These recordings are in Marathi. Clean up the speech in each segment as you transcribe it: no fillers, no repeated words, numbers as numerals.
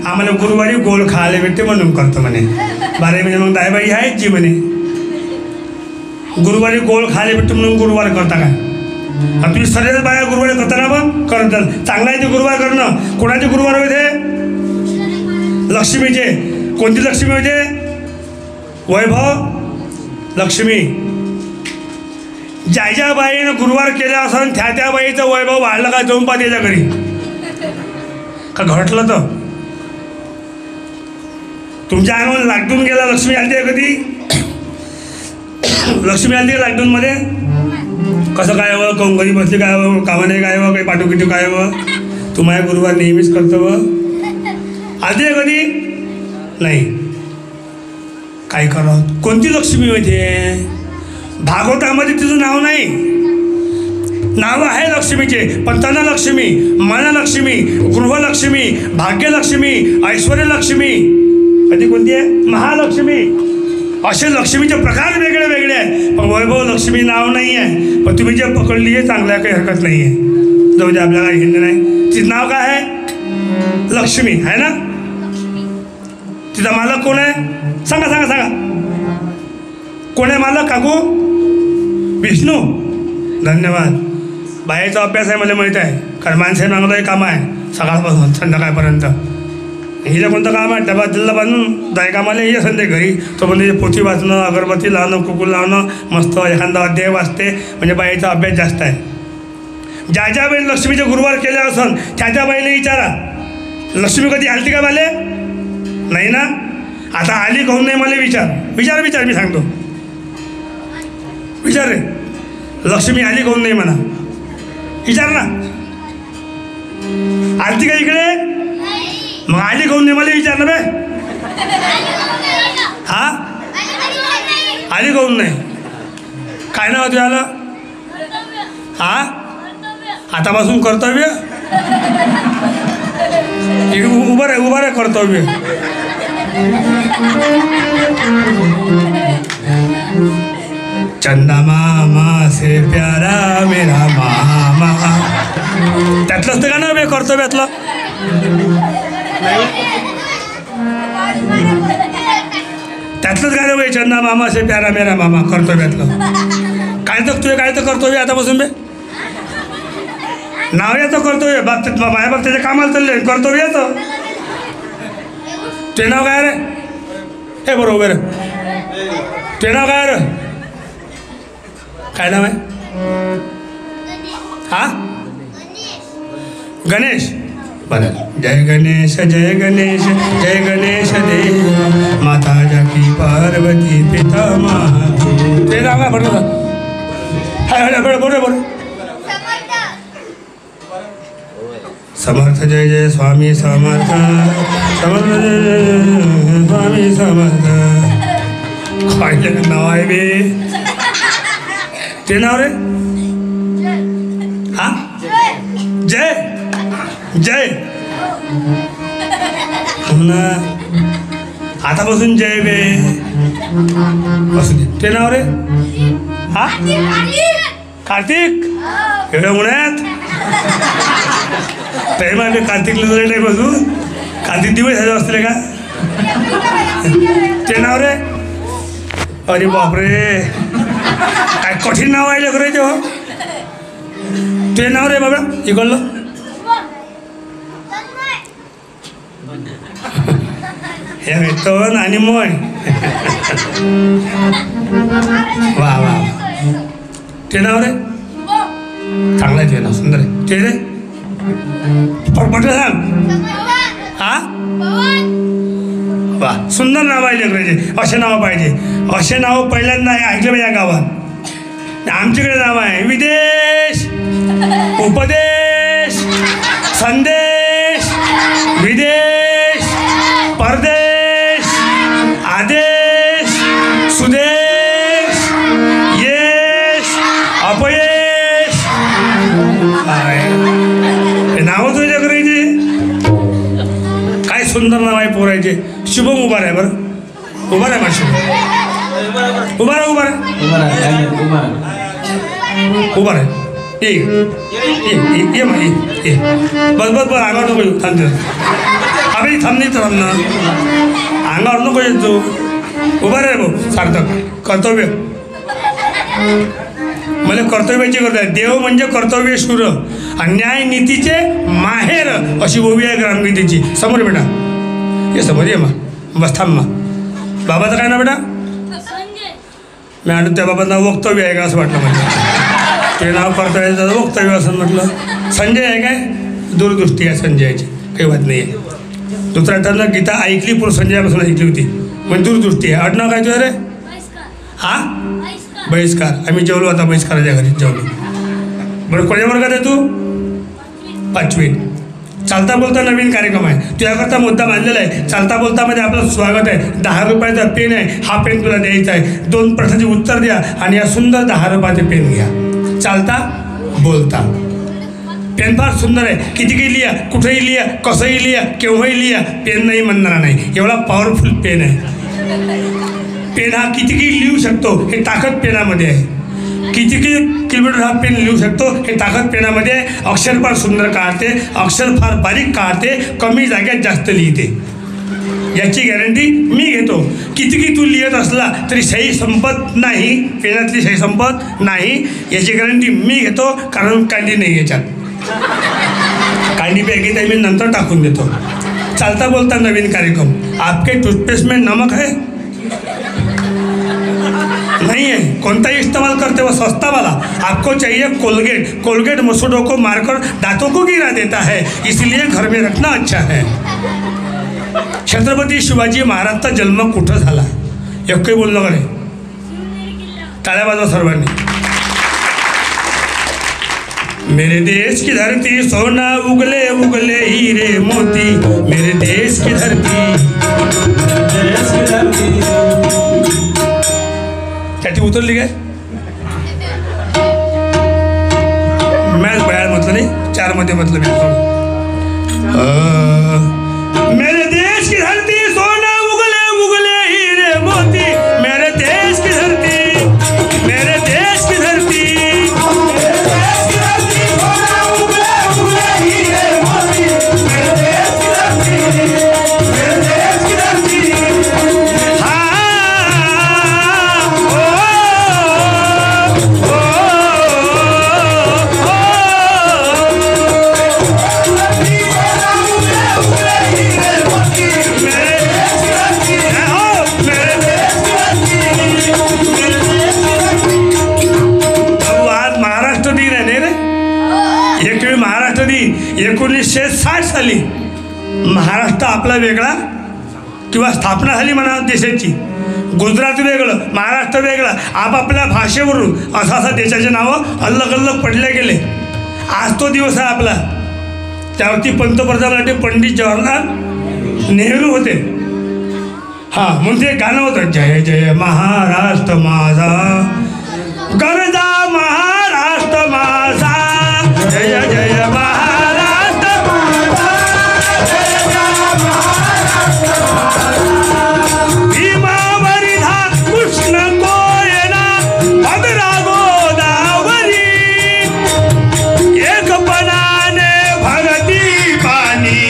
आम्हाला गुरुवारी गोल खायला भेटते म्हणून करतो म्हणे. 12 म्हणजे मग दायबाई आहेत जी म्हणे गुरुवारी गोल खायला भेटतो म्हणून गुरुवार करता काय. तुम्ही सर्वच बाया गुरुवारी करता ना मग करत चांगला आहे ते गुरुवार करणं. कोणाचे गुरुवार होते? लक्ष्मीचे. कोणती लक्ष्मी होते? वैभव लक्ष्मी. ज्या ज्या बाईनं गुरुवार केला असेल त्या बाईचं वैभव वाढलं का जाऊन पाहते त्याच्या घरी का घटलं तर तुमच्या अंगावर लॉकडाऊन गेला. लक्ष्मी आली आहे कधी? लक्ष्मी आली आहे लॉकडाऊनमध्ये. कसं काय व कोण घरी बसली काय व कामं नाही काय व काही पाठोकिटू काय व तुम्हाला गुरुवार नेहमीच करतो व आली आहे कधी? नाही. काय करावं? कोणती लक्ष्मी होते? भागवतामध्ये तिचं नाव नाही. नाव आहे लक्ष्मीचे पण त्यांना लक्ष्मी, मनलक्ष्मी, गृहलक्ष्मी, भाग्यलक्ष्मी, ऐश्वर्यलक्ष्मी, कधी कोणती आहे? महालक्ष्मी. असे लक्ष्मीचे प्रकार वेगळे वेगळे आहे. पण वैभव लक्ष्मी नाव नाही आहे. पण तुम्ही जे पकडली आहे चांगलं आहे, काही हरकत नाही आहे. जाऊ दे आपल्याला हिंद नाही. तिचं नाव काय आहे? लक्ष्मी आहे ना. तिचा मालक कोण आहे? सांगा सांगा सांगा. कोण आहे मालक? काकू विष्णू. धन्यवाद. बाहेरचा अभ्यास आहे मला माहीत आहे. कारण माणसे मागलं हे काम आहे सकाळपासून संध्याकाळपर्यंत. हिला कोणतं काम आहे? डबा दिल्ला बांधून जाय कामाला ये संध्या घरी तो म्हणजे पोथी वाचणं, अगरबत्ती लावणं, कुकू लावणं, मस्त एखादा अध्याय वाचते. म्हणजे बाईचा अभ्यास जास्त आहे. ज्या ज्या बाई लक्ष्मीचे गुरुवार केले असन त्या बाईला विचारा लक्ष्मी कधी आलती का बाले? नाही ना. आता आली कहून नाही मला विचार विचार मी सांगतो. विचार रे लक्ष्मी आली कहून नाही म्हणा. विचार ना. आलती का इकडे? मग आली कहून नाही मला विचार ना बे. हा आली कहून नाही? काय नाव तुझं आलं? हा आतापासून कर्तव्य उभं रे कर्तव्य. चंदा मामा से प्यारा मेरा मामा. त्यातलंच ते का ना बे कर्तव्यातलं? त्यातलंच गाणं बे चंदा मामा से प्यारा मेरा मामा कर्तव्यातलं. काय तर कर्तव्य आतापासून बे नाव येतं कर्तव्य. बाबतीत माझ्या बाबतीच्या कामाला चालले कर्तव्य येतं. ते नाव काय रे? हे बरोबर ते नाव काय रे? काय नाव आहे? हा गणेश. बरं. जय गणेश जय गणेश जय गणेश देव माता जाकी पार्वती पिता महादेव. ते नाव काय बरोबर? बरोबर. समर्थ जय जय स्वामी समर्थ. समर्थ जय जय स्वामी समर्थ. काय नाव आहे बे? ते नाव रे? हा जय जय ना. आतापासून जय बे असू दे. ते नाव रे? हा कार्तिक. एवढ्या उन्हात टाईम आहे कार्तिकला जरा नाही बसून. कार्तिक दिवस ह्याच्या असते का? ते नाव रे? अरे बापरे काय कठीण नाव आहे लेकराचे हो. ते नाव रे बाबा इकडलं? हे वेतन आणि मोय. वा वा. ते नाव रे? चांगलं आहे ते नाव. सुंदर आहे ते रे. म्हटलं सांग. हा वा सुंदर नाव आहे लेकराचे. असे नाव पाहिजे. असे नाव पहिल्यांदा ऐकले पाहिजे या गावात. आमच्याकडे नाव आहे विदेश, उपदेश, संदेश, विदेश, परदेश, आदेश, सुदेश, यश, अपयश. हे नावच होते करायचे. काय सुंदर नाव आहे पोरायचे. शुभम उभा आहे. बरं उभा आहे माझ शुभम. उभा आहे ये बस आगाव नको थांबते. अभि थांबणीच थांबणं अंगावर नको येत तू उभा रे भाऊ सार्थक कर्तव्य मला कर्तव्याची गरज आहे. देव म्हणजे कर्तव्य शूर अन्याय नीतीचे माहेर अशी ओवी आहे ग्रामगीतेची. समोर बेटा ये समोर ये मग बस थांब मग बाबाचं काय ना बेटा मी आणून त्या बाबाचं नाव वक्तव्य आहे का असं वाटलं मला. ते नाव कर्तव्याचं वक्तव्य असं म्हटलं. संजय आहे काय दूरदृष्टी आहे संजयाची काही वाद नाही आहे. दुसऱ्या त्यांना गीता ऐकली पण संजयापासून ऐकली होती म्हणजे दूरदृष्टी आहे. आडनाव काय तुझं रे हा बहिष्कार. आम्ही जेवलो आता बहिष्काराच्या घरी जेवलो. बरं कोणत्या वर्गात आहे तू 5वी. चालता बोलता नवीन कार्यक्रम आहे तुझ्याकरता मुद्दा मांडलेला आहे. चालता बोलतामध्ये आपलं स्वागत आहे. 10 रुपयाचा पेन आहे हा पेन तुला द्यायचा आहे. 2 प्रश्नाचे उत्तर द्या आणि या सुंदर 10 रुपयाचे पेन घ्या. चालता बोलता पेन फार सुंदर आहे. कितीही लिहा कुठेही लिहा कसंही लिहा केव्हाही लिहा पेन नाही म्हणणारा नाही एवढा पॉवरफुल पेन आहे. पेन हा कितीही लिहू शकतो हे ताकद पेनामध्ये आहे. कितीही किलोमीटर हा पेन लिहू शकतो हे ताकद पेनामध्ये आहे. अक्षर फार सुंदर काढते अक्षर फार बारीक काढते कमी जागेत जास्त लिहिते याची गॅरंटी मी घेतो. कितीही तू लिहित असला तरी सही संपत नाही पेनातली सही संपत नाही याची गॅरंटी मी घेतो कारण कांडी नाही याच्यात. कांडी पॅकेट आहे मी नंतर टाकून देतो. चालता बोलता नवीन कार्यक्रम आपके टूथपेस्ट में नमक है नहीं है कोणताही इस्तेमाल करते वो सस्ता वाला. आपको चाहिए कोलगेट. कोलगेट मसूड़ों को मारकर दांतों को गिरा देता है इसलिए घर में रखना अच्छा है. छत्रपती शिवाजी महाराजचा जन्म कुठं झाला एक काही बोललो का रे टाळ्या वाजवा सर्वांनी. मेरे देश की धरती सोना उगले उगले हीरे मोती मेरे देश की धरती त्याची उतरली काय मॅच बाहेर म्हटलं नाही 4 मध्ये म्हटलं मी मेरे देश की धरती सोना उगले उगले हीरे मोती मेरे देश की धरती मेरे देश की धरती महाराष्ट्र दिन 1960 साली महाराष्ट्र आपला वेगळा किंवा स्थापना झाली म्हणा देशाची. गुजरात वेगळं महाराष्ट्र वेगळं आपापल्या भाषेवरून असा असा देशाचे नावं अलग अलग पडले गेले. आज तो दिवस आहे आपला. त्यावरती पंतप्रधान पंडित जवाहरलाल नेहरू होते. हां म्हणून ते गाणं होतं जय जय महाराष्ट्र माझा गरजा महाराष्ट्र माझा जय जय महाराष्ट्र भीमावरी धा कृष्ण कोयना भद्रा गोदावरी एकपणाने भरती पाणी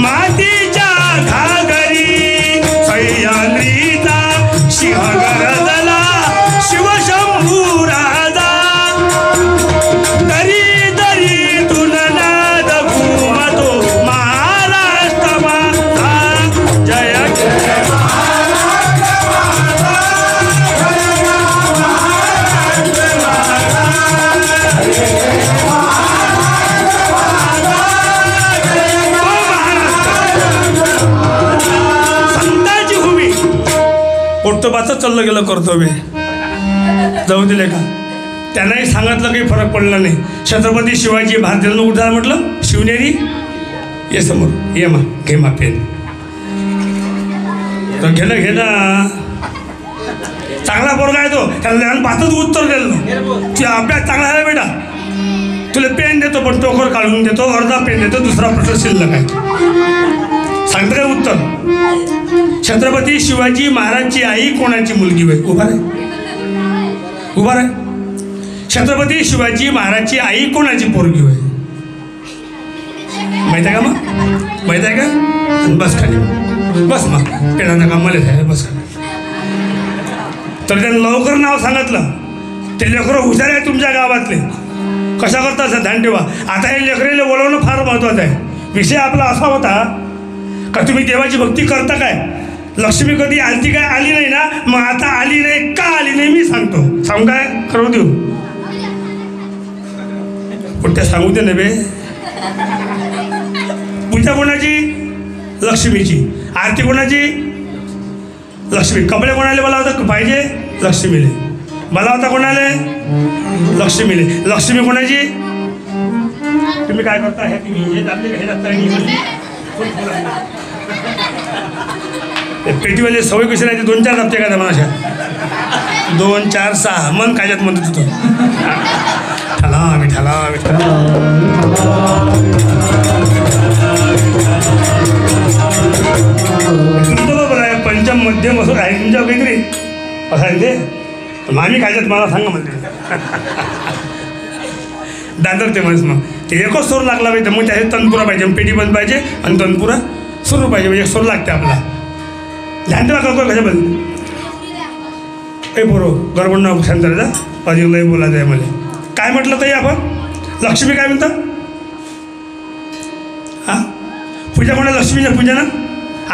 मातीच्या घागरी सह्याद्रीचा सिंह गरजला शिवशंभू राजा दरी दरीतून नाद घुमतो महाराष्ट्र माझा जय जय संतांची भूमी पोटोबाचं चाललं गेलं कर्तव्य जाऊ दिले का त्यांनाही सांगितलं काही फरक पडला नाही. छत्रपती शिवाजी भारतीयांना उदाहरण म्हटलं शिवनेरी ये समोर ये मा घे मा पेन तर घे ना चांगला पोरगा आहे तो त्याला लहान पाहतच उत्तर दिलं तुझा अभ्यास चांगला आहे बेटा तुला पेन देतो पण टोकर काढून देतो अर्धा पेन देतो दुसरा प्रश्न शिल्लक आहे सांगतं काय उत्तर. छत्रपती शिवाजी महाराजची आई कोणाची मुलगी होय उभा रे छत्रपती शिवाजी महाराजची आई कोणाची पोरगी होय माहिती आहे का मग माहिती आहे का आणि बस खाली, बस मग पेडाचं काम मलाच आहे, बस खाली. तर त्यानं लवकर नाव सांगितलं. ते लेकरं हुशार आहे तुमच्या गावातले, कशा करता असं ध्यान ठेवा. आता हे लेकरेला बोलवणं फार महत्त्वाचं आहे. विषय आपला असा होता का तुम्ही देवाची भक्ती करता काय? लक्ष्मी कधी आलती काय? आली नाही ना. मग आता आली नाही का आली नाही मी सांगतो. सांगू काय? करू देऊ पण त्या सांगू दे ना बे. पूजा कोणाची? लक्ष्मीची. आरती कोणाची? लक्ष्मी. कपडे कोणाला बोलावता पाहिजे? लक्ष्मीले. बोलावता कोणाले? लक्ष्मीले. लक्ष्मी कोणाची? तुम्ही काय करता? हे पेटीवाले सवय कशी राहते? 2-4 दाबते का मला अशा 2, 4, 6 मन कायच्यात म्हणतो तिथं ठाला विठाला विठाला. तुमचं बरोबर आहे. पंचम मध्यम असं आहे तुमच्यावर काहीतरी असं आहे ते. आम्ही कायच्यात मला सांगा म्हणते दादर ते म्हणस. मग ते एकच सूर लागला पाहिजे. मग त्याचे तनपुरा पाहिजे, पेटी बंद पाहिजे आणि तनपुरा सुरू पाहिजे. म्हणजे एक सूर लागते आपला. ध्यान ठेवा करतो कशाबद्दल काही बरोबर गडबड न शांतराचा अजून लई बोलायचं आहे मला. काय म्हटलं ताई आपण? लक्ष्मी काय म्हणतात? हां पूजा कोणा? लक्ष्मीच्या पूजा ना.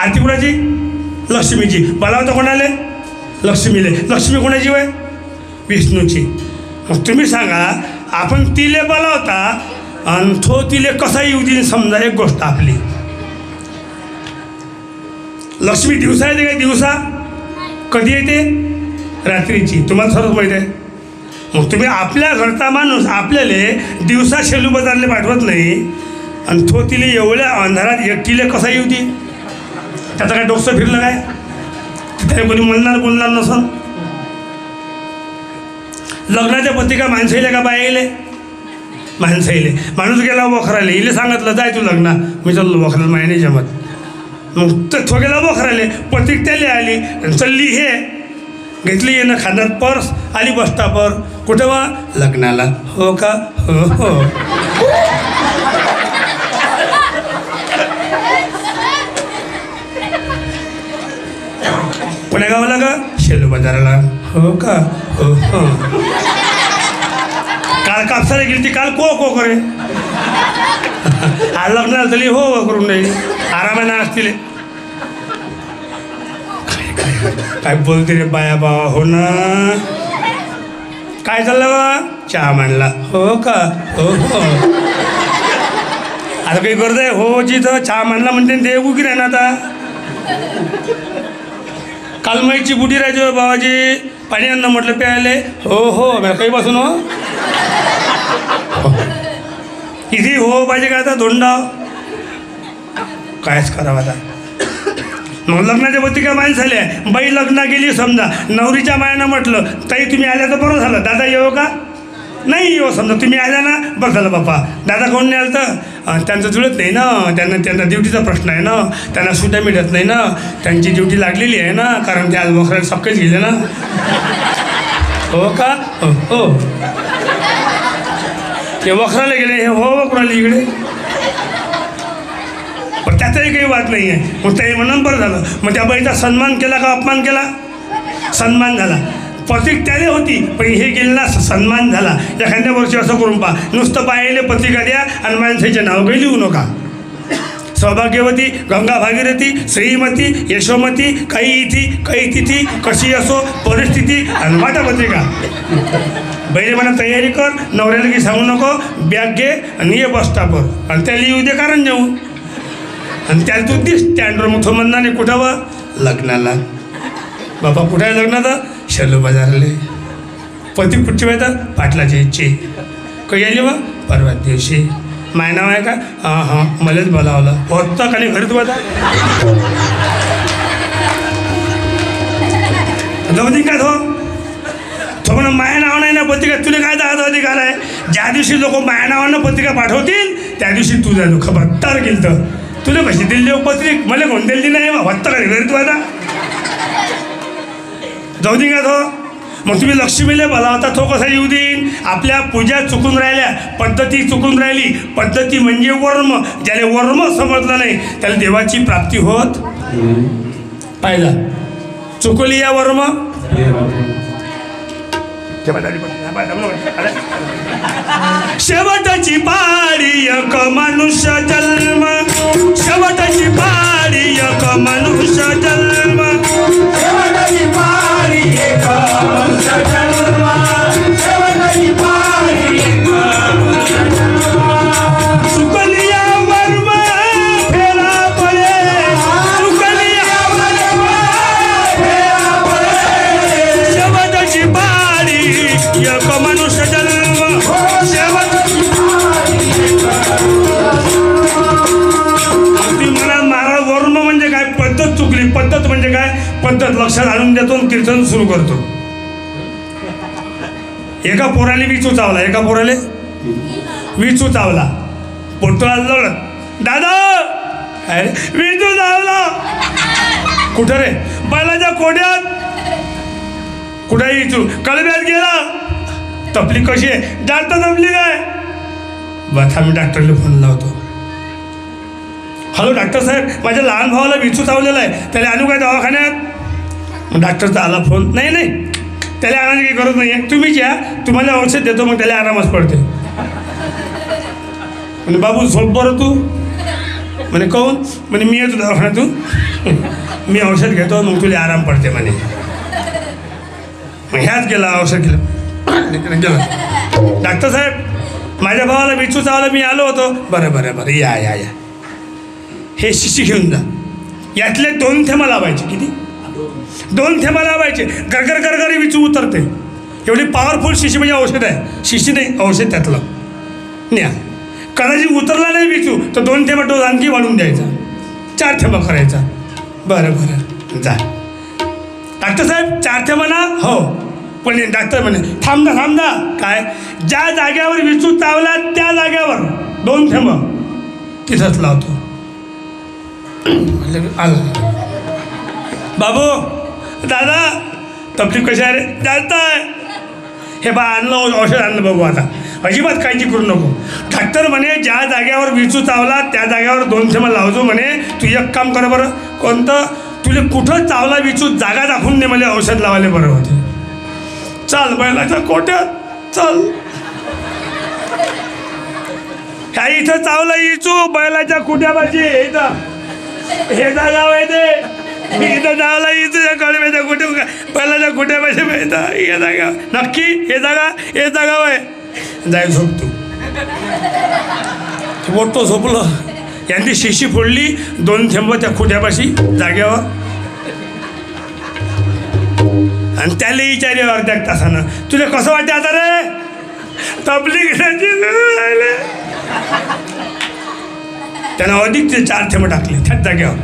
आरती कोणाची? लक्ष्मीची. बोलावता कोणाले? लक्ष्मीले. लक्ष्मी कोणाची वय? विष्णूची. मग तुम्ही सांगा आपण तिले बोलावता आणि तो तिले कसा येऊ देईल? समजा एक गोष्ट आपली लक्ष्मी दिवसा येते काय? दिवसा. कधी येते? रात्रीची. तुम्हाला सर्व माहीत आहे. मग तुम्ही आपल्या घरचा माणूस आपल्याला दिवसा शेलू बाजारला पाठवत नाही आणि तो तिला एवढ्या अंधारात एकटीले कसा येऊ दे? त्याचं काय डोकं फिरलं काय? तिथे कोणी म्हणणार बोलणार नसन. लग्नाच्या पत्रिका माणसाईले का बायाले? माणसाईले. माणूस गेला वखराले, इले सांगितलं जाय तू लग्ना. मी चाललो वखराला, माया नाही जमत. मग तर तो गेला वखराले, पत्रिक त्याला आली चालली. हे घेतली येणं खांद्यात पर्स, आली बस स्टॉपवर. कुठं वा? लग्नाला. हो का? हो हो. कोण्या गावाला का? शेलू बाजाराला. हो का? हो हो. काल कापसाला गेली ती, काल को करे. आज लग्नाला झाली हो करून नाही. आरामाने असतील. काय बोलते रे बाया बाबा? हो ना. काय चाललं बा? चहा मांडला. हो का? हो हो. आता काही गरज आहे हो जिथं चहा मांडला म्हणते ते उगी राही ना. आता कालमाईची बुडी राहायची हो बाबाजी. पाणी अन्न म्हटलं प्यायले. हो हो. काही बसून हो इथे हो पाहिजे का? आता धोंडा कायच करावं आता. मग लग्नाच्या पत्रिका माणसाल्या. बाई लग्ना गेली समजा, नवरीच्या मायानं म्हटलं ताई तुम्ही आल्या तर बरं झालं. दादा येऊ का? नाही येऊ. समजा तुम्ही आल्या ना, बरं झालं बाप्पा. दादा कोण नाही आलं तर त्यांचं जुळत नाही ना. त्यांना ड्युटीचा प्रश्न आहे ना. त्यांना सुट्ट्या मिळत नाही ना. त्यांची ड्युटी लागलेली आहे ना, कारण ते आज वखराला सकाळीच गेले ना. हो का? हो हो. ते वखराला गेले. हे हो वखराला इकडे. पण त्याचाही काही वाद नाही आहे. मग ते म्हणून बरं झालं. मग त्या बाईचा सन्मान केला का अपमान केला? सन्मान झाला. पत्रिक त्याने होती पण हे गेलं ना, सन्मान झाला. एखाद्या वर्षी असं करून पहा, नुसतं पायाले पत्रिका द्या आणि माणसाचे नाव काही लिहू नका. सौभाग्यवती, गंगा भागीरथी, श्रीमती, यशोमती, काही इथी काही तिथी, कशी असो परिस्थिती आणि वाटा पत्रिका. बैले म्हणा तयारी कर, नवऱ्याला की सांगू नको, बॅग घे आणि ये बस स्टॉपवर आणि त्याला येऊ दे कारण जाऊन. आणि त्याला तू दिस स्टँडवर मग तो म्हणणार नाही कुठं व? लग्नाला. बाबा कुठं आहे लग्नाचा? शेलू बाजारले. पती कुठची माहिती? पाटलाची इच्छे. काही आली व? परवा दिवशी. माय नाव आहे का? हां हां मलाच बोलावलं होतं का नाही घरी? तू आता जमती का तो म्हणून माया नाव नाही ना पत्रिका. तुला काय दाखवतो अधिकार आहे? ज्या दिवशी लोक माया नावानं पत्रिका पाठवतील त्या दिवशी तू जातो खबरदार गेल. तर तुला कशी दिली पत्रिक? मला कोण दिली नाही होतं का घरी? तू आता जाऊ दे का तो? मग तुम्ही लक्ष्मीला बोलावता, तो कसा येऊ देईन? आपल्या पूजा चुकून राहिल्या, पद्धती चुकून राहिली. पद्धती म्हणजे वर्म. ज्याने वर्म समजलं नाही त्याला देवाची प्राप्ती होत पाहिला. चुकली या वर्म. शेवटची पाडी एक मनुष्य जन्म, शेवटची पाडी एक मनुष्य जन्म, शेवटची पाडी एक मनुष्य जन्म, शेवटची पाडी एक मनुष्य जन्म. चुकलिया वर्म फेरा पडे, चुकलिया वर्म फेरा पडे, शेवटची पाडी एक मनुष्य जन्म, शेवटची पाडी एक. तुम्ही म्हणा महाराज वर्म म्हणजे काय? पद्धत चुकली. पद्धत म्हणजे काय? पद्धत लक्षात आणून देतो आणि कीर्तन सुरू करतो. एका पोराले विचू चावला, एका पोराले विचू चावला. पोटला जवळ, दादा अरे विचू चावला. कुठं रे? बैलाच्या कोड्यात. कुठे विचू? कलब्यात गेला. तपली कशी आहे? जास्त तपली काय? बस आम्ही डॉक्टरला फोन लावतो. हॅलो डॉक्टर साहेब, माझ्या लहान भावाला विचू चावलेला आहे, त्याला आणू काय दवाखान्यात? मग डॉक्टरचा आला फोन. नाही नाही, त्याला आणायची काही गरज नाही आहे, तुम्हीच या, तुम्हाला औषध देतो, मग त्याला आरामच पडते. म्हणजे बाबू झोप बरं तू. म्हणे काहून? म्हणे मी येतो दवाखान्यातून, मी औषध घेतो, मग तुला आराम पडते म्हणे. मग ह्याच गेला, औषध गेलं. डॉक्टर साहेब, माझ्या भावाला विचू चावला, मी आलो होतो. बरं बरं बरं, या या या. हे शिशी घेऊन जा. यातले 2 थेंब लावायचे. किती? 2 थेंब लावायचे. गरगर गरगरी विचू उतरते. एवढी पॉवरफुल शिशी म्हणजे औषध आहे. शिशी नाही, औषध त्यातलं. न्या. कदाचित उतरला नाही विचू तर 2 थेंब डोस आणखी वाढून द्यायचा, 4 थेंब करायचा. बरं बरं जा. डॉक्टर साहेब 4 थेंब ना? हो. पण डॉक्टर म्हणे थांबदा. काय? ज्या जाग्यावर विचू चावला त्या जाग्यावर 2 थेंब तिथंच लावतो. आलं. बाबू दादा तकलीफ कशी आहे रे? जास्त आहे. हे बा आणलं औषध आणलं बाबू, आता अजिबात काळजी करू नको. डॉक्टर म्हणे ज्या जाग्यावर विचू चावला त्या जाग्यावर 2 थेंब लावतो म्हणे. तू एक काम कर बरं. कोणतं? तुला कुठं चावला विचू जागा दाखवून दे, मला औषध लावायला बरं होते. चाल बैलाच्या कोट्यात चल. ह्या इथं चावला विचू बैलाच्या कुट्यापाशी. इथं हे जागा आहे ते. इथं चावला इथं कडव्याच्या कुठे बैलाच्या कुट्यापाशी मिळतं. हे जागा नक्की, हे जागा आहे. जाय झोप तू. मोठं झोपलं. यांनी शिशी फोडली. 2 थेंब त्या खुट्यापाशी जाग्यावर. आणि त्याला विचारे अर्ध्या तासानं, तुला कसं वाटते आता रे? तबली राहिले. त्यानं अधिक ते 4 थेंब टाकले त्याच जाग्यावर.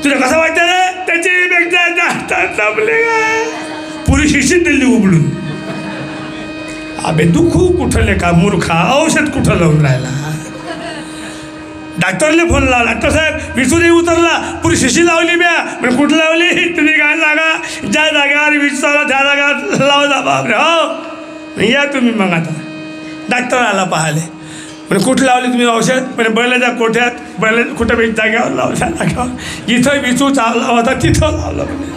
तुला कसं वाटतं रे? त्याची पेक्षा जास्त तबले काय पुरी शिशीत दिली उघडून. अबे दुखू कुठले का मूर्खा, औषध कुठं लावून राहिला? डॉक्टरने फोन लावला. डॉक्टर साहेब विचू नाही उतरला, पुरी शिशी लावली म्या. म्हणजे कुठं लावली? तुम्ही काय जागा, ज्या जागेवर विचू चावला त्या जागेवर लावा जा. बापरे हो, या तुम्ही मग. आता डॉक्टर आला पाहाले. म्हणजे कुठं लावली तुम्ही औषध? म्हणजे बैलाच्या कोठ्यात. बैल कुठं जाग्यावर लावल्या जाग्यावर. जिथं विचू चावला होता तिथं लावलं म्हणे.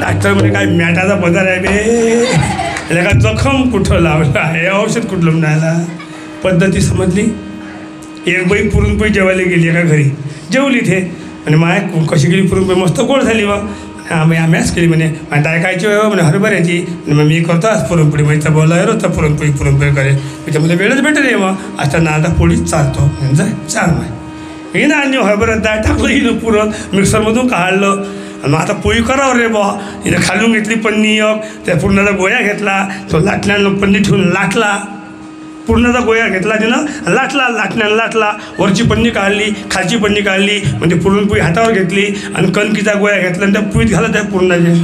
डॉक्टर म्हणे काय मॅटाचा पदार आहे बे, का जखम कुठं लावलं आहे, औषध कुठं लावून राहिला. पद्धती समजली. एक बाई पुरणपोळी जेवायला गेली एका घरी. जेवली ते आणि माय कशी गेली पुरणपोळी? मस्त गोड झाली बा. आम्हीच केली म्हणे. माझ्या ऐकायची म्हणे हरभऱ्याची. मग मी करतो आज पुरणपोळी. म्हणजे बोला रोजचा पुरणपोळी करेल. त्याच्यामध्ये वेळच भेटेल नाही. मग असताना आता पोळीच चालतो म्हणजे चाल माय. हिनं आणि हरभऱ्यात डाळ टाकलं, हिनं पुरण मिक्सरमधून काढलं. आणि मग आता पोळी करावं रे बा. हिनं खालून घेतली पन्नी एक, त्या पुरणाचा गोळ्या घेतला. तो लाटण्यानं पन्नी ठेवून लाटला. पूर्णाचा गोळ्या घेतला तिनं, लाटला. लाटण्यानं लाटला. वरची पन्नी काढली, खालची पन्नी काढली. म्हणजे पुरणपोळी हातावर घेतली आणि कणकीचा गोळ्या घेतला आणि त्या पोळीत घालत त्या पूर्णाचे.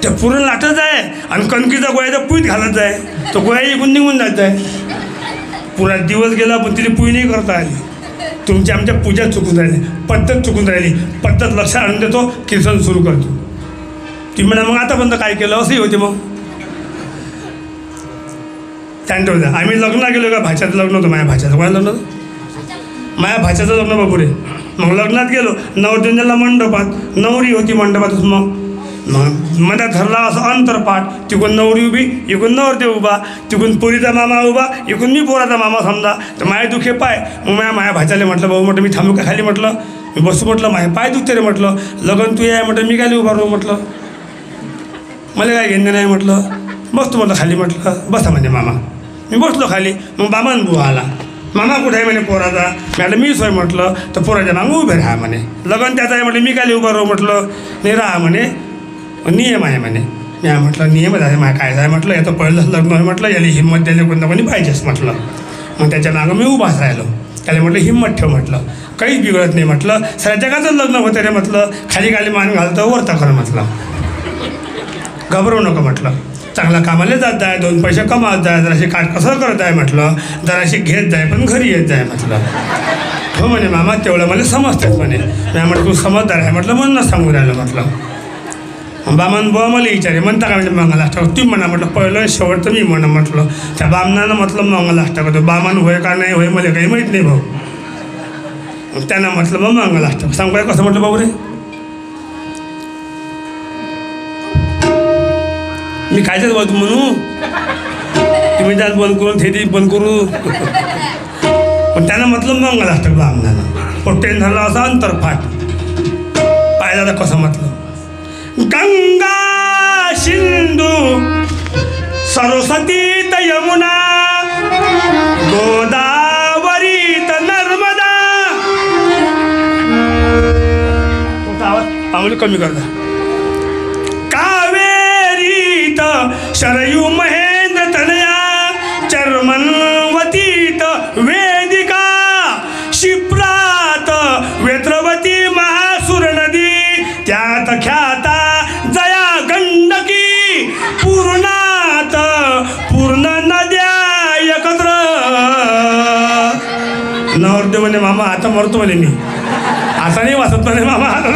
त्या पुरण लाटत आहे आणि कणकीचा गोळ्या त्या पोळीत घालत आहे. तो गोळ्या इकून निघून जात आहे. पुरा दिवस गेला पण तिने पोळी नाही करता आली. तुमच्या आमच्या पूजा चुकून राहिली, पद्धत चुकून राहिली. पद्धत लक्षात आणून देतो, कीर्तन सुरू करतो. ती म्हणा मग आतापर्यंत काय केलं असंही होते. मग त्यांचं होतं आम्ही लग्नाला गेलो का, भाच्याचं लग्न होतं, माझ्या भाच्याचं. कोणाचं लग्न होतं? माझ्या भाच्याचं लग्न बापुरे. मग लग्नात गेलो, नवरदेवाला मंडपात, नवरी होती मंडपातच. मग मध्ये धरला असं अंतरपाठ, तिकडून नवरी उभी, इकडून नवरदेव उभा, तिकडून पोरीचा मामा उभा, इकडून मी पोराचा मामा समजा. तर माझे दुखे पाय. मग माझ्या भाच्याला म्हटलं, भाऊ म्हटलं मी थांबू का खाली, म्हटलं मी बसू, म्हटलं माझे पाय दुखते रे, म्हटलं लग्न तू आहे, म्हटलं मी काय उभा राहू, म्हटलं मला काय घेणं नाही, म्हटलं बसतो म्हटलं खाली, म्हटलं बसा म्हणजे मामा. मी बसलो खाली. मग बाबान बुवा आला, मामा कुठे आहे म्हणे पोराचा. म्हटलं मी सोय, म्हटलं तर पोराच्या मागं उभे राहा म्हणे, लग्न त्याचं आहे म्हटलं मी काय उभा राहू, म्हटलं नाही राहा म्हणे, नियम आहे म्हणे. मी म्हटलं नियमच आहे, माझ्या काय आहे म्हटलं, याचं पहिलं लग्न आहे म्हटलं, याला हिंमत द्यायला कोणता कोणी पाहिजेच म्हटलं. मग त्याच्या मागं मी उभाच राहिलो. त्याला म्हटलं हिंमत ठेव, म्हटलं काहीच बिघडत नाही, म्हटलं सगळ्या जगाचं लग्न होतं रे, म्हटलं खाली खाली मान घालतं वरता खरं, म्हटलं घाबरू नको, म्हटलं चांगला कामाला जात जाय, 2 पैसे कमावत जाय, जराशी काट कसं करत आहे, म्हटलं जराशी घेत जाय पण घरी येत जाय, म्हटलं हो म्हणे मामा तेवढं मला समजतेच म्हणे. मी म्हटलं तू समजदार आहे, म्हटलं म्हणून सांगू राहिलं, म्हटलं बामन बुवा मला विचारे म्हणता का म्हणजे मंगलाष्टक तुम्ही म्हणा, म्हटलं पहिलं शेवटचं मी म्हणा, म्हटलं त्या बामनानं म्हटलं मंगलाष्टक होतं, बामन होय का नाही होय मला काही माहीत नाही भाऊ. मग त्यांना म्हटलं मग मंगलाष्टक सांगू काय कसं, म्हटलं भाऊ रे मी खायचंच बोलतो म्हणू, तुम्ही त्यात बंद करून थेटी बंद करू. पण त्यानं म्हटलं मंगलाष्टक बामनानं, पोट्टेन झालं असं अंतरपाठ पाहिलं तर कसं म्हटलं गंगा सिंधू सरस्वती त यमुना गोदावरी त नर्मदा. आवाज कमी करता. कावेरी त शरयू महेंद्र तनया चर्मन्वती त वेदिका क्षिप्रात वेत्रवती महासुर नदी त्यात ख्याता जया गंडकी पूर्णात पूर्ण नद्या एकत्र. नवरदेव म्हणे मामा आता मरतो म्हणे, मी आता नाही वाचत म्हणे मामा, आता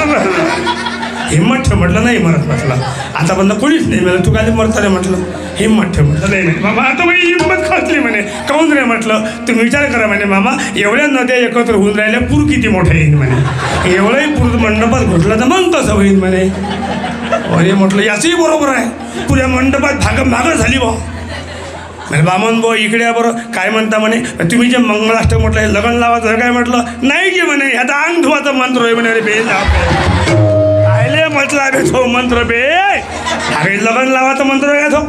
हिंमत ठेव, म्हटलं नाही मरत, म्हटलं आतापर्यंत कोणीच नाही मला, तू काय मरता रे, म्हटलं हिंमत ठेव, म्हटलं नाही मामा आता माझी हिंमत खचली म्हणे. काहून रे, म्हटलं तुम्ही विचार करा म्हणे मामा, एवढ्या नद्या एकत्र होऊन राहिल्या, पूर किती मोठा येईल म्हणे, एवढंही पूर मंडपात घुटलं तर मग तसं होईल म्हणे. अरे म्हटलं याचंही बरोबर आहे, पुऱ्या मंडपात भागम झाली भाऊ. म्हणजे बामन भाऊ इकडे बरं काय म्हणता म्हणे, तुम्ही जे मंगलाष्टक म्हटलं हे लग्न लावायचं काय, म्हटलं नाही की म्हणे ह्याचा अंग धुवाचा मंत्र आहे म्हणे. अरे बे कायले म्हटलं अरे तो मंत्र बे, अरे लग्न लावायचा मंत्र आहे का तो,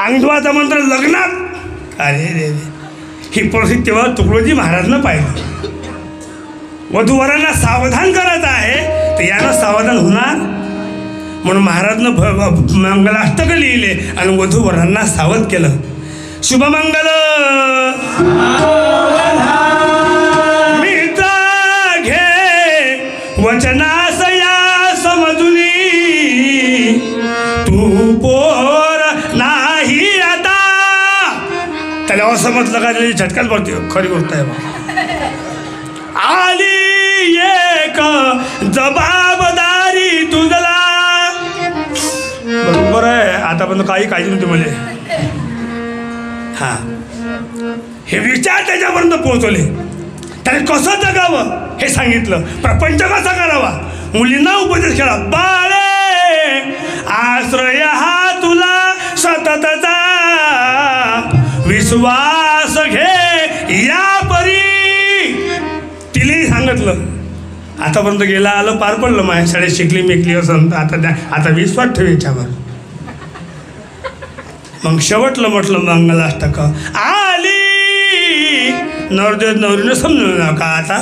अंग धुवाचा मंत्र लग्नात. अरे रे ही परिस्थिती तेव्हा तुकडोजी महाराजनं पाहिलं. वधूवरांना सावधान करायचं आहे तर यानं सावधान होणार, म्हणून महाराजनं मंगलाष्टक लिहिले आणि वधूवरांना सावध केलं. शुभमंगल मित्र घे वचनास या समजुनी, तू पोर नाही आता. त्याला असमजलं का झटकाच पडते, खरी गोष्ट आहे. आली एक जबाबदारी तुझला, बरोबर आहे आतापर्यंत काही काळजी नव्हती मला. हां हे विचार त्याच्यापर्यंत पोहोचवले, त्याने कसं जगावं हे सांगितलं, प्रपंच कसा करावा, मुलींना उपदेश केला. बाळे आश्रय हा तुला सततचा, विश्वास घे या परी. तिलाही सांगितलं. आतापर्यंत गेला आलं पार पडलं, माझ्या शाळेत शिकली मेकली असं, आता विश्वास ठेव याच्यावर. मग शेवटलं म्हटलं मंगलाष्टक आली, नवरदेव नवरीनं समजून नका आता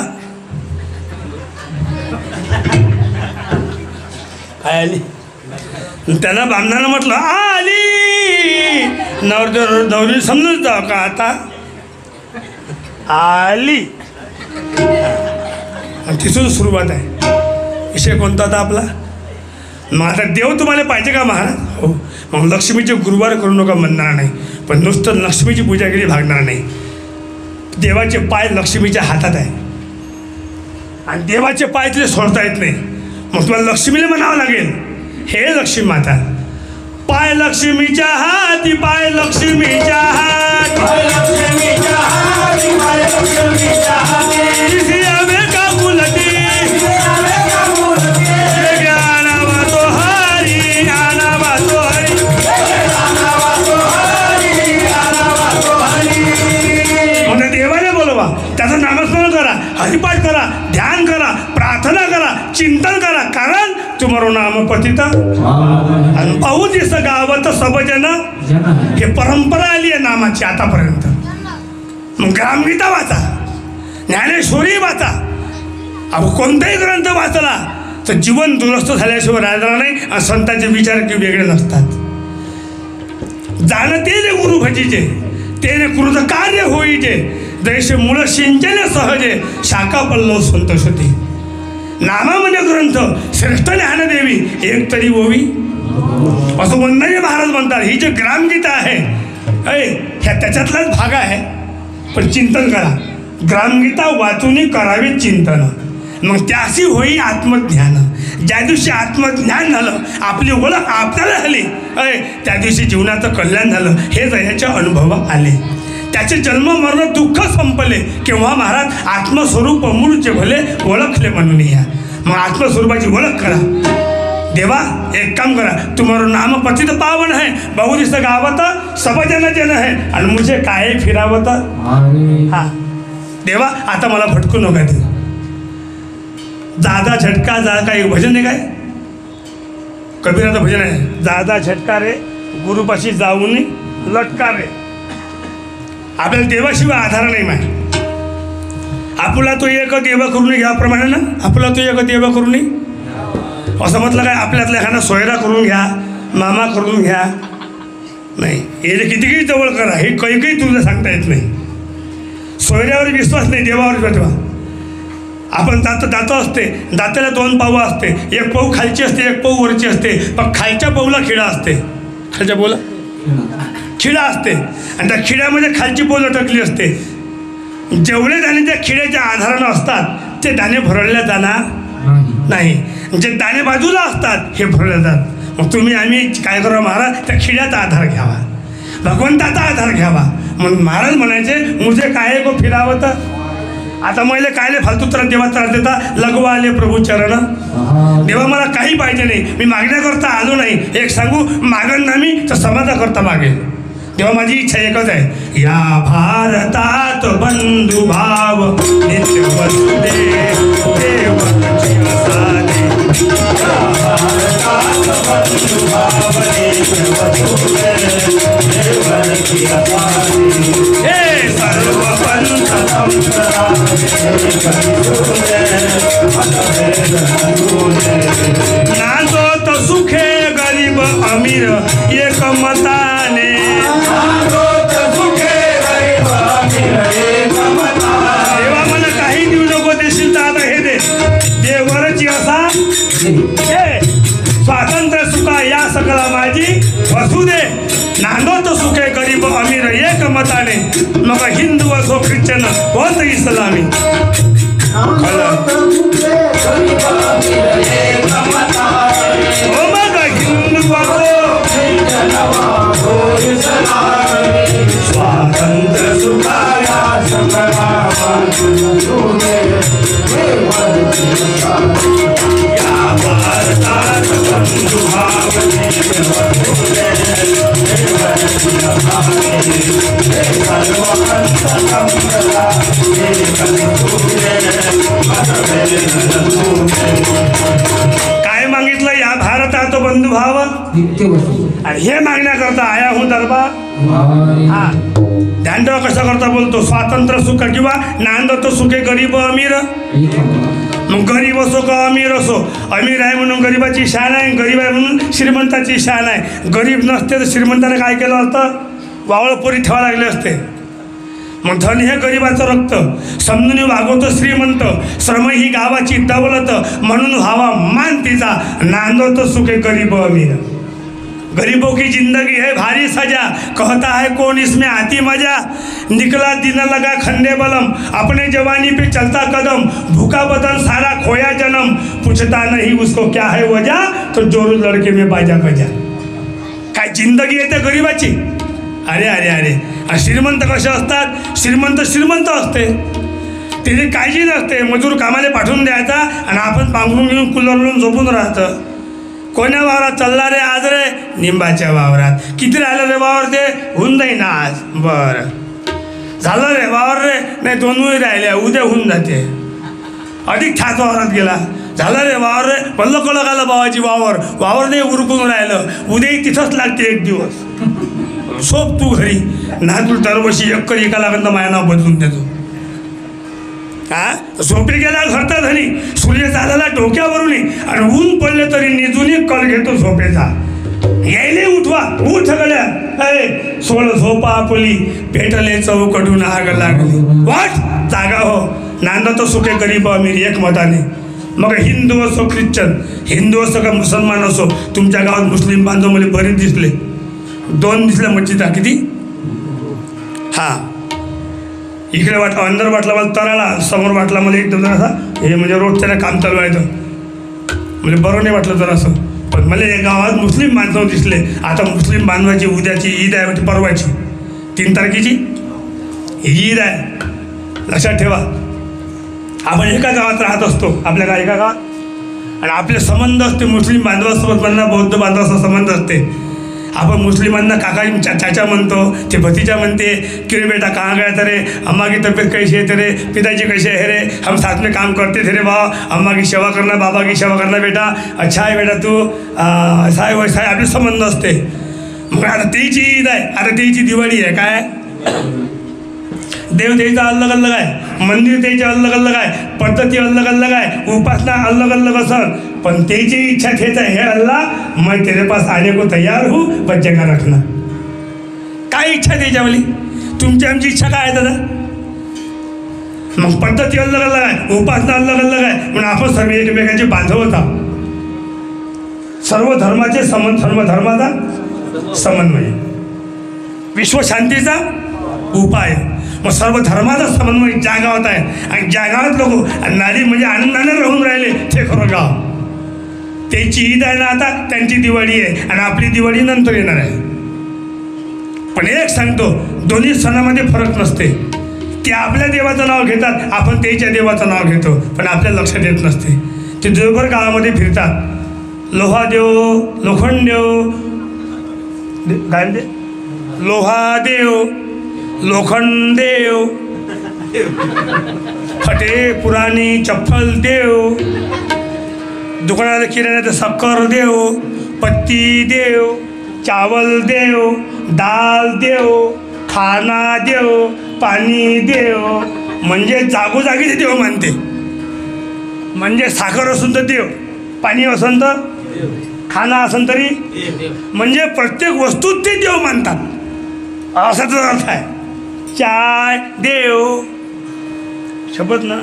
काय आली. त्यानं बामणानं म्हटलं आली, नवरदेव नवरीनं समजून जाव का आता आली. तिथून सुरुवात आहे. विषय कोणता होता आपला, मग आता देव तुम्हाला पाहिजे का महाराज, हो मग लक्ष्मीचे गुरुवार करू नका म्हणणार नाही, पण नुसतं लक्ष्मीची पूजा केली भागणार नाही. देवाचे पाय लक्ष्मीच्या हातात आहे आणि देवाचे पाय तिथे सोडता येत नाही. मग तुम्हाला लक्ष्मीला म्हणावं लागेल, हे लक्ष्मी माता, पाय लक्ष्मीच्या हाती, पाय लक्ष्मीच्या हाती, पाय लक्ष्मीच्या हाती, पाय लक्ष्मीच्या हाती, सियावे का फुलती, सियावे का फुलती, ज्ञानावा तो हरी, ज्ञानावा तो हरी, ज्ञानावा तो हरी, ज्ञानावा तो हरी. म्हणून देवाला बोलवा, त्याचं नामस्मरण करा, हरिपाठ करा, ध्यान करा, प्रार्थना करा, चिंतन करा, कारण तुम्हारो नाम पतिता आणि बहुत दिवस गावात सब जन, हे परंपरा आली आहे नामाची आतापर्यंत. मग ग्रामगीता वाचा, ज्ञानेश्वरी वाचा, अहो कोणताही ग्रंथ वाचला तर जीवन दुरुस्त झाल्याशिवाय राहणार नाही. आणि संतांचे विचार की वेगळे नसतात. जाणं ते जे गुरु भजीचे, तेने कृत कार्य होईचे, जैसे मूळ सिंचन सहजे, शाखा पल्लव संतोष होते. नामामध्ये ग्रंथ श्रेष्ठ ज्ञानदेवी एक तरी ओवी, असं वंदनीय महाराज म्हणतात. ही जी ग्रामगीता आहे ह्या त्याच्यातलाच भाग आहे. पण चिंतन करा, ग्रामगीता वाचून करावे चिंतन, मग त्याशी होई आत्मज्ञान. ज्या दिवशी आत्मज्ञान झालं, आपली ओळख आपल्याला झाली, त्या दिवशी जीवनाचं कल्याण झालं. हे याचे अनुभव आले. त्याचे जन्म मरण दुःख संपले. केव्हा महाराज आत्मस्वरूप मूळचे भले ओळखले म्हणून या. मग आत्मस्वरूपाची ओळख करा. देवा एक काम करा, तुम्हारो नाम पतित पावन है, बहु दिस गावत सब जन जन है आणि मुझे काय फिरावत. हा देवा आता मला भटकू नका ते. दादा झटका जा, काय भजन आहे काय, कबीराचं भजन आहे. दादा झटका रे गुरुपाशी जाऊन लटका रे. आपल्याला देवाशिवाय आधार नाही माय. आपला तो एक देव करून घ्या प्रमाणे ना, आपला तो एक देव करून असं म्हटलं काय आपल्यातल्या एखादा सोयरा करून घ्या, मामा करून घ्या, नाही. हे जे किती किती जवळ करा, हे काही काही तुला सांगता येत नाही. सोयऱ्यावर विश्वास नाही, देवावर विश्वास ठेवा. आपण दात असते, दाताला दोन पाव असते, एक पाऊ खालची असते, एक पाऊ वरची असते. पण खालच्या पाऊला खिळा असते, खालच्या पाऊला खिळा असते आणि त्या खिळ्यामध्ये खालची पाऊल अटकली असते. जेवढे दाणे त्या खिळ्याच्या आधारानं असतात ते दाणे भरवले जाणार नाही. जे दाणे बाजूला असतात हे भरले जातात. मग तुम्ही आम्ही काय करावं महाराज, त्या खिळ्याचा आधार घ्यावा, भगवंताचा आधार घ्यावा. म्हणून महाराज म्हणायचे, मुझे काय को फिरावत. आता मैले कायले फालतू त्रास देवा त्रास देता, लगवा आले प्रभू चरण. देवा मला काही पाहिजे नाही, मी मागण्याकरता आलो नाही. एक सांगू, मागण ना मी तर समाजाकरता मागेल. तेव्हा माझी इच्छा एकच आहे, या भारतात बंधुभाव नित्य वसुदेव देवची असावे. या भारतात बंधुभाव नित्य वसुदेव देवची असावे. हे सर्व पंथ संप्रदाय नांदोत सुखे गरीब अमीर एक मताने. देवा मला काही देऊ नको, देशील तर आता हे दे. देवरची असा हे स्वातंत्र्य सुखा या सकला माझी वसुदे. नांदोत सुखे गरीब अमीर एक मताने, मग हिंदू असो ख्रिश्चन कोणतं इस्लामी. हो मग हिंदू स्वातंत्र्य सुखाया सकला या भारतात बंधुभाव काय मागितलं, या भारतात बंधुभाव आणि हे मागण्याकरता आया हूँ दरबार. हा ध्यान ठेवा कसा करता बोलतो, स्वातंत्र्य सुख किंवा नांदत सुखे गरीब अमीर. मग गरीब असो का अमीर असो, अमीर आहे म्हणून गरीबाची शान आहे, गरीब आहे म्हणून श्रीमंताची शान आहे. गरीब नसते तर श्रीमंताने काय केलं असतं, वावळपोरी ठेवा लागले असते. मग धन हे गरीबाचं रक्त, समजून वागवतो श्रीमंत. श्रम ही गावाची दौलत, म्हणून व्हावा मान तिचा, नांदवतो सुखे गरीब अमीर. गरीबों की जिंदगी है भारी सजा, कहता है कौन इसमें आती मजा. निकला दिन लगा खंडे बलम, अपने जवानी पे चलता कदम, भूखा बदन सारा खोया जन्म, पूछता नहीं उसको क्या है वजह, तो जोरू लड़के में बाजा बजा. काय जिंदगी येते गरिबाची. अरे अरे अरे श्रीमंत कसे असतात, श्रीमंत श्रीमंत असते, त्याची काळजी नसते, मजूर कामाला पाठवून द्यायचा आणि आपण पांघरून घेऊन कूलरवरून झोपून राहतं. कोण्या वावरात चालला रे आज रे, निंबाच्या वावरात. किती राहिलं रे वावर, ते होऊन जाईन आज. बरं झालं रे वावर रे, नाही 2 राहिल्या, उद्या होऊन जाते. अधिक ठास वावरात गेला, झालं रे वावर रे, भल्लं कळक आलं भावाची वावर, वावर नाही उरकून राहिलं, उद्याही तिथंच लागते 1 दिवस. सोप तू घरी ना, तू दरवर्षी एकर एका लागत माझ्या नाव बदलून देतो. हा झोपे गेला घरता धनी, सूर्य चालला डोक्यावरून आणि ऊन पडले तरी निजून कल घेतो झोपेचा. यायले उठवा, उठ गड्या, अरे सोळ झोपा आपली, पेटले चौकडून आग लागली. वाट जागा हो, नांदत सुखे गरीब अमीर एक मताने. मग हिंदू असो ख्रिश्चन, हिंदू असो का मुसलमान असो, तुमच्या गावात मुस्लिम बांधव मला बरेच दिसले. 2 दिसल्या मस्जिदा. किती? हां, इकडे वाटलं अंदर वाटला मला तराला, समोर वाटला मला एकदम जरासा हे म्हणजे रोडच्याला काम चालू आहे तर म्हणजे बरं नाही वाटलं जरासं. पण मला या गावात मुस्लिम बांधव दिसले. आता मुस्लिम बांधवाची उद्याची ईद आहे, म्हणजे परवाची 3 तारखेची ईद आहे, लक्षात ठेवा. आपण एका गावात राहत असतो, आपल्या एका गावात, आणि आपले संबंध असते मुस्लिम बांधवासोबत, म्हणा बौद्ध बांधवाचा संबंध असते. आपण मुस्लिमांना काका चाचा म्हणतो, ते भतीजा म्हणते कि रे बेटा कहाँ गया थे रे, अम्मा की तबीयत कैसी है तेरे, पिताजी कैसे है रे, हम साथ में काम करते थे रे भाव, अम्मा की सेवा करना, बाबा की सेवा करना बेटा, अच्छा आहे बेटा तू, असा आहे वैसा आहे, आपले संबंध असते. मग आता त्याची ईद आहे, आता त्याची दिवाळी आहे. काय देव त्याचा अलग अलग आहे, मंदिर त्याचे अलग अलग आहे, पद्धती अलग अलग आहे, उपासना अलग अलग असन, पण त्याची इच्छा तेच आहे, हे अल्लाह मैं तेरे पास आने को तैयार हूँ, बस जगह रखना. काय इच्छा त्याच्यावाली, तुमची आमची इच्छा काय आहे दादा? मग पद्धती अलग अलग आहे, उपासना अलग अलग आहे, म्हणून आपण सर्व एकमेकांचे बांधव आहोत. सर्व धर्माचे धर्माचा समन्वय, विश्वशांतीचा उपाय. मग सर्व धर्माचा समन्वय ज्या गावात आहे, आणि ज्या गावात लोक नारी म्हणजे आनंदाने राहून राहिले ते खरं गाव. त्याची ईद आहे ना आता, त्यांची दिवाळी आहे, आणि आपली दिवाळी नंतर येणार आहे. पण एक सांगतो, दोन्ही सणामध्ये फरक नसते. ते आपल्या देवाचं नाव घेतात, आपण त्याच्या देवाचं नाव घेतो, पण आपल्या लक्षात येत नसते. ते देवभर गावामध्ये फिरतात, लोहादेव, लोखंडदेव, काय म्हणते, लोहादेव, लोखंडदेव, फटे पुराणी चप्पल देव, दुकानात किराण्याचं शक्कर देव, पत्ती देव, चावल देव, दाल देव, खाना देव, पाणी देव. म्हणजे जागोजागी ते देव मानते. म्हणजे साखर असून तर देव, पाणी असून तर, खाना असून तरी, म्हणजे प्रत्येक वस्तूत ते देव मानतात, असा तर अर्थ आहे. चाय देव, शपथ ना,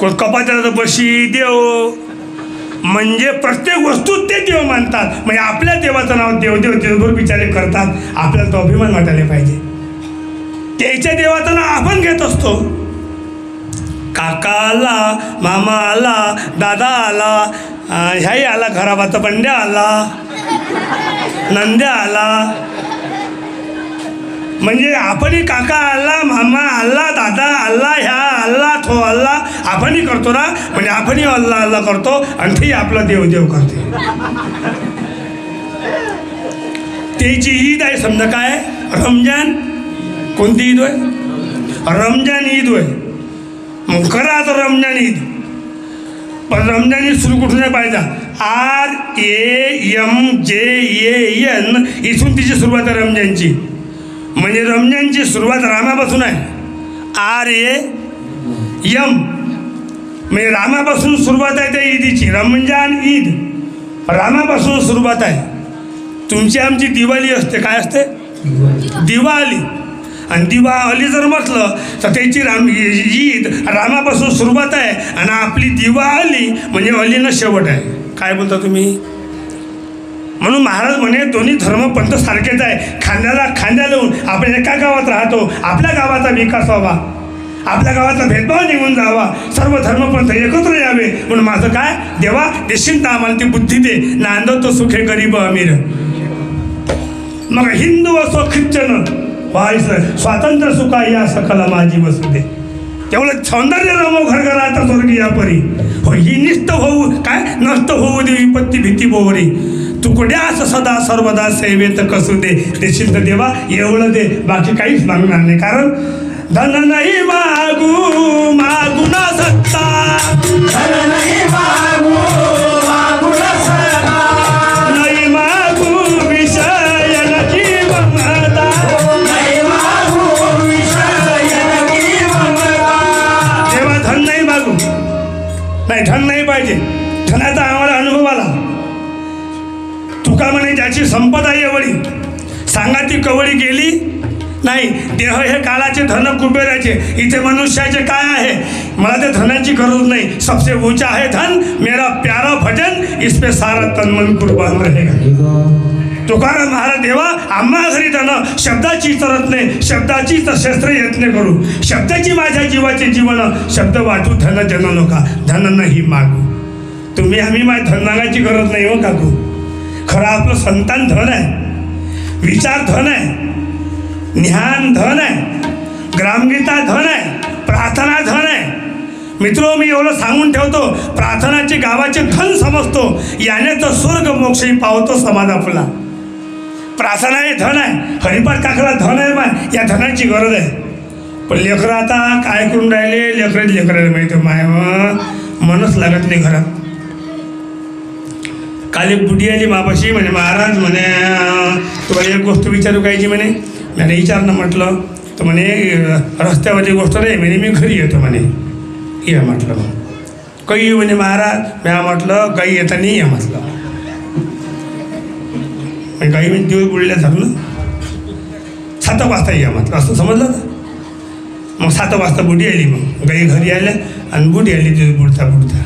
कपाटाला बशी देव, म्हणजे प्रत्येक वस्तूत ते देव मानतात. म्हणजे आपल्या देवाचं नाव देवदेव देवभर बिचारे करतात. आपल्याला तो अभिमान वाटायला पाहिजे. त्याच्या देवाचं नाव आपण घेत असतो. काका आला, मामा आला, दादा आला, ह्याही आला, घराबाचा बंड्या आला, नंद्या आला, म्हणजे आपणही काका आला, मामा आला, दादा आला, ह्या आला, तो आला, आपणही करतो ना. म्हणजे आपणही अल्ला अल्ला करतो, आणि ते आपला देवदेव करते. त्याची ईद आहे समजा. काय रमजान, कोणती ईद होय? रमजान ईद होय. मग करा आता रमजान ईद. पण रमजान ईद सुरू कुठून नाही पाहिजे. RAMJAN इथून तिची सुरुवात आहे रमजानची. म्हणजे रमजानची सुरुवात रामापासून आहे. RAM म्हणजे रामापासून सुरुवात आहे त्या ईदीची. रमजान ईद रामापासून सुरुवात आहे. तुमची आमची दिवाळी असते. काय असते? दिवाळी. आणि दिवाळी जर म्हटलं तर त्याची ईद रामापासून सुरुवात आहे, आणि आपली दिवाळी म्हणजे अलीनं शेवट आहे. काय बोलता तुम्ही? म्हणून महाराज म्हणे दोन्ही धर्मपंथ सारखेच आहे. खांद्याला खांद्या लावून आपण एका गावात राहतो. आपल्या गावाचा विकास व्हावा, आपल्या गावाचा भेदभाव निघून जावा, सर्व धर्मपंथ एकत्र यावे. म्हणून माझं काय, देवा देशील तर आम्हाला ती बुद्धी दे. नांदतो सुखे गरीब अमीर. मग हिंदू असो ख्रिश्चन व्हायचं, स्वातंत्र्य सुखा या सकल माझी वसू दे. तेवढं सौंदर्य रमो घर घरात स्वर्गीय परी. हो ही निष्ठ होऊ काय नष्ट होऊ दे विपत्ती भीती बोवरी. तुकड्यास सदा सर्वदा सेवेत कसू दे. देशील तर देवा एवढं दे, बाकी काहीच मागणार नाही. कारण धन नाही मागू मागू न सकता, धन नाही मागू मागू न सकता, नाही मागू विषय न जीवनता, नाही मागू विषय न जीवनता. देवा धन नाही मागू, नाही धन नाही पाहिजे. धनाचा आम्हाला अनुभव आला. तुका म्हणे ज्याची संपदा एवढी सांगाती कवळी गेली नाही. देह हे काळाचे, धन कुबेराचे. इथे मनुष्याचे काय आहे, मला ते धनाची गरज नाही. सबसे ऊंचा है धन मेरा प्यारा भजन, इस पे सारा तन मन कुर्बान रहेगा. तुकाराम महाराज देवा आम्हा घरी धन शब्दाची तरत नाही, शब्दाची तर शस्त्र यत्न करू. शब्दाची माझ्या जीवाचे जीवन, शब्द वाटू धन जन लोका. धन नाही मागू. तुम्ही आम्ही माझ्या धन मागायची गरज नाही हो काकू. खरं आपलं संतान धन आहे, विचार धन आहे, ज्ञान धन आहे, ग्रामगीता धन आहे, प्रार्थना धन आहे. मित्रो मी एवढं सांगून ठेवतो, प्रार्थनाचे गावाचे धन समजतो. याने तर स्वर्ग मोक्षही पावतो समाज आपला. प्रार्थना हे धन आहे, हरिपाठ काकला धन आहे. माय या धनाची गरज आहे. पण लेकरं आता काय करून राहिले, लेकराला माहिती माय मनच लागत नाही घरात. काल एक बुढी आली मापाशी, म्हणे महाराज म्हणे तुम्हाला एक गोष्ट विचारू कायची म्हणे. मी विचारणं म्हटलं तर म्हणे रस्त्यावरची गोष्ट नाही म्हणे, मी घरी येतो म्हणे. ये म्हटलं मग काही म्हणे महाराज. मी म्हटलं काही येता नाही आहे म्हटलं. काही म्हणजे दिवस बुडल्या झालं 7 वाजता ये म्हटलं, असं समजलं ना. मग 7 वाजता बुढी आली. मग गाई घरी आल्या आणि बुढी आली दिवस बुडता.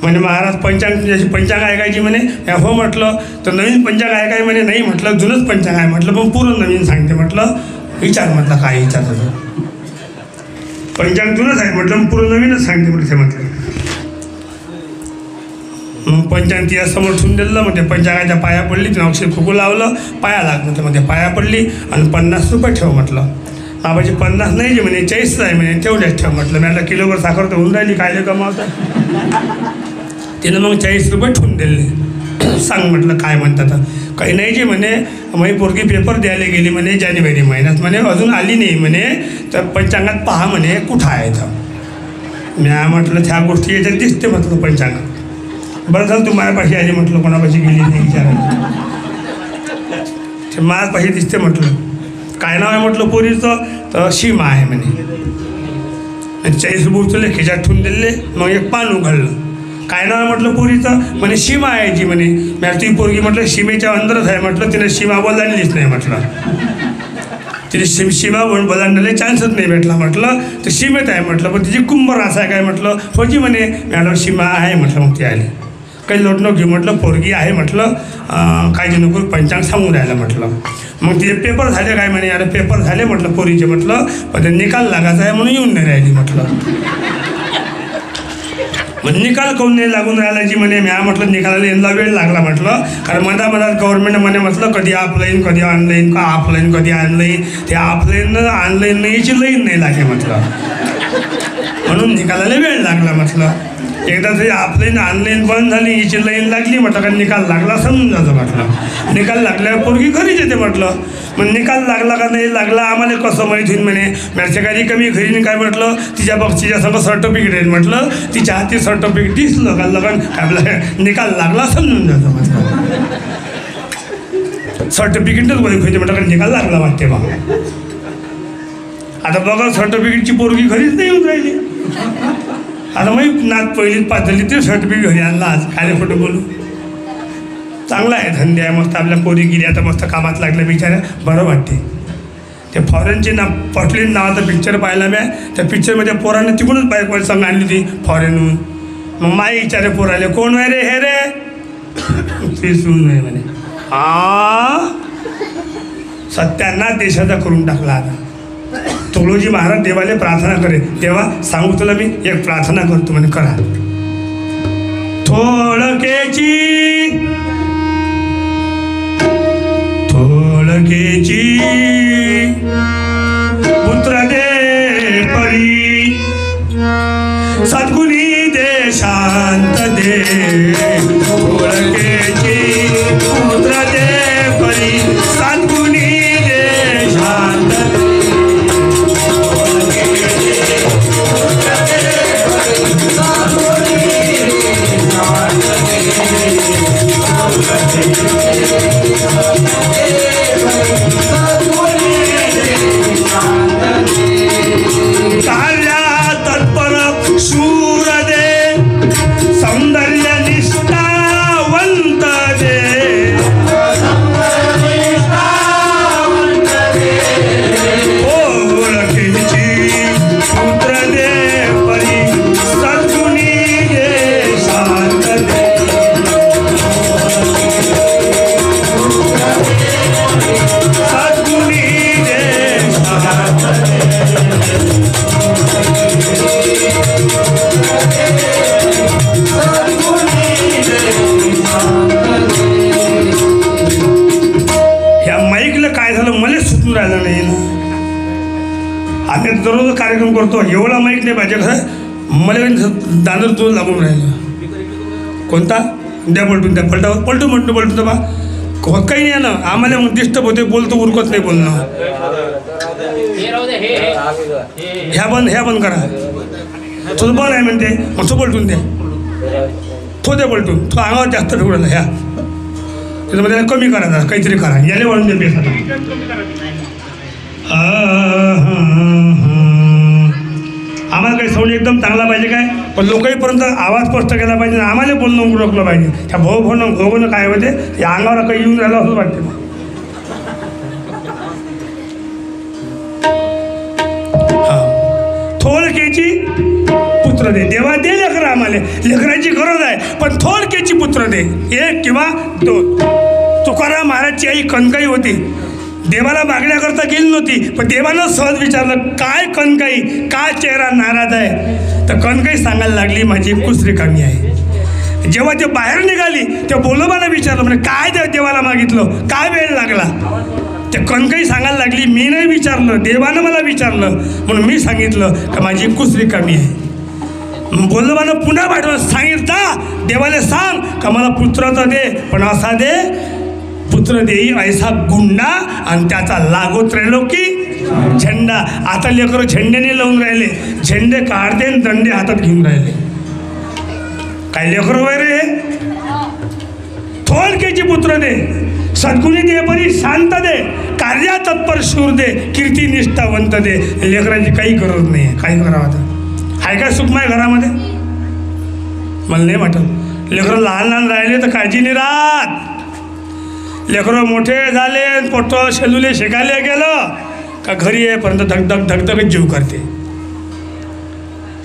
म्हणजे महाराज पंचांग ऐकायची म्हणे. हो म्हटलं तर नवीन पंचांग ऐकाय म्हणे. नाही म्हटलं जुनंच पंचांग आहे म्हटलं. पण पूर्ण नवीन सांगते म्हटलं. विचार म्हटलं काय विचारतं. पंचांग जुनंच आहे म्हटलं, पूर्ण नवीनच सांगते म्हटलं. मग पंचांग तिच्या समोर ठेवून दिलं. मग ते पंचांगाच्या पाया पडली. तिने अक्षर खुकू लावलं, पाया लागलं. मग ते पाया पडली आणि 50 रुपये ठेव म्हटलं. बाबाची 50 नाही जे म्हणे 40 आहे म्हणे, तेवढ्याच ठेव म्हटलं. मी आता किलोभर साखर तर होऊन राहिली, काय कमावतात. तिनं मग 40 रुपये ठेवून दिले. सांग म्हटलं काय म्हणतात. काही नाही जे म्हणे माझी पोरगी पेपर द्यायला गेली म्हणे जानेवारी महिन्यात म्हणे, अजून आली नाही म्हणे. तर पंचांगात पहा म्हणे कुठं आहे तर. मी म्हटलं त्या गोष्टी याच्यात दिसते म्हटलं पंचांगात. बरं झालं तू माझ्यापाशी आली म्हटलं, कोणापाशी गेली नाही विचारायला. ते माझ्यापाशी दिसते म्हटलं. काय नाव आहे म्हटलं पोरीचं, तर सीमा आहे म्हणे. 40 रुपये उचलले खिशात ठेवून दिले. मग एक पान उघडलं. काय नाव म्हटलं पोरीचं, म्हणे सीमा आहे जी म्हणे. मी ती पोरगी म्हटलं सीमेच्या अंदरच आहे म्हटलं. तिने सीमा बोलायलीच नाही म्हटलं. तिने सीमा बोलायला चान्सच नाही भेटला म्हटलं. तर सीमेत आहे म्हटलं. पण तिची कुंभ रास आहे काय म्हटलं. हो जी म्हणे. मॅडम सीमा आहे म्हटलं. मग ती आली. काही लोट नको घेऊ म्हटलं, पोरगी आहे म्हटलं. काही नको पंचांग सांगून राहिलं म्हटलं. मग तिचे पेपर झाले काय म्हणे. अरे पेपर झाले म्हटलं पोरीचे म्हटलं, पण ते निकाल लागायचा आहे म्हणून येऊन नाही राहिली म्हटलं. मग निकाल कोण नाही लागून राहिला जी म्हणे. म्या म्हटलं निकालाला यांना वेळ लागला म्हटलं. कारण मधात गव्हर्नमेंट म्हणे म्हटलं कधी ऑफलाईन कधी ऑनलाईन, का ऑफलाईन कधी ऑनलाईन. ते ऑफलाईन ऑनलाईन नाही याची लाईन नाही लागे म्हटलं. म्हणून निकालाला वेळ लागला म्हटलं. एकदा तरी ऑफलाईन ऑनलाईन बंद झाली, हिची लाईन लागली म्हटलं. कारण निकाल लागला समजून जातं म्हटलं. निकाल लागल्यावर पोरगी घरीच येते म्हटलं. मग निकाल लागला का नाही लागला आम्हाला कसं माहीत होईल म्हणे. मॅचेकारी कमी घरी काय म्हटलं, तिच्या सगळं सर्टिफिकेट आहे म्हटलं. तिच्या हाती सर्टिफिकेट दिसलं का लगन आपला निकाल लागला समजून जातं म्हटलं. सर्टिफिकेटच ओळख होते म्हटलं. कारण निकाल लागला वाटते बा. आता बघा सर्टिफिकेटची पोरगी घरीच नाही येऊन राहिली. आता मग नात पहिलीच पास झाली ते सर्टिफिकेट घरी आणला. आज काय फोटो बोलू. चांगला आहे धंदे आहे मस्त. आपल्या पोरी गेली आता मस्त कामात लागल्या बिचाऱ्या, बरं वाटते. ते फॉरेनची पटलीन नावाचा पिक्चर पाहिला मी. त्या पिक्चरमध्ये पोराने तिकडूनच बाईकवर संग आणली होती फॉरेनहून. मग माई विचारे पोराले कोण आहे रे हे रे. ती सून नाही म्हणे. सत्यानाश देशाचा करून टाकला आता. तुळोजी महाराज देवाला प्रार्थना करे, देवा सांगू तुला मी एक प्रार्थना करतो म्हणे. करा. थोडकेची पुत्र दे परी, सद्गुणी दे शांत दे. थोडकेची पुत्र दे परी, सद्गुणी दे शांत दे. कार्या तत्पर शूर दे, सौंदर्य निष्ठावंत दे. ओळखीची पुत्र दे परी, सद्गुणी दे शांत दे. सद्गुणी दे शांत दे. ह्या माईकला काय झालं मला सुचून राहिलं नाही ना. आम्ही दररोज कार्यक्रम करतो, एवढा माईक नाही पाहिजे. कसं मला दांदर तो लागून राहिलं. कोणता द्या पलटून, द्या पलटावर पलटून तर बा काही नाही ना. आम्हाला मग डिस्टर्ब होते, बोलतो उरकत नाही बोलणं. ह्या बंद करा. तुझं बंद आहे म्हणते, मग तो पलटून द्या. तो द्या पलटून, तो अंगावर जास्त ठेवला ह्या त्याच्यामध्ये कमी करा, काहीतरी करा. याला वळून दे बेस. आम्हाला काही साऊंड एकदम चांगला पाहिजे काय, पण लोकांपर्यंत आवाज स्पष्ट केला पाहिजे. आम्हाला बोलणं उरकलं पाहिजे. त्या भोगणं काय होते, या अंगावर काही येऊन राहिलं असं वाटते. थोडकेची पुत्र दे. देवा दे लेकरं आम्हाला, लेकराची गरज आहे, पण थोडकेची पुत्र दे, एक किंवा दोन. तुकाराम महाराजची आई कणकाई होती, देवाला मागण्याकरता गेली नव्हती, पण देवानं सहज विचारलं काय कणकाई, काय चेहरा नाराज आहे. तर कणकाई सांगायला लागली माझी कुस रिकामी आहे. जेव्हा ते बाहेर निघाली तेव्हा बोलोबाला विचारलं म्हणजे काय देवाला मागितलं, काय वेळ लागला. ते कणकाई सांगायला लागली मी नाही विचारलं, देवानं मला विचारलं म्हणून मी सांगितलं का माझी कुस रिकामी आहे. बोलोबानं पुन्हा पाठवलं, सांगितलं देवाला सांग का मला पुत्राचा दे, पण असा दे पुत्र देई ऐसा गुंडा आणि त्याचा लागो त्रैलोकी झेंडा. आता लेकरं झेंड्याने लावून राहिले, झेंडे काढते आणि दंडे हातात घेऊन राहिले. काय लेकरं वगैरे. थोडकेची पुत्र दे, सद्गुणी दे परी शांत दे, कार्या तत्पर शूर दे, कीर्ती निष्ठावंत दे. लेकरांची काही गरज नाही आहे. काही करावं आता आहे काय सुखमय घरामध्ये मला नाही वाटत. लेकरं लहान राहिले तर काळजी नाही राहत. लेकरं मोठे झाले, पोटं शेलुले शिकायला गेलं का घरी येईपर्यंत धगधगच जीव करते.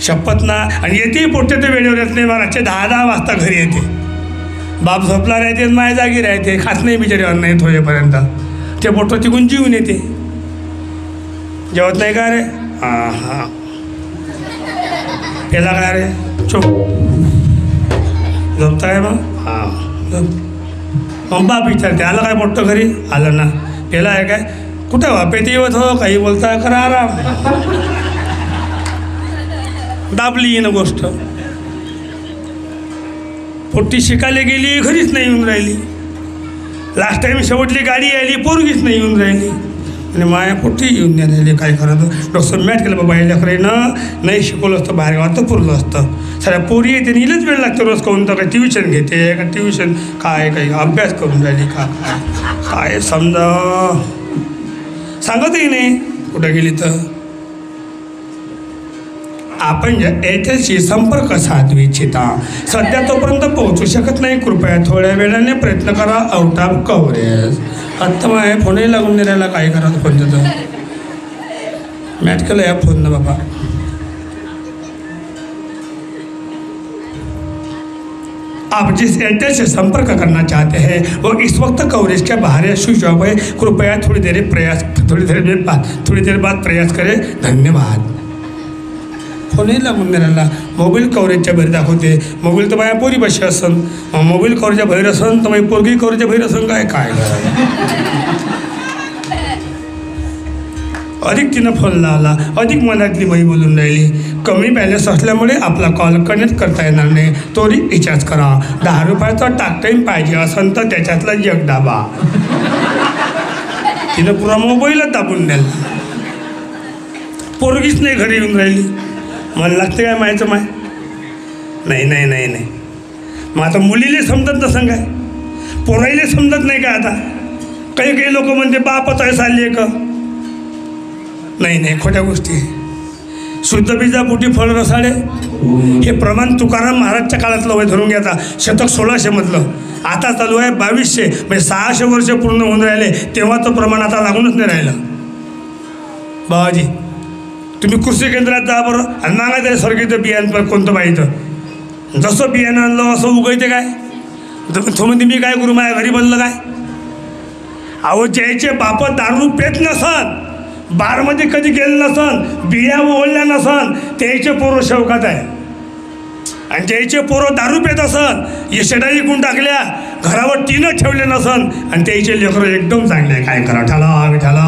शपथ ना. आणि येते पोटे तर वेळेवर येत नाही. रातचे 10 वाजता घरी येते. बाप झोपला राहते, माय जागी राहते, खात नाही बिचारीवर नाही थोडेपर्यंत. ते पोटं तिकून जीवन येते. जेवत नाही का रे, हां पेला काय रे, चोप झोपताय मग, हां मग बाप विचारते आलं काय मोठं घरी, आलं ना. पेला आहे काय, कुठं वापेती येवत हो, काही बोलताय करा आराम. दाबली ना गोष्ट. पोट्टी शिकायला गेली, घरीच नाही येऊन राहिली. लास्ट टाईम शेवटली गाडी आली, पोरगीच नाही येऊन राहिली. आणि माया पोट्टी येऊन नाही राहिली. काय करायचं, डॉक्टर मॅट केलं बाबा लेकरानं नाही शिकवलं असतं, बाहेर गावात तर पुरलं असतं. सगळ्या पोरी येते हिलाच वेळ लागतो रोज. काहून तर काय ट्युशन घेते का, ट्युशन काय काही अभ्यास करून राहिली का, काय समजा सांगतही नाही कुठं गेली तर. आपण एअरटेलशी संपर्क साधू इच्छिता, सध्या तोपर्यंत पोहोचू शकत नाही, कृपया थोड्या वेळाने प्रयत्न करा. Out of coverage. आत्ता आहे फोनही लागून नाही राहिला. काय करायचं फोनचं तर मॅच केलं या फोननं बाबा. आप जिस एयरटेल से संपर्क करना चाहते हैं वो इस वक्त कवरेज के बाहर है, स्विच ऑफ है। कृपया थोड़ी देर बाद प्रयास करें। धन्यवाद। फोनही लागून नाही राहिला। मोबाईल कवरेजच्या बाहेर दाखवते। मोबाईल तर माझ्या पोरी बशी असन, मोबाईल कवरेजच्या बाहेर असन तर माझी पोरगी कवरेजच्या बाहेर असन। काय काय अधिक तिनं फोन लावला, अधिक मनातली बाई बोलून राहिली। कमी बॅलन्स असल्यामुळे आपला कॉल कनेक्ट करता येणार नाही, तो रिचार्ज करा। 10 रुपयाचा टाक टाईम पाहिजे असन तर त्याच्यातला एक दाबा। तिनं पुरा मोबाईलच दाबून द्यायला। पोरगीच नाही घरी येऊन राहिली। मला लागते काय मायचं माय? नाही नाही नाही नाही। मग आता मुलीले समजत नसं काय, पोराईले समजत नाही का? आता काही काही लोक म्हणते बापच आहे चालली का? नाही नाही, खोट्या गोष्टी। शुद्ध बीजा पोटी फळ रसाळे हे प्रमाण तुकाराम महाराजच्या काळातलं वय धरून घ्या। आता शतक 1600 मधलं, आता चालू आहे 2200, म्हणजे 600 वर्ष पूर्ण होऊन राहिले तेव्हाचं प्रमाण आता लागूनच नाही राहिलं। बाबाजी तुम्ही कृषी केंद्रात जा बरं आणि मागा तरी स्वर्गीचं बियाणं कोणतं पाहिजे। जसं बियाणं आणलं असं उगवते काय? तो म्हणते मी काय करू, माझ्या घरी बनलं काय? अहो ज्याचे बाप दारू पेत नसन, बारमध्ये कधी गेलं नसन, बिया ओढल्या नसन, त्याचे पोरं शौकात आहे। आणि ज्याचे पोरं दारू पेत असन, येशेडा विकून टाकल्या, घरावर टीनं ठेवले नसन, आणि त्याचे लेकरं एकदम चांगले आहे। काय करा ठला विठाला।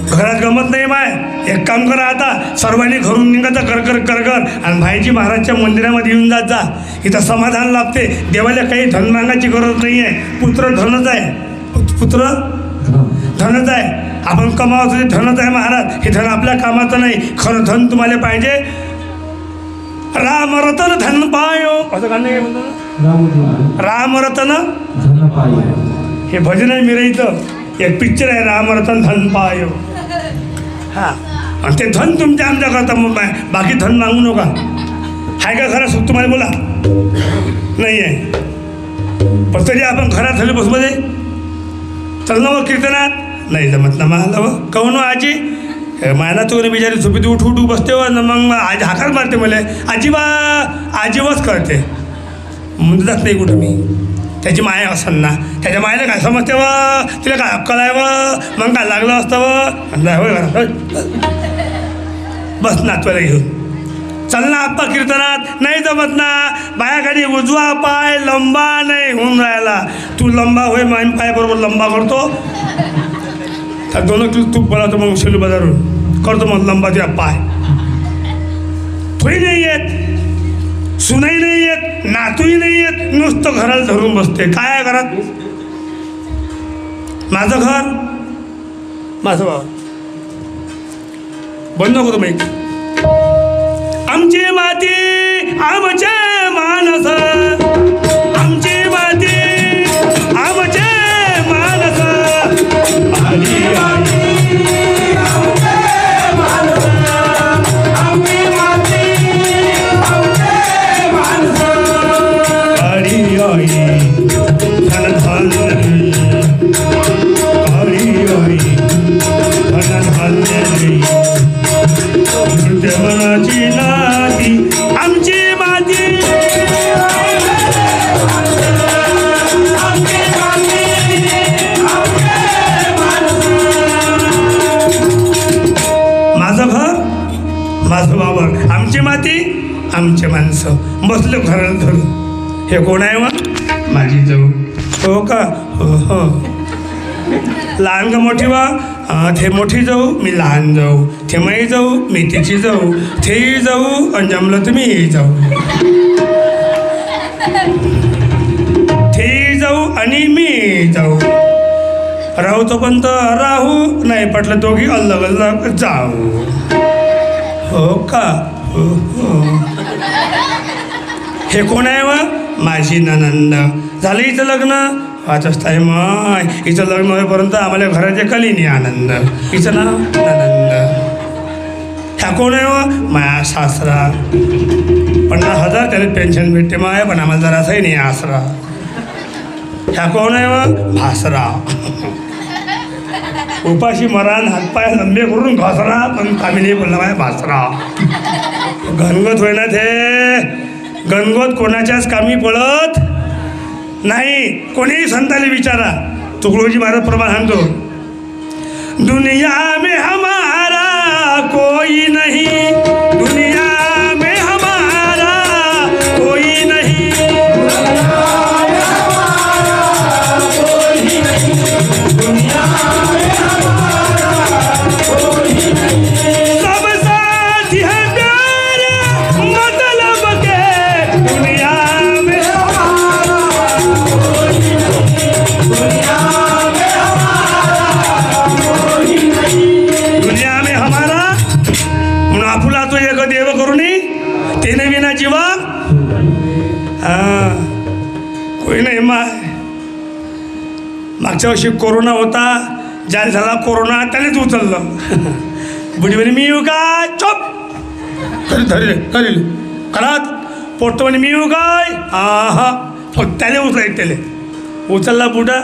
घरात गमत नाही माय। एक काम करा, आता सर्वांनी घरून निघायचं कर आणि भाईजी महाराजच्या मंदिरामध्ये येऊन जात जा। इथं समाधान लाभते। देवाला काही धन मागायची गरज नाही आहे। पुत्र धनच आहे, पुत्र धनच आहे। आपण कमावतो ते धनच आहे महाराज। हे धन आपल्या कामाचं नाही, खरं धन तुम्हाला पाहिजे। राम रतन धन पायो असं गाणं काय म्हणतो? राम रतन धन पायो हे भजन आहे मिरईचं। एक पिक्चर आहे राम रतन धन पायो। हां, आणि ते धन तुमच्या आमच्या करता, मग बाकी धन मागू नका। हाय का खरं सुख तुम्हाला? बोला नाही आहे, पण तरी आपण घरात झाले बसमध्ये चल ना मग कीर्तनात। नाही जमत ना मला व कहून आजी मायना तू बिचारी झोपेत उठ बसते व न मग आज हाकार मारते मला। आजीवच करते, म्हणजे जात नाही कुठं मी। त्याची माया असन ना, त्याच्या मायला काय समजते व, तिला काय अक्कल आहे व, मग काय लागलं असतं व। बस नातवाला घेऊन चल ना आप्पा कीर्तनात। नाही जमत ना, बायाखाली उजवा पाय लंबा नाही होऊन राहिला। तू लंबा होय, माय पाय बरोबर लंबा करतो। त्या 2 किलो तूप बनवतो मग शेलू बाजारून करतो मग लंबा तुझ्या पाय। थोडी नाही येत, सुनाई नाही येत, नातूही नाही येत, नुसतं घराला धरून बसते। काय आहे घरात? माझं घर, माझं बाबा। बंद नको बाई। आमची माती आमचे मानस, आमची माती आमचे मानस। आली मनाची नाती आमची माती। माझं घर माझं वावर, आमची माती आमचे माणसं। बसलो घराला धरून। हे कोण आहे मग? माझी जाऊ। हो का? हो। लहान का मोठी वा? ते मोठी जाऊ, मी लहान जाऊ। ते माई जाऊ, मी तिची जाऊ। तेही जाऊ आणि जमलं तर मीही जाऊ। तेही जाऊ आणि मी जाऊ। राहू तोपर्यंत राहू, नाही पटलं दोघी अलग अलग जाऊ। हो का? हो। हे कोण आहे वा? माझी ननंद। झालं हिचं लग्न? वाचत आहे माय। हिचं लग्न होईपर्यंत आम्हाला घराच्या कलीनी आनंद। हिचं नाव ननंद। ह्या कोण आहे व? माया सासरा। 50,000 त्याला पेन्शन भेटते माय, पण आम्हाला जरासाही नाही आसरा। ह्या कोण आहे व? भासरा। उपाशी मरान हातपाय लंबे करून घसरा पण कामी नाही बोलला माय भासरा. गणगोत होईना ते गणगोत कोणाच्याच कामी पडत नाही. कोणीही संतांनी विचारा. तुकडोजी महाराज प्रमाण सांगतो, दुनिया में हमारा कोई नहीं, दुनिया में हमारा कोई नहीं, दुनिया में हमारा कोई नहीं, सब साथी हैं प्यारे मतलब के, दुनिया में हमारा कोई नहीं, दुनिया में हमारा कोई नहीं, दुनिया में हमारा म्हणून आपुला तो एक देव करुणी तेने विना जीवा कोई नाही. मागच्या वर्षी कोरोना होता, ज्याला झाला कोरोना त्यानेच उचललं. बुडी म्हणे मी येऊ काय, चोप धरले घरात पोटतो म्हणे मी येऊ काय, हा फक्त त्याने उचलायचं. त्याला उचलला बुडा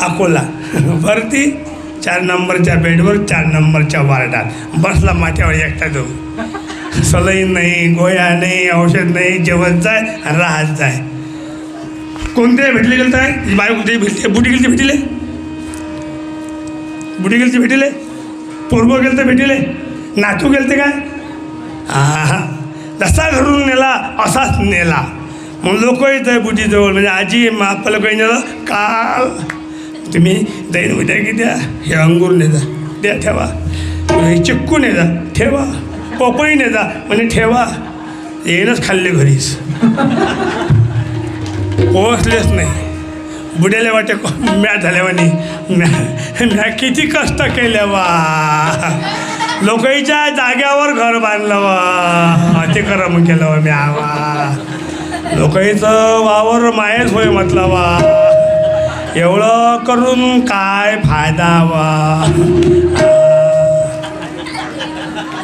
अकोला भरती 4 नंबरच्या बेडवर 4 नंबरच्या वार्डात बसला माथ्यावर एकटा जाऊ. सलाईन नाही, गोळ्या नाही, औषध नाही, जेवत जाय आणि राहत जाय. कोणते भेटले गेलं आहे बाय कुठे भेटले, बुडी गेलती भेटिले, बुडी गेलती भेटिले, पोरबो गेलं तर भेटिले, नातू गेलते काय, हा जसा घरून नेला असाच नेला. मग लोक येत आहे बुटीजवळ, म्हणजे आजी आपल्याला काही नेलं काल तुम्ही दैन उद्या की द्या, हे अंगूर ने जा द्या ठेवा, हे चिक्कू ने जा ठेवा, पपई ने जा म्हणजे ठेवा. येणंच खाल्ले घरीच, पोहोचलेच नाही. बुड्याला वाटे म्या झाल्यावानी म्या किती कष्ट केले वा, लोकांच्या जाग्यावर घर बांधलं वा, ते करम केलं वा म्या वा, लोकांचं वावर मायच होय म्हटलं वा, एवढं करून काय फायदा वा.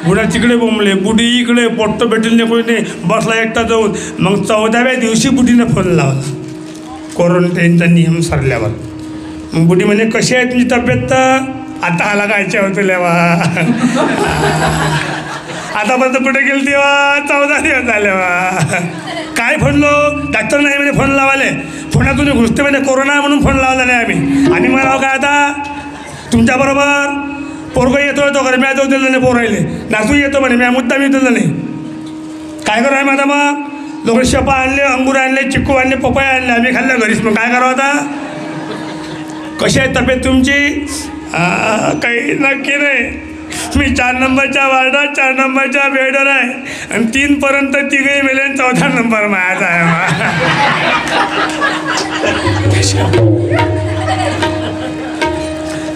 बुडा तिकडे बोंबले, बुडी इकडे, पोट्ट भेटेल नाही कोणी नाही, बसला एकटा जाऊन. मग 14व्या दिवशी बुडीनं फोन लावला क्वारंटाईनचा नियम सरल्यावर. मग बुडी म्हणे कशी आहे तुमची तब्येत, तर आता आला कायच्या होतं लेवा, आतापर्यंत कुठे गेली तेव्हा 14 दिवस झाले वा. काय फोनलो, डॉक्टर नाही म्हणजे फोन लावाले, फोनातून घुसते म्हणजे कोरोना म्हणून फोन लावला नाही आम्ही म्हणावं काय आता तुमच्याबरोबर पोरगं येतो तो खरं, म्या जाऊ दिलं नाही पोरायले, नातू येतो म्हणे म्या मुद्दा मी दिलं नाही. काय करावं माझा, मग लोक शेपा आणले, अंगूर आणले, चिक्कू आणले, पपया आणले, आम्ही खाल्लं घरीच. मग काय करावं आता. कशी आहे तब्येत तुमची, काही नक्की नाही. मी 4 नंबरच्या वार्डात 4 नंबरच्या बेडवर आहे आणि 3पर्यंत तिघही मेले, 14 नंबर माझा आहे.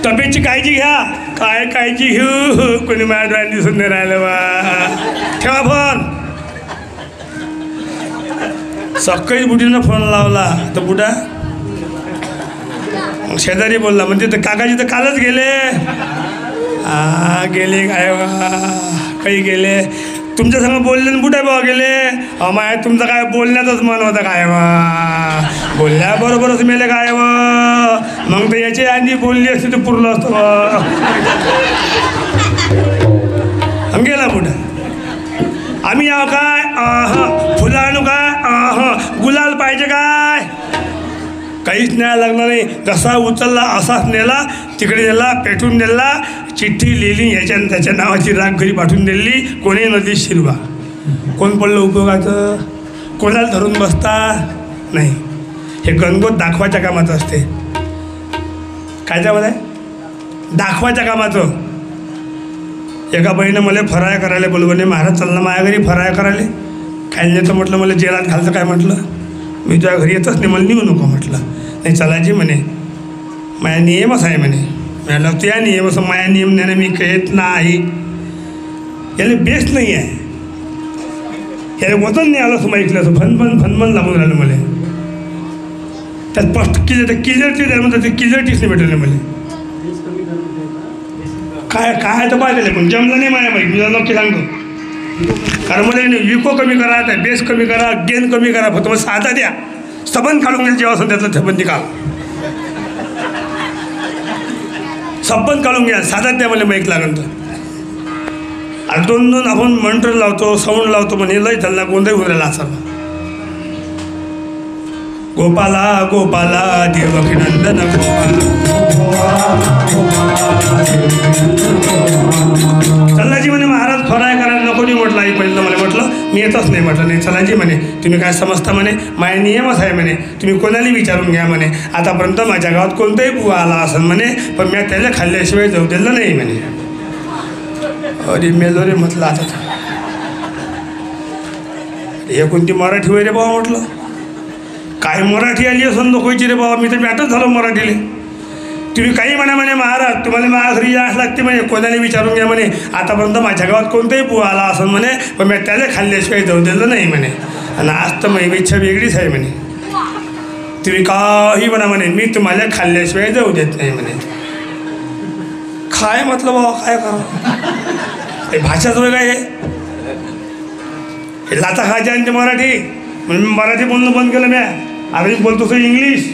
तब्येतची काळजी घ्या. काय काळजी घेऊ, कोणी माझ्या डोळ्यात दिसून नाही राहिलं वा. ठेवा फोन. सकाळी बुडीनं फोन लावला तर बुडा शेजारी बोलला, म्हणजे तर काकाजी तर कालच गेले. गेले काय वा, काही गेले तुमच्या संग बोलले ना बुड्या बाबा गेले. माय तुमचं काय बोलण्यातच मन होतं काय वा, बोलल्याबरोबरच मेले काय व. मग तर याची आधी बोलली असती तर पुरलं असतं गेला बुडा. आम्ही यावं काय, फुलं आणू काय, गुलाल पाहिजे काय, काहीच न्याय लागणार नाही. जसा उचलला असाच नेला, तिकडे नेला, पेटून नेला, चिठ्ठी लिहिली, ह्याच्यानं त्याच्या नावाची राख घरी पाठवून दिली. कोणी नदी शिरवा, कोण पडलं उपयोगाचं, कोणाला धरून बसता नाही. हे गणगोत दाखवायच्या कामाचं असते. काय त्यामध्ये दाखवायच्या कामाचं. एका बहिणीनं मला फराळ करायला बोलवणे, महाराज चालला माझ्या घरी फराळ करायला. काय नाही तर म्हटलं मला जेलात घालतं काय, म्हटलं मी तुझ्या घरी येतच नाही, मला निघू नको म्हटलं. नाही चालायची म्हणे, माझ्या नियमच आहे म्हणे. म्हटलं तुझ्या नियम असं, माझ्या नियम नाही मी येत नाही. याला बेस्ट नाही आहे, याला वजन नाही आलं असं माहितलं असं, फनफन लागून राहिलं मला. त्यात स्पष्ट किलरटी द्या म्हणतात, ते किलरटीच नाही भेटलं मला. काय तर पाहिजे पण जमलं नाही माझ्या माहिती, मी नक्की सांगतो. कारण मला विको कमी करा, त्या बेस कमी करा, गेन कमी करा, फक्त मग साधा द्या. सबंध काढून घ्या जेव्हा असं त्यातलं सबंधी काढ. संपत काढून घ्या साधाच द्या मला माईक लागून तर आणि दोन दोन आपण मंत्र लावतो साऊंड लावतो म्हणे लय चालला गोंधळ होऊन राहिला असा गोपाला गोपाला देवकी नंदन चल्लाजी म्हणे महाराज फराय करायला नको नाही म्हटलं आई पहिलं मला म्हटलं मी येतच नाही म्हटलं नाही चलाजी म्हणे तुम्ही काय समजता म्हणे माझे नियमच आहे म्हणे तुम्ही कोणाला विचारून घ्या म्हणे आतापर्यंत माझ्या गावात कोणताही बुवा आला असेल म्हणे पण मी त्याला खाल्ल्याशिवाय जाऊ दिलं नाही म्हणे अरे मेलो रे म्हटलं आता हे कोणती मराठी वय रे बाबा म्हटलं काय मराठी आली असं नकोयची रे बाबा मी तर मॅटच झालो मराठीले तुम्ही काही म्हणा म्हणे महाराज तुम्हाला माझ्या घरी यायला लागते म्हणे कोणाला विचारून घ्या म्हणे आतापर्यंत माझ्या गावात कोणताही बुवा आला असं म्हणे पण मी त्याला खाल्ल्याशिवाय जाऊ दिलं नाही म्हणे आणि आज तर माझी इच्छा वेगळीच आहे म्हणे तुम्ही काही म्हणा म्हणे मी तुम्हाला खाल्ल्याशिवाय जाऊ देत नाही म्हणे काय म्हटलं बाबा काय करा भाषाच वेगळं आहे हे लाचा खायचे आणि ते मराठी म्हणून मी मराठी बोलणं बंद केलं म्या आता मी बोलतो sir English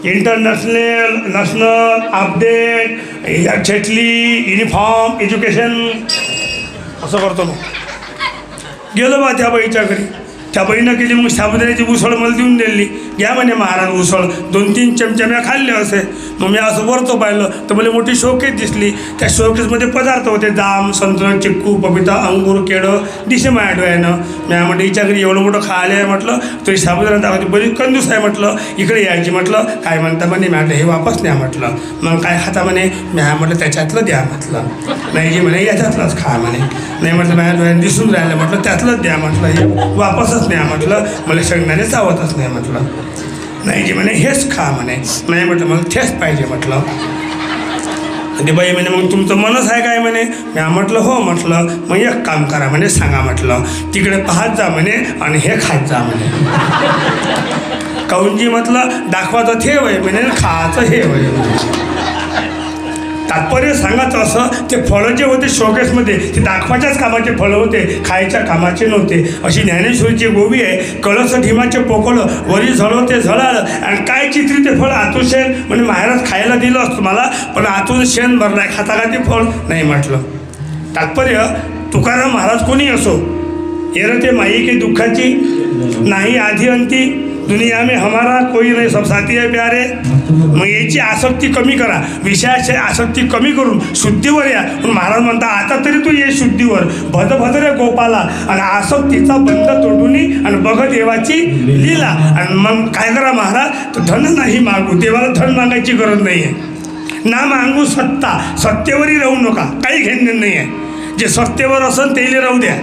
national update exactly uniform education असं करतो मग गेलो बा त्या बाईच्या घरी त्या बाईनं केली मग साबुदाण्याची उसळ मला देऊन दिली घ्या म्हणे महाराज उसळ 2-3 चमचे मी खाल्ले असे मग मी असं वरतो पाहिलं तर मला मोठी शोकेस दिसली त्या शोकेसमध्ये पदार्थ होते जाम संत्र चिक्कू पपिता अंगूर केळं दिसे माझ्या डोळ्यानं मी म्हटलं हिच्या घरी एवढं मोठं खायला आहे म्हटलं तरी साबुदाणा दाखवते बरीच कंजूस आहे म्हटलं इकडे यायची म्हटलं काय म्हणता म्हणे म्हटलं हे वापस न्या म्हटलं मग काय खाता म्हणे मी म्हटलं त्याच्यातलं द्या म्हटलं नाही जी म्हणे याच्यातलंच खा म्हणे नाही म्हटलं माझ्या डोळ्यानं दिसून राहिलं म्हटलं त्यातलंच द्या म्हटलं हे वापसच नाही म्हटलं मला शेंगदाणे चावतच नाही म्हटलं नाही जी म्हणे हेच खा म्हणे नाही म्हटलं मला तेच पाहिजे म्हटलं ते बाई म्हणे मग तुमचं मनच आहे काय म्हणे मी म्हटलं हो म्हटलं मग एक काम करा म्हणे सांगा म्हटलं तिकडे पाहत जा म्हणे आणि हे खात जा म्हणे काऊनजी म्हटलं दाखवायचं ते वय म्हणे खायचं हे वय तात्पर्य सांगायचं असं ते फळं जे होते शोकेसमध्ये ते दाखवायच्याच कामाचे फळं होते खायच्या कामाचे नव्हते अशी ज्ञानेश्वरीची गोबी आहे कळस ढिमाचे पोकळं वरी झळं ते झळालं आणि काय चित्री ते फळ आतून शेण म्हणजे महाराज खायला दिलं असतं मला पण आतून शेण भरलाय खाता का ते फळ नाही म्हटलं तात्पर्य तुकाराम महाराज कोणी असो येर ते माई की दुःखाची नाही आधी अंती दुनिया में हमारा कोई नहीं सब साथी है प्यारे मग याची आसक्ती कमी करा विषयाची आसक्ती कमी करून शुद्धीवर या पण महाराज म्हणता आता तरी तू ये शुद्धीवर भद भद रे गोपाला आणि आसक्तीचा बंध तोडूनी आणि बघ देवाची लीला आणि मग काय करा महाराज तर धन नाही मागू देवाला धन मागायची गरज नाही आहे ना मागू सत्ता सत्तेवरही राहू नका काही घेणं नाही आहे जे सत्तेवर असेल तेही राहू द्या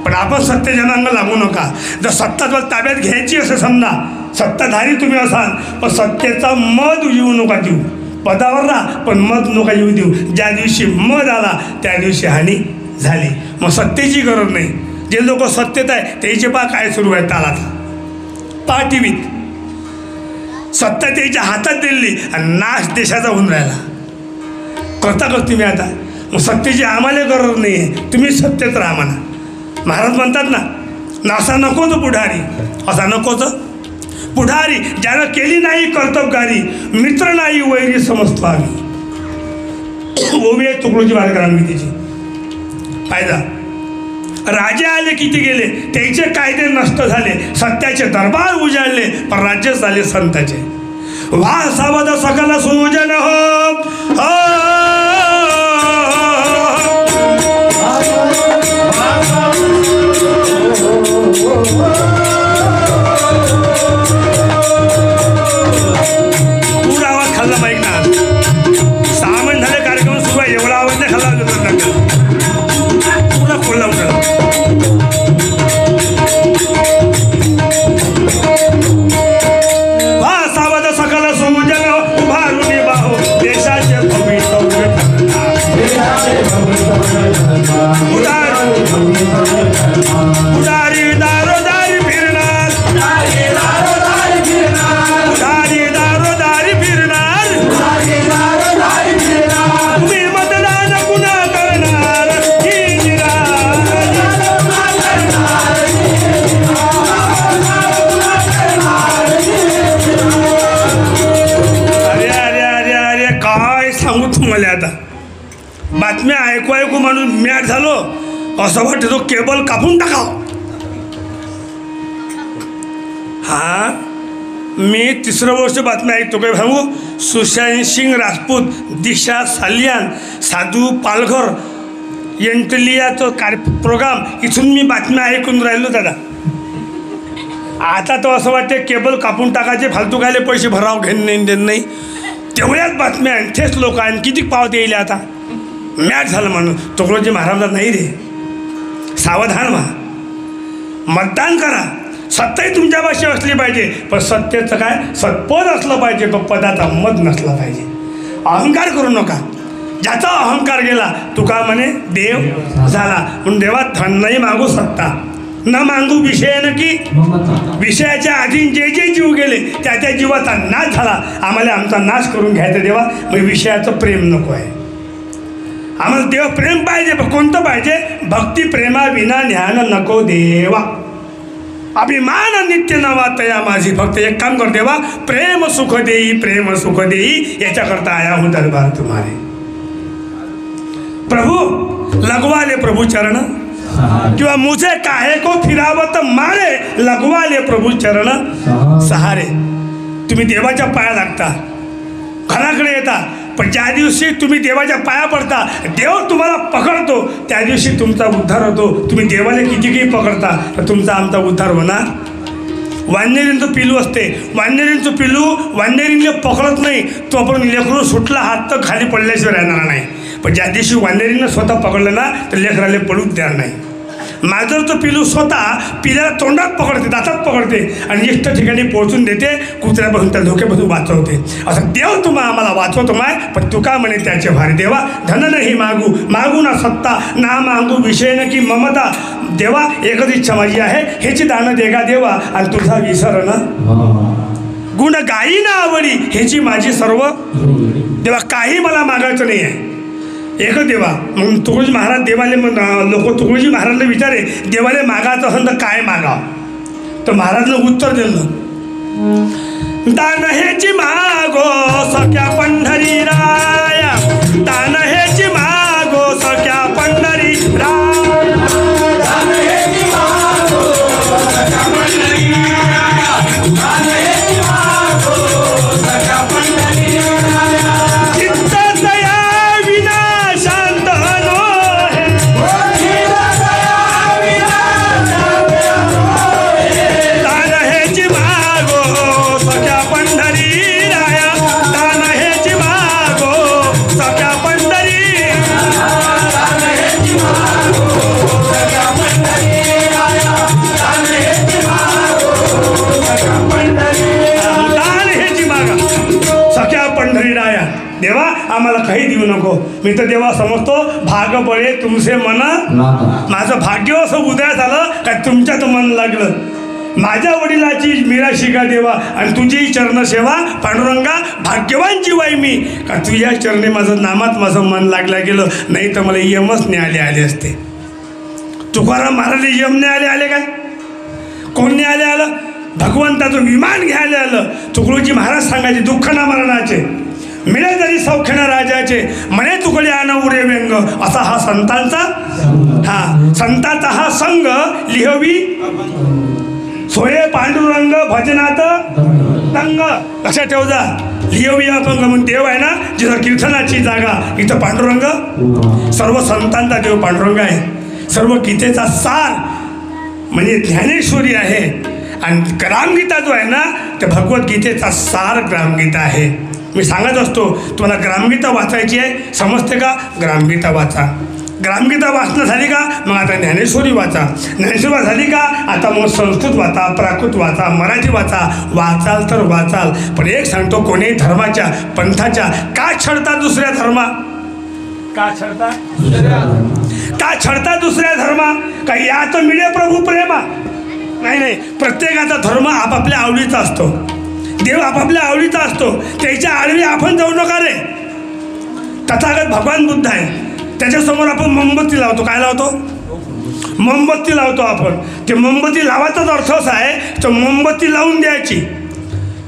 पण आपण सत्तेजनांना लागू नका जर सत्ता जर ताब्यात घ्यायची असे समजा सत्ताधारी तुम्ही असाल पण सत्तेचा मध येऊ नका देऊ पदावर राहा पण मध नका येऊ देऊ ज्या दिवशी मध आला त्या दिवशी हानी झाली मग सत्तेची गरज नाही जे लोक सत्तेत आहे त्याचे पहा काय सुरू आहे तालाचा पहा टी व्हीत सत्ता त्याच्या हातात दिली आणि नाश देशाचा होऊन राहिला करता का तुम्ही आता मग सत्तेची आम्हाला गरज नाही आहे तुम्ही सत्तेत राहा म्हणा महाराज म्हणतात ना असा नकोच पुढारी असा नकोच पुढारी ज्यानं केली नाही कर्तबगारी मित्र नाही वैरी समजतो आम्ही ओवी आहे तुकडोजी बालकरांनी तिची फायदा राजे आले किती गेले त्याचे कायदे नष्ट झाले सत्याचे दरबार उजाडले पण राज्य झाले संताचे वा सावध सकल सुजन हो पूरा आवाज खाल्ला माहीत ना 6 महिने झाले कार्यक्रम सुरू आहे एवढा आवाज नाही खाल्ला पूरा खोलला उठला वा सावध सकल सुजन उभारून बाहो देशाचे भवितव्य उदारी दारोदारी बातम्या ऐकू ऐकू माणूस मॅट झालो, असं वाटतं तो केबल कापून टाकाव. हा मी 3रं वर्ष बातम्या ऐकतो. काय सांगू, सुशांत सिंग राजपूत, दिशा सालियान, साधू पालघर एंटलियाचं प्रोग्राम, इथून मी बातम्या ऐकून राहिलो दादा. आता तो असं वाटते केबल कापून टाकायचे, फालतू खायले पैसे भराव घेणं नाही देणं नाही. तेवढ्याच बातम्या तेच लोक आणि किती पावते येईल आता. मॅच झालं म्हणून तुकडोजी महाराजला नाही रे. सावधान व्हा, मतदान करा. सत्ताही तुमच्या भाषेत असली पाहिजे, पण सत्तेचं काय सत्पद असलं पाहिजे, तो पदाचा मत नसला पाहिजे. अहंकार करू नका. ज्याचा अहंकार गेला तुका म्हणे देव झाला. म्हणून देवा धन नाही मागू सत्ता, न मागू विषयानं की विषयाच्या अधीन जे जे जीव गेले त्या त्या जीवाचा नाश झाला. आम्हाला आमचा नाश करून घ्यायचा देवा. मग विषयाचं प्रेम नको आहे आम्हाला. देव प्रेम पाहिजे, पण कोणतं पाहिजे? भक्ती प्रेमा विना ज्ञान नको देवा. अभिमान नित्य नवा तया माझी. फक्त एक काम कर देवा, प्रेम सुख देई, प्रेम सुख देई, याच्याकरता आया हूँ दरबार तुम्हारे. प्रभु लगवा ले प्रभु चरण, किंवा मुझे काहे को फिरावत मारे, लगवा ले प्रभु चरण सहारे. तुम्ही देवाच्या पाया लागता, घराकडे येता, पण ज्या दिवशी तुम्ही देवाच्या पाया पडता, देव तुम्हाला पकडतो, त्या दिवशी तुमचा उद्धार होतो. तुम्ही देवाला किती काही पकडता, तर तुमचा आमचा उद्धार होणार. वाननेरींचं पिलू असते, वाननेरींचं पिलू वाननेरींना पकडत नाही, तो आपण लेकरू सुटला हात तर खाली पडल्याशिवाय राहणार नाही. पण ज्या दिवशी वाननेरींना स्वतः पकडलं ना, तर लेकराला पडूच देणार नाही. माजरचं पिलू स्वतः पिल्याला तोंडात पकडते, दातात पकडते आणि इष्ट ठिकाणी पोहोचून देते, कुत्र्यापासून त्या धोक्यापासून वाचवते. असं देव तुम्हा आम्हाला वाचवतो माय. पण तुका म्हणे त्याचे भारी देवा, धन नाही मागू, मागू ना सत्ता, ना मागू विषय न की ममता. देवा एकच इच्छा माझी आहे, ह्याची दानं देगा देवा, आणि तुझा विसर ना गुण गाई ना आवडी, ह्याची माझी सर्व देवा. काही मला मागायचं नाही आहे, एक देवा. मग तुकडोजी महाराज देवाले लोक तुकडोजी महाराजला विचारे, देवाले मागायचं असेल तर काय मागा? तर महाराजनं उत्तर दिलं, दान हेची मागो सख्या पंढरी राया, दान हेची मागो सख्या पंढरी राया, दान हेची मागो सख्या पंढरी राया, दान हेची मागो सख्या पंढरी राया. चित्त दया विना शांत नो हे, दान हेची मागो सख्या पंढरी राया, दान हेची मागो सख्या पंढरी, दान हेची मागो सख्या पंढरी राया, दान हेची मागो सख्या पंढरी, दान हेची मागा सख्या पंढरी राया. देवा आम्हाला काही देऊ नको. मी तर देवा समजतो भाग बळे तुमचे मन, माझं भाग्य असं उदय झालं का तुमच्यात मन लागलं. माझ्या वडिलाची मीरा शिका देवा, आणि तुझी चरण सेवा पांडुरंगा, भाग्यवान जीवाई मी का तुझ्या चरणी माझं नामात माझं मन लागलं गेलं. नाही तर मला यमच न्यायालय आले असते. तुकाराम महाराज यम न्यायालय आले काय? कोण न्यायालय आलं? भगवंताचं विमान घ्यायला आलं. तुकडोजी महाराज सांगायचे, दुःख ना मरणाचे मिळे तरी सौख्यानं राजाचे, म्हणे तुकडे आण उरे व्यंग. असा हा संतांचा, हा संतांचा हा संघ लिहवी सोये पांडुरंग भजनात तंग. लक्षात ठेव जा, लिहवी अपंग म्हणून देव आहे ना, जिथं कीर्तनाची जागा इथं पांडुरंग. सर्व संतांचा देव पांडुरंग आहे. सर्व गीतेचा सार म्हणजे ज्ञानेश्वरी आहे. आणि ग्रामगीता जो आहे ना, ते भगवद्गीतेचा सार ग्रामगीता आहे. मी सांगत असतो तुम्हाला ग्रामगीता वाचायची आहे, समजते का? ग्रामगीता वाचा. ग्रामगीता वाचणं झाली का? मग आता ज्ञानेश्वरी वाचा. ज्ञानेश्वरी झाली का? आता मग संस्कृत वाचा, प्राकृत वाचा, मराठी वाचा. वाचाल तर वाचाल. पण एक सांगतो, कोणीही धर्माच्या पंथाच्या का छळता दुसऱ्या धर्मा? का छळता? का छळता दुसऱ्या धर्मा? का यात मिळे प्रभू प्रेमा? नाही नाही, प्रत्येकाचा धर्म आपापल्या आवडीचा असतो. देव आपापल्या आवडीचा असतो. त्याच्या आडवी आपण जाऊ नका रे. तथागत भगवान बुद्ध आहे, त्याच्यासमोर आपण मोमबत्ती लावतो. काय लावतो? मोमबत्ती लावतो आपण. ते मोमबत्ती लावायचाच अर्थ असा आहे, तर मोमबत्ती लावून द्यायची,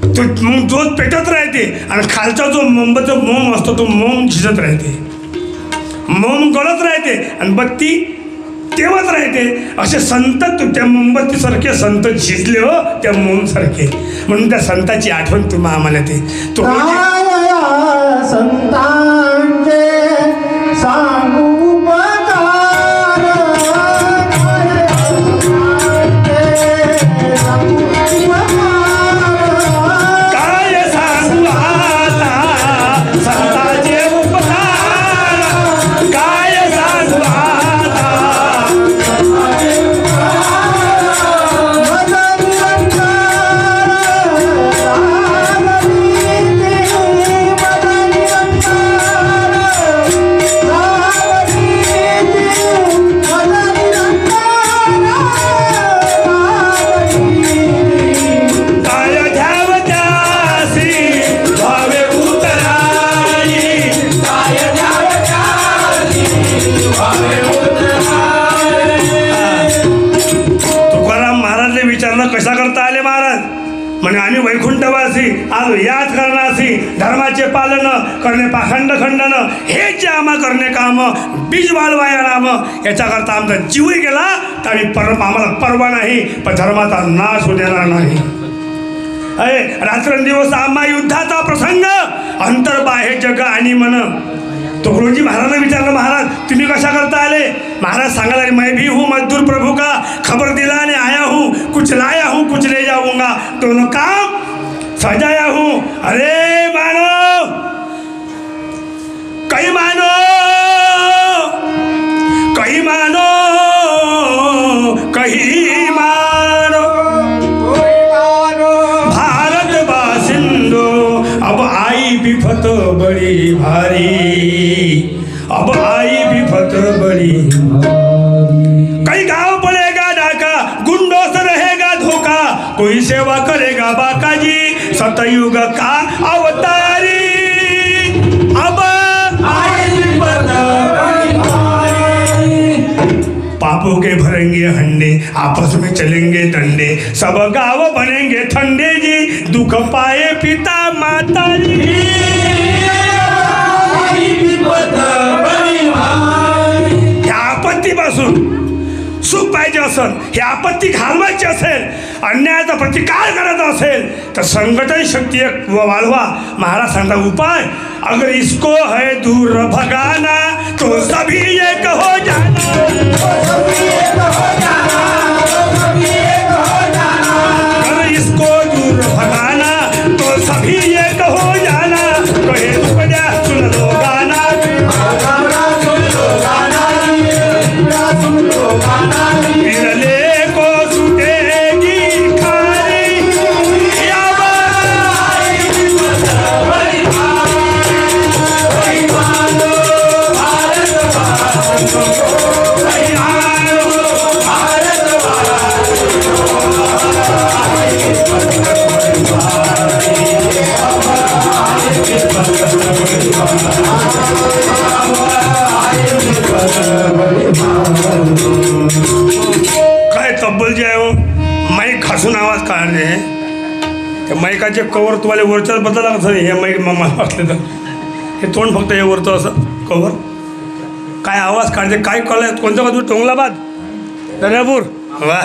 तो मग जोत पेटत राहते, आणि खालचा जो मोमबत्तीचा मोम असतो तो मोम झिजत राहते. मोम गळत राहते आणि बत्ती तेवत राहते. असे संत त्या मोमबत्तीसारखे संत झिजले हो त्या मोमसारखे. म्हणून त्या संताची आठवण तुम्हा आम्हाला ते तो संतांचे सांगू कशा करता आले महाराज म्हणे आम्ही वैकुंठवासी आलो याच कारणासी धर्माचे पालन करणे पाखंड खंडन हे जे आम्हा करणे काम बीज वाळवाया नाम याच्याकरता आमचा जीवही गेला तर आम्ही आम्हाला परवा नाही पण धर्माचा नाश होऊ देणार नाही. अरे रात्रंदिवस आम्हा युद्धाचा प्रसंग अंतर बाह्य जग आणि मन. तुकडोजी महाराजांना विचारलं महाराज तुम्ही कशा करता आले. महाराज सांगायला मैं भी हूँ मजदूर प्रभु का खबर दिलाने आया हूँ कुछ लाया हूँ कुछ ले जाऊंगा दोनों काम सजाया हूँ. अरे मानो कहीं मानो कहीं मानो कहीं मानो भारत बासिंदो अब आई विपत बड़ी भारी अब आई विपत बड़ी. कई गांव पड़ेगा डाका गुंडों से रहेगा धोखा कोई सेवा करेगा बाकाजी सतयुग का अवतारी अब आई विपत बड़ी भारी. पापों के भरेंगे हंडे आपस में चलेंगे डंडे सब गाँव बनेंगे ठंडे जी दुख पाए पिता माता जी. ह्या आपत्तीपासून सुख पाहिजे असेल ही आपत्ती घालवायची असेल अन्यायाचा प्रतिकार करायचा असेल तर संघटन शक्ती एक वाढवा. महाराज सांगता उपाय अगर इसको है दूर भगाना तो सभी एक हो जाना. अगर इसको दूर भगाना तो सभी एक हो जाना. कहे दुख द्या सुन लो गाना बिरले को सुटेगी खारी काय तब्बल जे आहे हो माईक खासून आवाज काढणे त्या माईकाचे कवर तुम्हाला वरच्याच बदला लागत हे माईक मला असले तर हे तोंड फक्त हे वरचं असं कवर काय आवाज काढते काय कळलं कोणतं का तुम्ही टोंगलाबाद दर्यापूर वा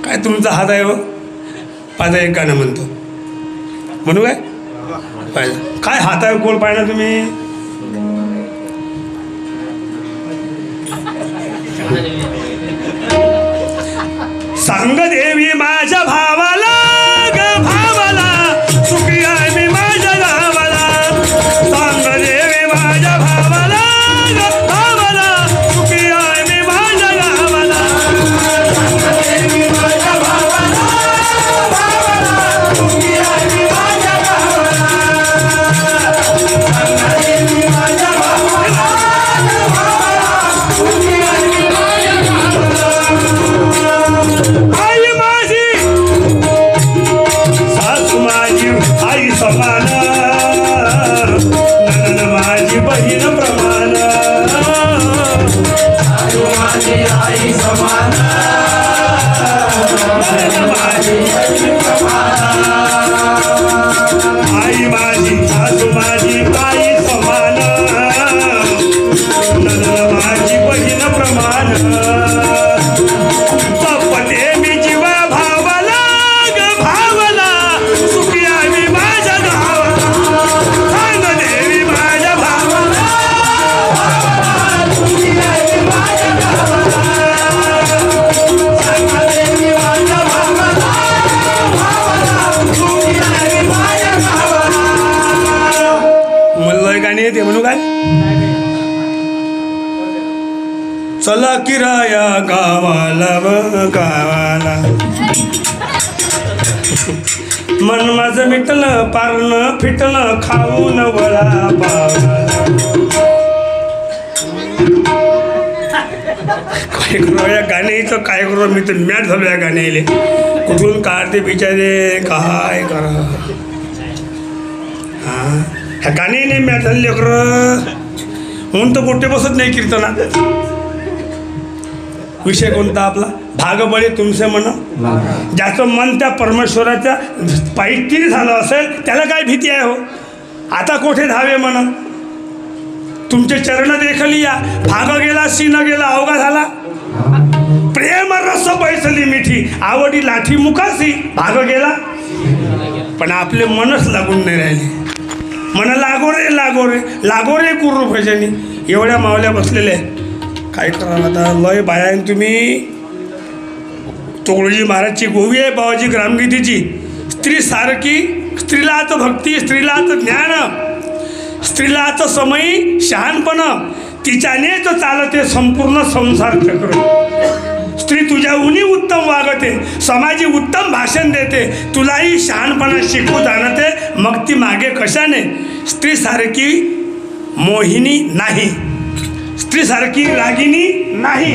काय तुमचा हात आहे हो. माझा एक गाणं म्हणतो म्हणू काय पाहिजे काय हात आहे कोण पाहिजे तुम्ही. सांग देवी माझ्या भावाला ग भावाला सुखी आहे मी माझ्या गावाला. सांग देवी माझ्या भावाला ग भावाला सुखी आहे मी माझ्या गावाला. सांग देवी माझ्या भावाला भावाला सुखी आहे मी माझ्या गावाला. सांग देवी माझ्या भावाला भावाला सुखी आहे मी माझ्या गावाला. आई माझी सासू माझी आई समान नंदन माझी बहीण प्रमाण. सासू माझी आई समान नंदन माझी बहीण प्रमाण. आई माझी सासू माझी आई समान लय गाणी येते म्हणू काय चला किराया गावाला गावाला मन माझं मिटलं पारणं फिटलं खाऊन वळा पावाला काय करू या गाण्याचं काय करू मी तर मॅच झालो या गाण्याले कुठून काढते बिचारे काय करा हां ह्या गाणी मॅच झाले लेकरं म्हणून तर मोठे बसत नाही कीर्तनात विषय कोणता आपला भागबळे तुमचे मन ज्याचं मन त्या परमेश्वराच्या पायथ्याशी झालं असेल त्याला काय भीती आहे हो आता कोठे धावे मन तुमचे चरण देखली या भाग गेला सीन गेला अवघा झाला प्रेम रस बैसली मिठी आवडी लाठी मुखासी भाग गेला पण आपले मनच लागून नाही राहिले मन लागो रे कुर्रू भजनी एवढ्या मावल्या बसलेल्या काय करा आता लय बाया तुम्ही तोळजी महाराजची गोवी आहे बाबाजी ग्रामगीतीची स्त्री सारखी स्त्रीलाच भक्ती स्त्रीलाच ज्ञान स्त्रीलाच समयी शहाणपण तिच्यानेच चालते संपूर्ण संसार चक्र स्त्री तुझ्याहूनही उत्तम वागते समाजी उत्तम भाषण देते तुलाही शहाणपणा शिकू जाणते मग ती मागे कशाने स्त्रीसारखी मोहिनी नाही स्त्रीसारखी रागिनी नाही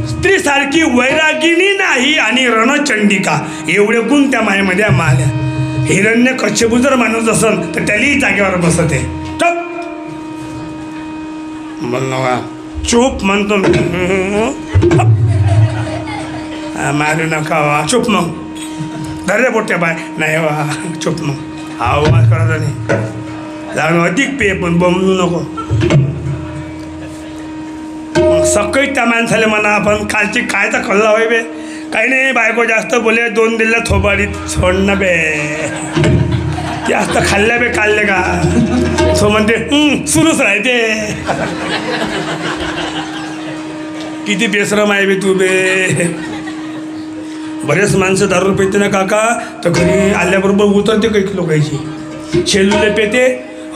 स्त्रीसारखी वैरागिनी नाही आणि रणचंडिका एवढे गुण त्या मायेमध्ये माल्या हिरण्य कश्यपू जर माणूस असन तर त्यालाही जागेवर बसते चुप बोल चूप म्हणतो मारू नका वा चुप मग धरे पोट्या बाय नाही वा चुप मग हा आवाज करायचा नाही जाणं अधिक पे पण बमलू नको सकाळी त्या माणसाला म्हणा आपण कालची काय तर कल्ला होय बे काही नाही बायको जास्त बोले 2 दिल्या थोबाडीत सोडणं बे जास्त खाल्ल्या बे काढले का सो म्हणते सुरूच राहते किती बेसरम आहे बे तू बे बरेच माणसं दारू पेते ना काका तर घरी आल्याबरोबर उतरते काही लोकांची शेलूले पेते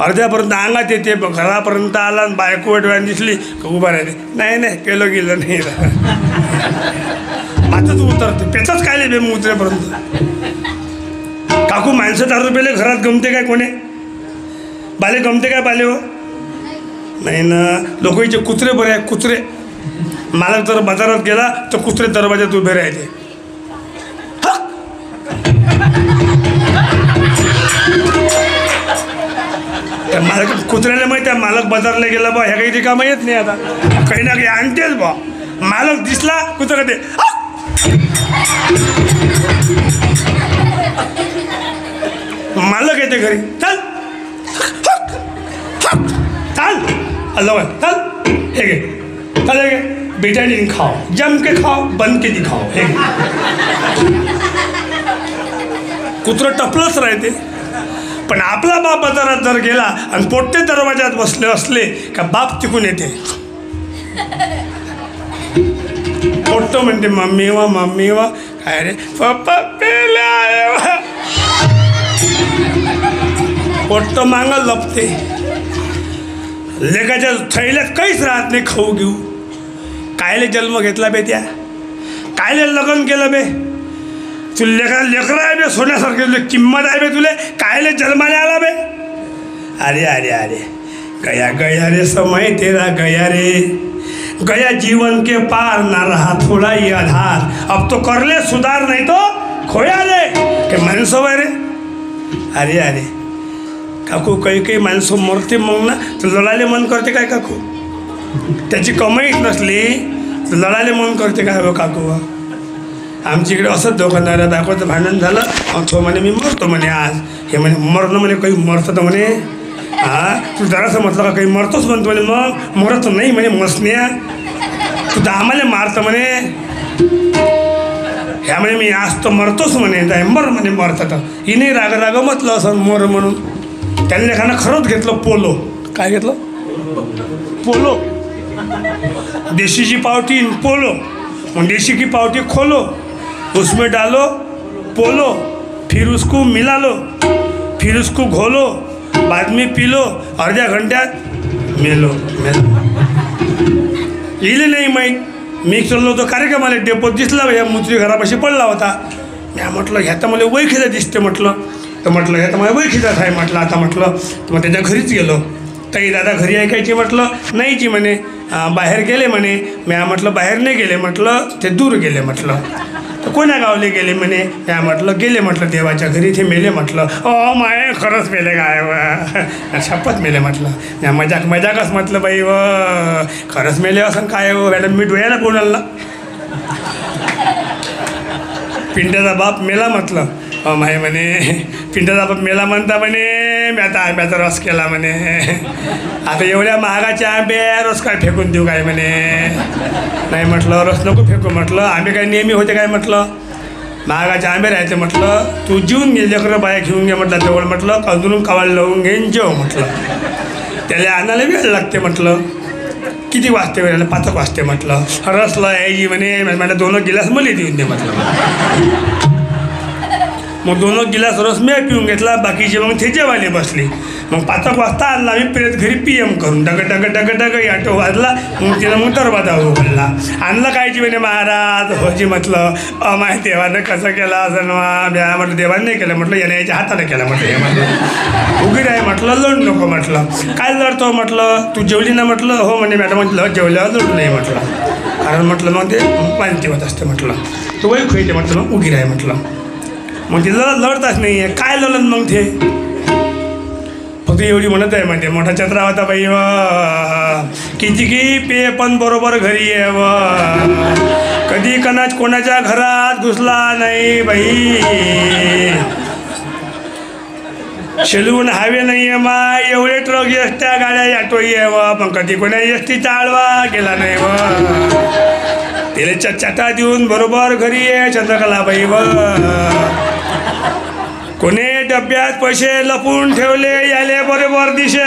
अर्ध्यापर्यंत अंगात येते घरापर्यंत आला आणि बायको वेटव्याने दिसली का उभा राहते नाही केलं गेलं नाही मातच उतरते पेचच काय बे मग उतरेपर्यंत काकू माणसं दारू पेले घरात गमते काय कोणे बाले गमते काय बाले हो नाही ना लोकांचे कुत्रे बरे आहे कुत्रे मालक जर बाजारात गेला तर कुत्रे दरवाजात उभे राहते त्या मालक कुत्र्याला माहिती आहे मालक बाजारला गेला बा ह्या काही ते कामं येत नाही आता काही ना काही आणतेच बा मालक दिसला कुत्रा ते मालक येते घरी चल चल अल्लाह चल हे घे चल हे घे बेटाडीन खाओ जम के खाओ बन के दिखाओ हे कुत्रं टपलंच राहते पण आपला बाप बाजारात जर गेला आणि पोट्टे दरवाजात बसले असले का बाप तिकून येते पोट्ट म्हणते मम्मी वा काय रे पप्पा पेल्या पोट्ट मांग लपते लेकाच्या थैल्यात काहीच राहत नाही खाऊ घेऊ कायले जन्म घेतला बे त्या कायले लग्न केलं बे तू लेकरं आहे बे सोन्यासारखे तुला किंमत आहे बे तुले कायले जन्माला आला बे अरे गया रे समय तेरा गया रे गया जीवन के पार ना रहा थोड़ा ही आधार अब तो कर ले सुधार नहीं तो खोया ले के माणसं आहे रे अरे काकू काही माणसं मरते मग ना तर लढायला मन करते काय काकू त्याची कमाईच नसली तर लढायला मन करते काय हो काकू आमच्या इकडे असंच दुकानदार बायकोचं भांडण झालं तो म्हणे मी मरतो म्हणे आज हे म्हणे मरणं म्हणे काही मरतं तर म्हणे तू जरासं म्हटलं का काही मरतोच म्हणतो म्हणे मग मरत नाही म्हणे मसण्या तू तर आम्हाला मारतं म्हणे ह्या म्हणे मी आज तर मरतोच म्हणे काय मर म्हणे मरतं तर हिने राग म्हटलं असं मोर म्हणून त्यांनी एखादं खरंच घेतलं पोलो काय घेतलं पोलो देशी की पावटी पोलो देशी की पावटी खोलो उसमें डालो पोलो फिर उसको मिला लो फिर उसको घोलो बातमी पिलो अर्ध्या घंट्यात मेलो येईल नाही माहीत मी चाललो होतो कार्यक्रमाला डेपोत दिसला या मुत्री घरापाशी पडला होता मी म्हटलं ह्या तर मला वैखीचा दिसते म्हटलं तर म्हटलं ह्या तर मला वैखीचाच आहे म्हटलं आता म्हटलं तर मग त्याच्या घरीच गेलो ताई दादा घरी ऐकायची म्हटलं नाहीची म्हणे बाहेर गेले म्हणे मी म्हटलं बाहेर नाही गेले म्हटलं ते दूर गेले म्हटलं तर कोण्या गावले गेले म्हणे त्या म्हटलं गेले म्हटलं देवाच्या घरी ते मेले म्हटलं माय खरंच मेले काय शपथ मेले म्हटलं या मजाकच म्हटलं बाई खरंच मेले असं काय मॅडम मी डोळ्याला बोलायला पिंट्याचा बाप मेला म्हटलं माय म्हणे पिंट्याचा बाप मेला म्हणता म्हणे मी आता आंब्याचा रस केला म्हणे आता एवढ्या महागाच्या आंब्या रस काय फेकून देऊ काय म्हणे नाही म्हटलं रस नको फेकू म्हटलं आंबे काय नेहमी होते काय म्हटलं महागाचे आंबे राहायचे म्हटलं तू जीवन घे लेकरं बाया घेऊन घे म्हटलं जवळ म्हटलं अजून कावायला लावून घेईन जेव म्हटलं त्याला आणायला वेळ लागते म्हटलं किती वाजते वेळेला 5 वाजते म्हटलं रसला यायची म्हणे मला 2 गिलास मला देऊन दे म्हटलं मग 2 गिलास रस मी पिऊन घेतला बाकीचे मग ते जेवायला बसले मग 5 वाजता आणला मी परत घरी PM करून डग ऑटो वाजला मग तिनं मग दरवाजा उघडला आणलं कायची म्हणे महाराज होजी म्हटलं माय देवानं कसं केलं असं ब्या म्हटलं देवाने नाही केलं म्हटलं याने याच्या हाताने केलं म्हटलं हे म्हटलं उभी राही म्हटलं लढ नको म्हटलं काय लढतो म्हटलं तू जेवली ना म्हटलं हो म्हणे मॅडम म्हटलं जेवल्यावर लढू नाही म्हटलं कारण म्हटलं मग ते पाणी होत असते म्हटलं तू वै खुईते म्हटलं मग उभी राही म्हटलं मग तिला लढताच नाही आहे काय लढलं मग ते फक्त एवढी म्हणत आहे म्हणजे मोठा चत्रा होता बाई किती की पे पण बरोबर घरी आहे कधी कोणाच्या घरात घुसला नाही बाई शेलून हायवे नाही आहे माय एवढे ट्रक एसट्या गाड्या ऑटोही आहे पण कधी कोणा एसटीचा आळवा गेला नाही तिला चटा देऊन बरोबर घरी आहे चंद्रकलाबाई कोणी डब्यात पैसे लपून ठेवले याले बरोबर दिसे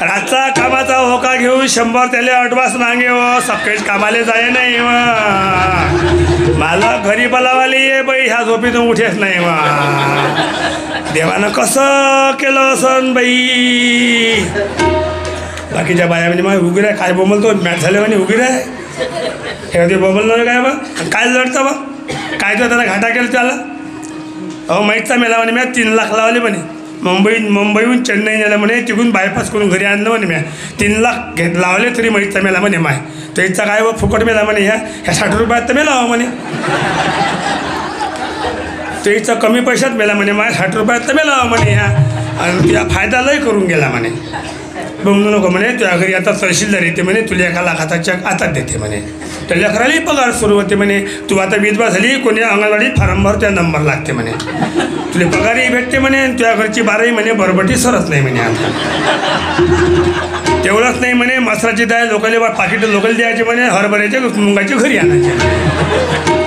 रातचा कामाचा होका घेऊन 100 त्याला ॲडव्हान्स मागे सकाळीच कामाला जाय नाही मला घरी बोलावाली आहे बाई ह्या झोपीतून उठेच नाही देवानं कसं केलं असन बाई बाकीच्या बाया म्हणजे मग उगी राह काय बोंबलतो मॅच झाले म्हणे उगी राह हे बोंबलणार काय काय लढतं काय तो त्याला घाटा केला त्याला माहीतचा मेला म्हणे मी 3 लाख लावले म्हणे मुंबईहून चेन्नई नेलं म्हणे तिकडून बायपास करून घरी आणलं म्हणे मी 3 लाख लावले तरी माहीतचा मेला म्हणे माय तर इथचा काय फुकट मेला म्हणे ह्या 60 रुपयात तर मेला म्हणे तो इथचा कमी पैशात मेला म्हणे माय 60 रुपयात तर मेला म्हणे ह्या आणि त्या फायदा लय करून गेला म्हणे बोंबू नको म्हणे तुझ्या घरी आता तहसीलदार येते म्हणे तुला 1 लाखाचा चेक आताच देते म्हणे तर लेकरालाही पगार सुरू होते म्हणे तू आता विधवा झाली कोणी अंगणवाडीत फार्म भर त्या नंबर लागते म्हणे तुला पगारही भेटते म्हणे तुझ्या घरची 12ही म्हणे बरबटी सरत नाही म्हणे आता तेवढंच नाही म्हणे मसराची डाळ लोकांना पाकिट लोकल द्यायचे म्हणे हरभऱ्याचे मुंगाचे घरी आणायचे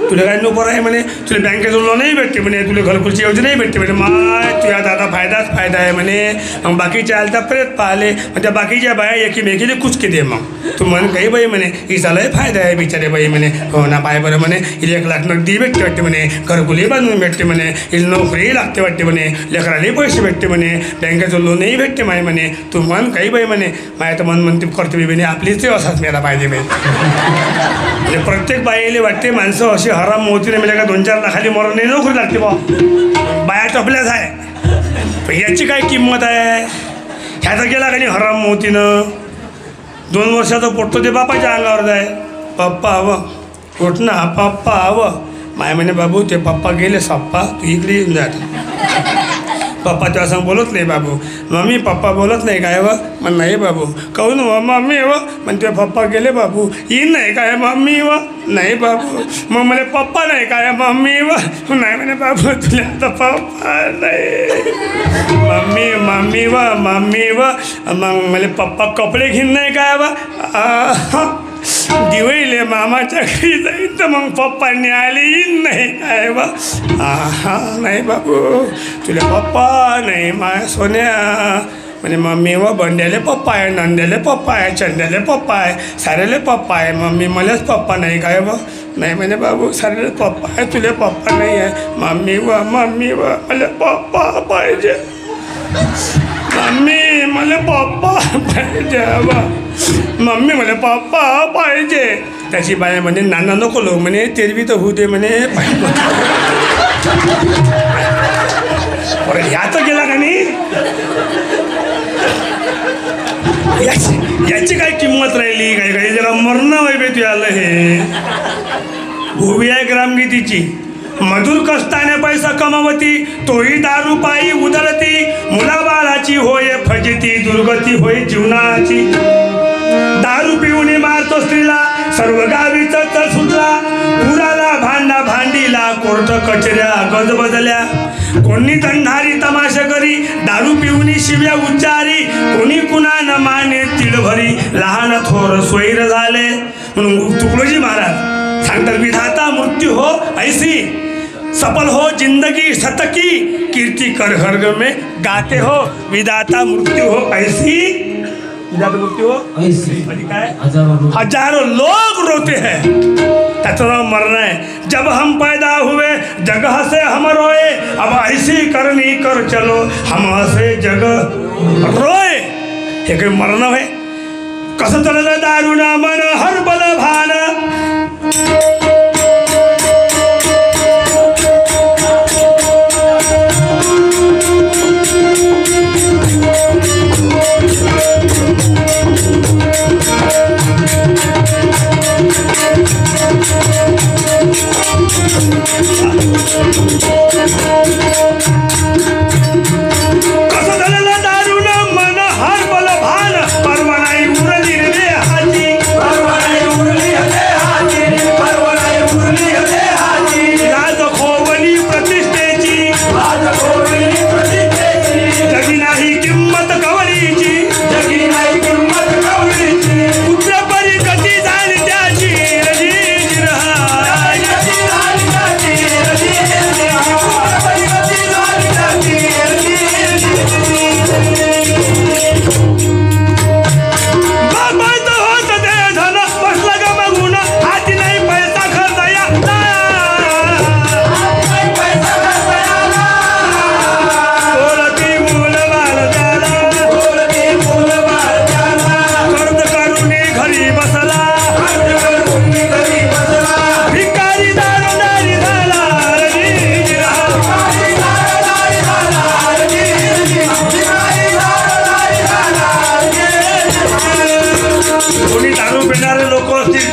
तुला काय नको आहे म्हणे तुला बँकेतून लोनही भेटते म्हणे तुला घरकुलची योजनाही भेटते म्हणे माय तुझ्या आता फायदाच फायदा आहे म्हणे मग बाकीच्या आलता परत पाहिले मग त्या बाकीच्या बाया एकीमेकीने कुचके दे मग तू म्हण काही बाई म्हणे हिचालाही फायदा आहे बिचारे बाई म्हणे हो ना पाय बरं म्हणे हिला 1 लाख नगदी भेटते वाटते म्हणे घरकुलही बांधून भेटते म्हणे हिला नोकरीही लागते वाटते म्हणे लेकरालाही पैसे भेटते म्हणे बँकेचं लोनही भेटते माय म्हणे तू म्हण काही बाई म्हणे माय तर मन म्हणते करते म्हणे आपलीच ते असाच मेला पाहिजे बाई म्हणजे प्रत्येक बाईला वाटते माणसं अशी हराम मोतीने म्हणजे का 2-4 लाखाली मरण नाही नोकरी लागते बाया टपल्याच आहे पण याची काय किंमत आहे ह्याचा गेला का नाही हराम मोतीनं 2 वर्षाचं पोटतो ते बापाच्या अंगावर जाय पप्पा हवं उठ ना पप्पा हवं माय म्हणे बाबू ते पप्पा गेले सप्पा तू इकडे येऊन जात पप्पा तेव्हा सांग बोलत नाही बाबू मम्मी पप्पा बोलत नाही काय व मग नाही बाबू कहून व मम्मी व पण ते पप्पा गेले बाबू येईन नाही काय मम्मी व नाही बाबू मग मला पप्पा नाही काय मम्मी व नाही म्हणे बाबू तुला आता पप्पा नाही मम्मी व मग मला पप्पा कपडे घेऊन नाही काय व दिवाळीले मामाच्या घरी जाईन तर मग पप्पांनी आले येईन नाही काय बा नाही बाबू तुला पप्पा नाही माय सोन्या म्हणे मम्मी व बंड्याले पप्पा आहे, नंद्याले पप्पा आहे, चंद्याले पप्पा आहे, साऱ्याले पप्पा आहे. मम्मी मलाच पप्पा नाही काय व? नाही म्हणे बाबू साऱ्याले पप्पा आहे, तुले पप्पा नाही आहे. मम्मी व मला पप्पा पाहिजे. मम्मी मला पप्पा पाहिजे बा. मम्मी मला पप्पा पाहिजे. त्याची बाई म्हणे नाना नको लो म्हणे, तेरवी तर होऊ दे म्हणे. ह्याच गेला का नाही? याची काय किंमत राहिली? काही काही जरा मरण वैभे तू आलं. हे उभी आहे ग्रामगीतीची. मधुर कष्टाने पैसा कमावती, तोही दारू पायी उधळती. मुलाबाळाची होय फजिती, दुर्गती होय जीवनाची. दारू पिऊन मारतो स्त्रीला, सर्व गावीचा चल सुटला. पुराला भांडा भांडीला, कोर्ट कचऱ्या गज बदल्या. कोणी दंडारी तमाशा करी, दारू पिऊन शिव्या उच्चारी. कोणी कुणा न माने तिळभरी, लहान थोर स्वैर झाले. म्हणून तुकडोजी महाराज सांगतात विधाता मृत्यू हो ऐसी, सफल हो जिंदगी शतकी. कीर्ति कर हर्ग में गाते हो, विधाता मृत्यू हो ऐसी. विधाता मृत्यू हो ऐसी काय? हजारों लोग रोते हैं. त्याचं नाव मरण आहे. जब हम पैदा हुए जग हसे हम रोए, अब ऐसी करनी कर चलो हम हसे जग रोए. हे काही मरण आहे. कसं चाललं दारुणा मन हर बल भान. कसं झालेलं दारुण मन हर बल भान. परवानाई उरली देहाची, परवानाई उरली देहाची, परवानाई उरली देहाची. लाज खोवली प्रतिष्ठेची, लाज खोवली प्रतिष्ठेची. जगी नाही किंमत कवलीची, जगी नाही किंमत कवलीची. पुत्र परी कधी झाली त्याची रजी राहाय.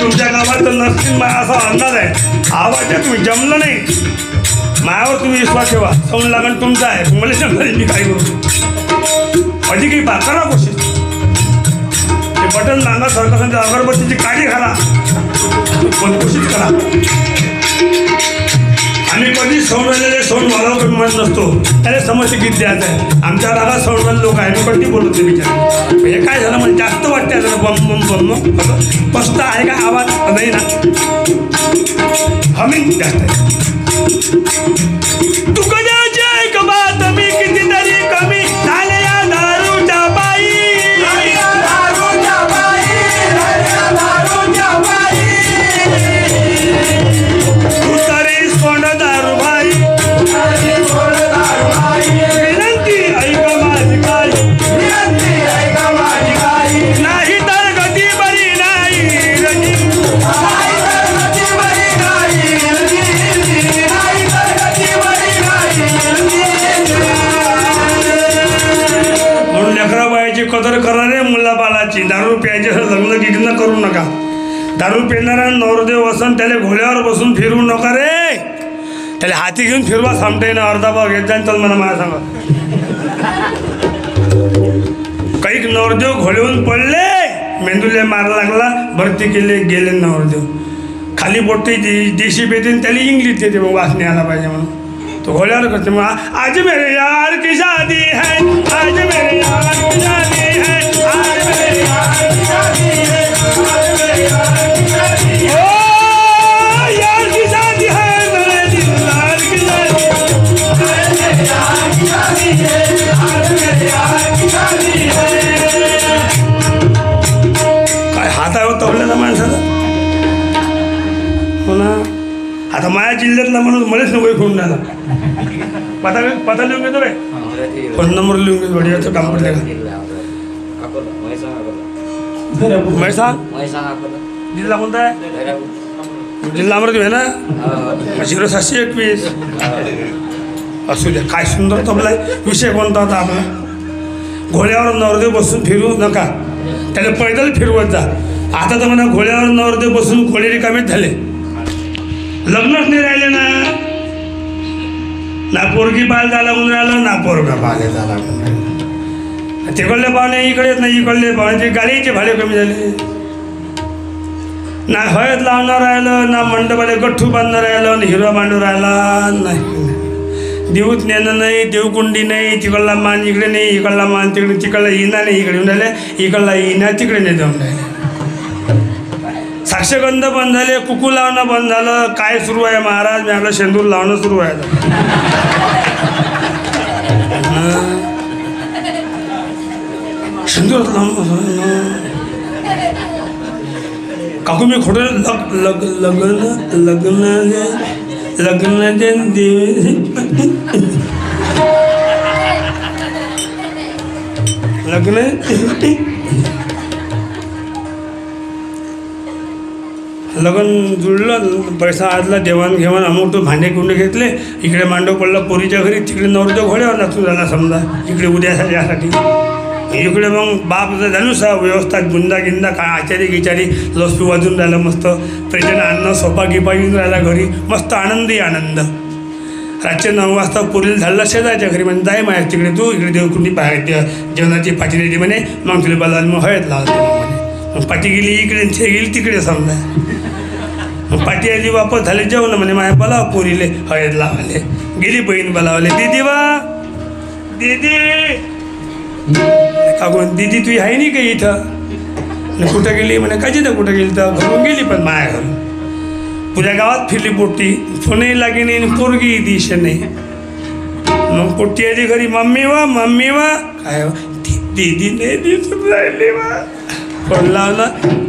तुमच्या गावात नसतील असा अंदाज आहे. आवाज आहे तुम्ही जमलं नाही. मायावर तुम्ही विश्वास ठेवा. समज लागण तुमचा आहे. मला शंभर मी काय करू अधिक काही करा कोशिश. ते बटन नांगा सरकारच्या अगरबत्तीची काळी घाला, पण कोशिश करा. आम्ही कधी सौंदर्याचे सौंड वाढव कमी म्हणत नसतो. त्याला समस्या किती द्यायचं आहे. आमच्या भागात सौंदर्य लोक आहे. मी कधी बोलतो विचार. हे काय झालं म्हणजे जास्त वाटते आता बम बम बम स्पष्ट आहे का आवाज? नाही ना, हमिंग जास्त आहे. तू कदाच एक बात मी कितीतरी कमी झाले या दारूच्या बाई. तू तरी सोड दारू भाई, विनंती ऐक माझी काही, नाही तर गती बरी नाही. म्हणून लेकरा बायाची कदर करा रे मुलाबाळाची. दारू प्यायचे लग्न गिग्न करू नका. दारू पिणारा नवरदेव वसन त्याला घोड्यावर बसून फिरवू नका रे. त्याला हाती घेऊन फिरवा सामटे ना अर्धा भाव घेत जाईन. चल मला माझ्या सांगा. काही नवरदेव घोड्यावरून पडले, मेंदूला मार लागला, भरती केले, गेले नवरदेव. खाली बोटे देशी पेते त्याला इंग्लिश देते. मग वासने आला पाहिजे म्हणून तो घोड्यावर करते. मग आज मेरे यार की शादी है, आज मेरे यार की शादी है, आज मेरे यार की शादी है, आज मेरे यार की शादी है. ओ यार की शादी है, मेरे दिलदार की शादी है, आज मेरे यार की शादी है, आज मेरे यार की शादी है. आता माझ्या जिल्ह्यातला माणूस मलाच नको फोन द्यायला. पता लिहून घेतो रे, 5 नंबर लिहून घेतो. वडियाचं काम पडले का म्हैसाळ जिल्हा कोणता आहे? जिल्हा अमरावती आहे ना. 0721 असू द्या. काय सुंदर तबला आहे. विषय कोणता होता आपला? घोड्यावर नवरदेव बसून फिरू नका, त्याला पैदल फिरवत जा. आता तर म्हणा घोड्यावर नवरदेव बसून घोडे रिकामेच झाले, लग्नच नाही राहिले ना. ना पोरगी पाल झाला म्हणून राहिलं, ना पोरगा पाले झाला म्हणून राहिलं. तिकडले पाहुणे इकडे येत नाही, इकडले पाहुण्याचे गाडीचे भाडे कमी झाले. ना हळद लावणार राहिलं, ना मंडपाले गठ्ठू बांधणार राहिलं, ना हिरवा मांडू राहिला नाही. देऊत नेणं नाही, देवकुंडी नाही, तिकडला मान इकडे नाही, इकडला मान तिकडे, तिकडला इना नाही इकडे येऊन राहिले, इकडला इना तिकडे नाही जाऊन राहिले. साक्षगंध बंद झाले, कुकू लावणं बंद झालं. काय सुरू आहे महाराज? मी आपलं शेंदूर लावणं सुरू आहे. शेंदूर लावणं काकू मी खोटं लग्नाचे दिवस लग्न लगन जुळलं, पैसा आजला देवाणघेवाण अमुक तो भांडे कुंडे घेतले. इकडे मांडव पडला पोरीच्या घरी, तिकडे नवरदेव घोड्यावर नाचून झाला समजा इकडे उद्या यासाठी. इकडे मग बाप जाणू सा व्यवस्था बुंदा गिंदा काय आचारी गिचारी लसपी वाजून राहिलं. मस्त प्रेजन अन्न सोपा गिपा येऊन राहिला घरी, मस्त आनंदी आनंद. रातचे 9 वाजता पोरीला झालं शेजारच्या घरी म्हणजे जाय माझ्या तिकडे, तू इकडे देवकुंडी पाहायची जेवणाची पाठी रेडी म्हणे. मग तुला बोलायला मग हळद लावतो म्हणे. मग पाठी गेली इकडे, ते गेली तिकडे समजा. मग पाठी आली वापस झाले जेवण म्हणे. माझ्या बोलाव पोरीले हळद लावाले. गेली बहीण बोलावले, दीदी वा दीदी. का कोण दीदी तुझी आहे नाही काही इथं? कुठं गेली म्हणे. काची तर कुठं गेली तर घरून गेली, पण माया घरून पुऱ्या गावात फिरली पोट्टी, फोनही लागे नाही, पोरगी दिश नाही. मग पोट्टी आली घरी, मम्मी वा काय दीदी नाही दिसून राहिली वा. फोन लावला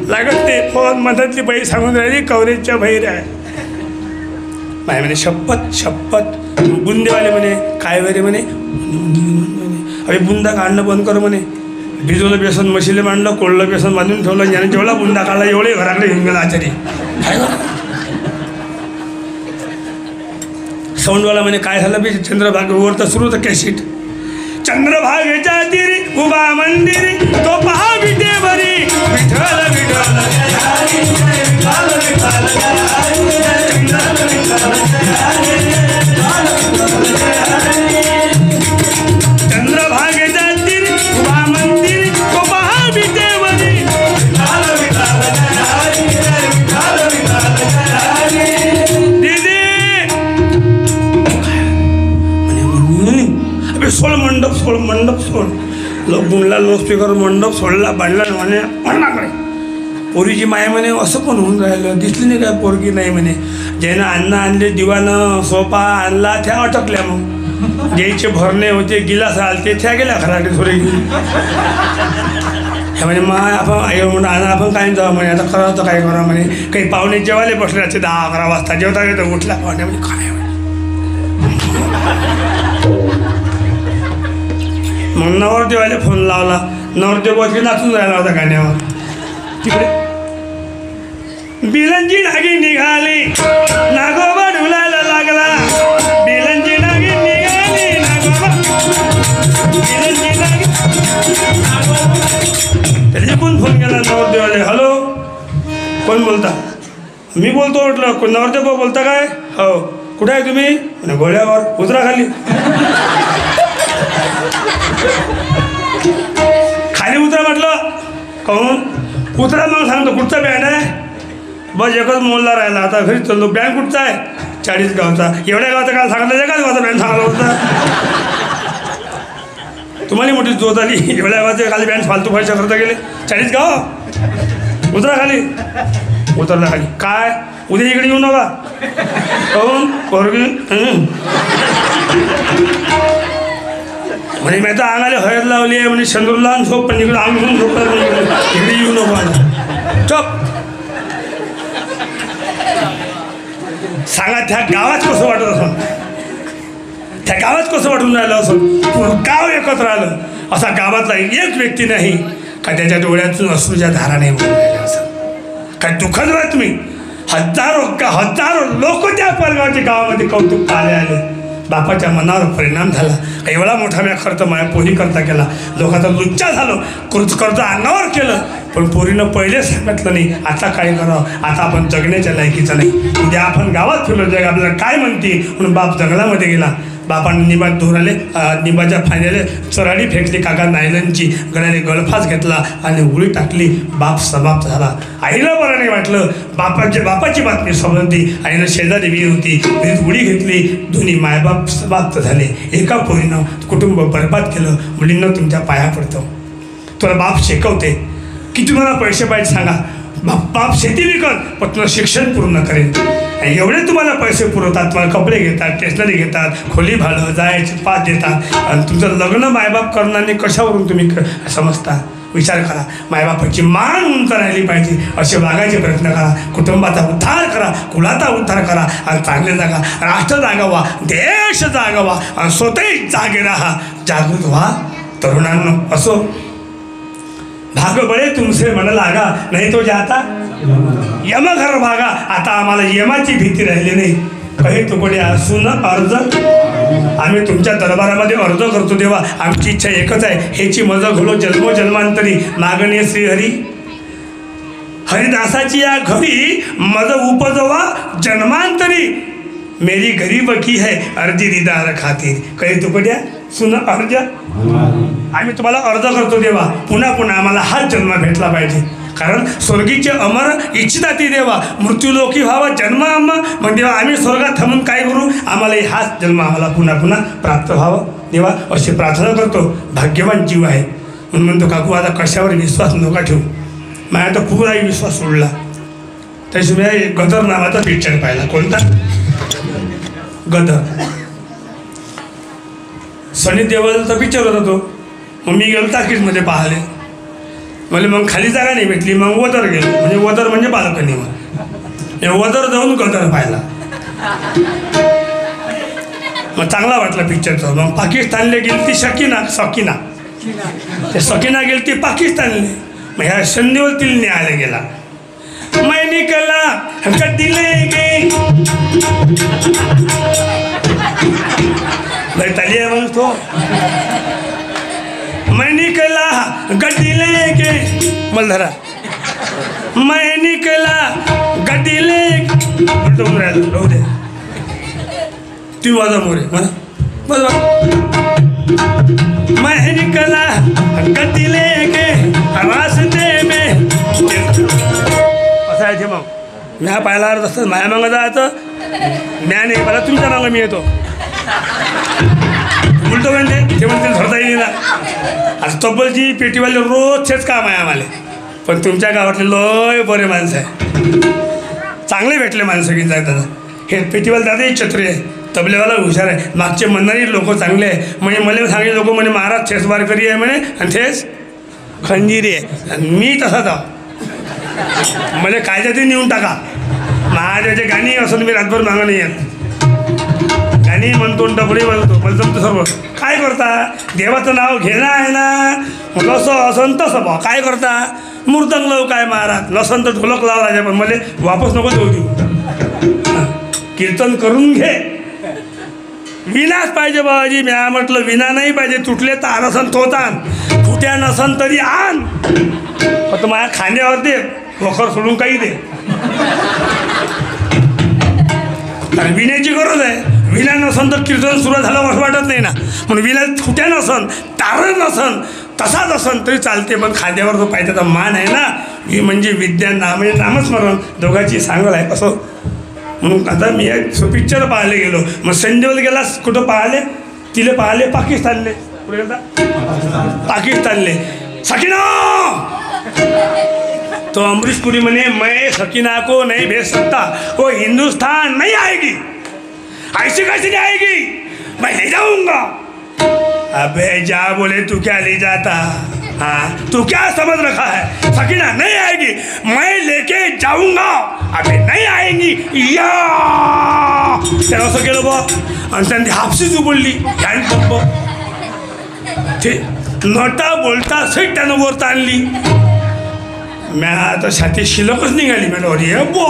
लागत नाही, फोन मधातली बाई सांगून राहिली कवरेजच्या बाहेर आहे. माय म्हणे शपथ बुंदेवाले म्हणे काय वरे म्हणे. अरे बुंदा काढणं बंद कर म्हणे. भिजवलं बेसन मशीले मांडलं, कोळलं बेसन बांधून ठेवलं, याने जेवढा बुंदा काढला एवढे घराकडे घेऊन गेला आचारी. काय साऊंडवाला म्हणे काय झालं बी चंद्रभागेवर तर सुरू होतं कॅशिट. चंद्रभागेच्या तिरी उभा मंदिरी तो पहा विटेवरी विठ्ठल विठ्ठल चंद्रभागेच्या तिरी उभा मंदिरी तो पहा विटेवरी सोड मंडप सोड. बुंडला लो स्पीकर मंडप सोडला, बांधला म्हणे म्हणणाकडे. पोरीची माय म्हणे असं पण होऊन राहिलं, दिसली नाही काय पोरगी नाही म्हणे. ज्यानं अन्न आणले दिवानं सोपा आणला त्या अटकल्या. मग ज्याचे भरणे होते गिलास आलते त्या गेल्या घराकडे थोडे घेऊन. म्हणे मग आपण आई म्हणून आपण काय जावं म्हणे. आता खरं तर काय करा म्हणे. काही पाहुणे जेवायला बसले असते 10-11 वाजता. जेवता येतं उठला पाहुणे म्हणजे काय मग नवरदेवाला फोन लावला. नवरदेव बसली नाचून राहिला होता गाण्यावर. तिकडे बिलंची नागी निघाली, नागोबा ढुलायला लागला. बिलंची नागी निघाली, नागोबा बिलंची नागी. त्याचे कोण फोन केला नवरदेवाले. हॅलो कोण बोलता? मी बोलतो म्हटलं. कोण नवरदेव बोलता काय? हो. कुठे आहे तुम्ही? म्हणे घोड्यावर. उतरा खाली. खाली उतरा म्हटलं. कहून उतरा मग सांगतो. कुठचा बँड आहे? बस एकच मोलला राहिला. आता घरी चाललो. बँड कुठचा आहे? 40 गावचा. एवढ्या गावाचा काय सांगितलं? एकाच गावाचा बँड सांगला होता. तुम्हाला मोठी जोत आली. एवढ्या गावाचे खाली बँड फालतू पैसा करता गेले. 40 गाव. उतरा खाली. उतरला खाली. काय उद्या इकडे येऊ नका. कहून पोरगी म्हणे मी आता अंगाला हळद लावली आहे म्हणे. शेंदूरला आणि झोप पण इकडे आम्ही घेऊन झोपला. इकडे येऊ नको. चप सांगा त्या गावात कसं वाटत असं, त्या गावात कसं वाटून राहिलं असं, पूर्ण गाव एकत्र आलं. असा गावातला एक व्यक्ती नाही का त्याच्या डोळ्यातून अश्रूच्या धारा नाही बोलून राहिल्या असं. काय दुःखद बातमी. हजारो लोक त्या परगावच्या गावामध्ये कौतुक पाहायला आले. बापाच्या मनावर परिणाम झाला. एवढा मोठा मी खर्च माझ्या पोरी करता केला. लोकांचा लुच्चा झालो, कर्ज अंगावर केलं. पण पोरीनं पहिले सांगितलं नाही आता काय करावं, आता आपण जगण्याच्या लायकीचं नाही. उद्या आपण गावात फिरलो जग आपल्याला काय म्हणते म्हणून बाप जंगलामध्ये गेला. बापाने निंबात धुराले, निंबाच्या फांद्याले चराडी फेकली काका नायलनची, गळ्याने गळफास घेतला आणि उडी टाकली. बाप समाप्त झाला. आईला बरं नाही वाटलं. बापाची बातमी समजली. आईनं शेजारी विहीर होती, विहिरीत उडी घेतली. दोन्ही मायबाप समाप्त झाले. एका पोरीनं कुटुंब बरबाद केलं. मुलींना तुमच्या पाया पडतो. तुला बाप शिकवते की तुम्हाला पैसे पाहिजे सांगा, बाप शेती विकत पण तुला शिक्षण पूर्ण करेन. एवढे तुम्हाला पैसे पुरवतात, तुम्हाला कपडे घेतात, स्टेशनरी घेतात, खोली भाडं जायचे पाच देतात. आणि तुमचं लग्न मायबाप करणारे कशावरून तुम्ही समजता. विचार करा. मायबापाची मान उंच राहिली पाहिजे असे वागायचे प्रयत्न करा. कुटुंबाचा उद्धार करा, कुलाचा उद्धार करा आणि चांगले जागा. राष्ट्र जागावा, देश जागावा आणि स्वतःही जागे राहा. जागृत व्हा तरुणांनो. असो भाग बळे तुमचे मन लागा, नाही तो जाता यम घर भागा. आता आम्हाला यमाची भीती राहिली नाही. काही तुकडे असून अर्ज आम्ही तुमच्या दरबारामध्ये अर्ज करतो देवा. आमची इच्छा एकच आहे, हेची मज घोलो जन्मोजन्मांतरी मागणे श्रीहरी. हरिदासाची या घरी मज उपजवा जन्मांतरी. मेरी गरीब की है अर्जी दीदार खातीर. काही तुकड्या सुन अर्ज आम्ही तुम्हाला अर्ज करतो देवा. पुन्हा पुन्हा आम्हाला हाच जन्म भेटला पाहिजे. कारण स्वर्गीचे अमर इच्छिता ती देवा. मृत्यूलोकी व्हावा जन्म मग देवा आम्ही स्वर्गात थांबून काय करू, आम्हाला हाच जन्म आम्हाला पुन्हा पुन्हा प्राप्त व्हावं देवा अशी प्रार्थना करतो. भाग्यवान जीव आहे म्हणून म्हणतो काकू आता कशावर विश्वास नका ठेवू. माझ्या तर पुराही विश्वास सोडला. त्याशिवाय गदर नावाचा पिक्चर पाहिला. कोणता? गदर. सनी देओलचा पिक्चर होता तो. मग मी गेलो टाकीजमध्ये पाहिले. मला मग खाली जागा नाही भेटली. मग वदर गेलो. म्हणजे वदर म्हणजे बाल्कनीवर. वदर जाऊन गदर पाहिला. मग चांगला वाटला पिक्चरचा. मग पाकिस्तानला गेली ती सकीना ते सकीना गेली ती पाकिस्तानला. मग ह्या संदेवल तिला न्यायला गेला. मैं निकला गड्डी लेके भाई ताली आहे मग तो. मैं निकला गड्डी लेके मलधरा. मैं निकला गड्डी लेके उलटून राहिलो. राहू दे ती वाजा मोरे म्हणा. मैं निकला गड्डी लेके रास्ते में. असं आहे ते. मग म्या पाहिला तसं माया मागं जायचं. म्या नाही मला तुमच्या मागं मी येतो. उलटं म्हणते ते म्हणते धरता येईल ना. आता तब्बलची पेटीवाले रोजचेच काम आहे आम्हाला. पण तुमच्या गावातले लय बरे माणसं आहे. चांगले भेटले माणसं की जातात. हे पेटीवाले दादाही छत्री आहे. तबलेवाला हुशार आहे. मागचे म्हणणारी लोक चांगले आहे. म्हणजे मला सांगले लोक म्हणे महाराज छेसबारकरी आहे म्हणे आणि थेस खंजीरी आहे. आणि मी तसाच आहो. मला कायद्यात नेऊन टाका. महादेवाचे गाणी असं मी रातभर मागं नाही येत. गाणी म्हणतो डबडे म्हणतो मला जमतं सर्व. काय करता देवाचं नाव घेणं आहे ना. कसं असं तसं बा काय करता. मृदंग लावू काय महाराज नसन तर ढोलक लाव राजा. पण मला वापस नको देऊ देऊ. कीर्तन करून घे. विनाच पाहिजे बाबाजी. म्या म्हटलं विना नाही पाहिजे. तुटले तर आनसन थोतान, फुट्या नसन तरी आण. फक्त माझ्या खांद्यावर दे. वखर सोडून काही दे. कारण विण्याची गरज आहे. विना नसन तर कीर्तन सुरू झालं असं वाटत नाही ना. म्हणून विना फुट्या नसन तारण नसन तसाच असन तरी चालते. पण खांद्यावर जो पाहिजे त्याचा मान आहे ना. ही म्हणजे विद्या म्हणजे नामस्मरण दोघांची सांगल आहे. असं म्हणून आता मी पिक्चर पाहायला गेलो. मग संजयला गेला कुठं पाहिले. तिले पाहिले पाकिस्तानले. कुठे गेला पाकिस्तानले. सकीना तो अमरीश पुरी म्हणे मैं सकीना को नहीं भेज सकता. वो हिंदुस्तान नहीं आएगी. ऐसे कैसे नहीं आएगी. मैं ले जाऊंगा. अबे जा बोले तू क्या ले जाता. हाँ तू क्या समझ रखा है, सकीना नहीं आएगी, मैं लेके जाऊंगा, अभी नहीं आएंगी या त्यानं असं केलं बा. आणि त्यांनी हापशीच उघडली हँडपंप. ते नटा बोलता सहित त्यानं वर ताणली. मी आता छाती शिल्लकच निघाली. मी अरे बा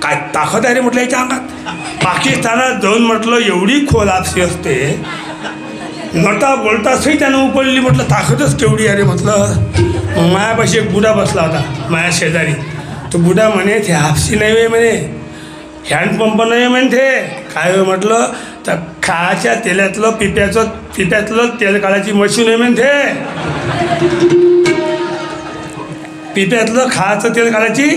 काय ताकद आहे रे म्हटलं याच्या अंगात. पाकिस्तानात जाऊन म्हटलं एवढी खोल आपसी असते, नटा बोलता सही त्यानं उपडली. म्हटलं ताकदच केवढी अरे म्हटलं. मग मायापाशी एक बुडा बसला होता माया शेजारी. तो बुडा म्हणे ते हापसी नाही वे म्हणे, हँडपंप नाही म्हणते. काय हो म्हटलं तर खाच्या तेलातलं पिप्यातलं तेल काढायची मशीन आहे म्हणते. पिप्यातलं खायचं तेल काढायची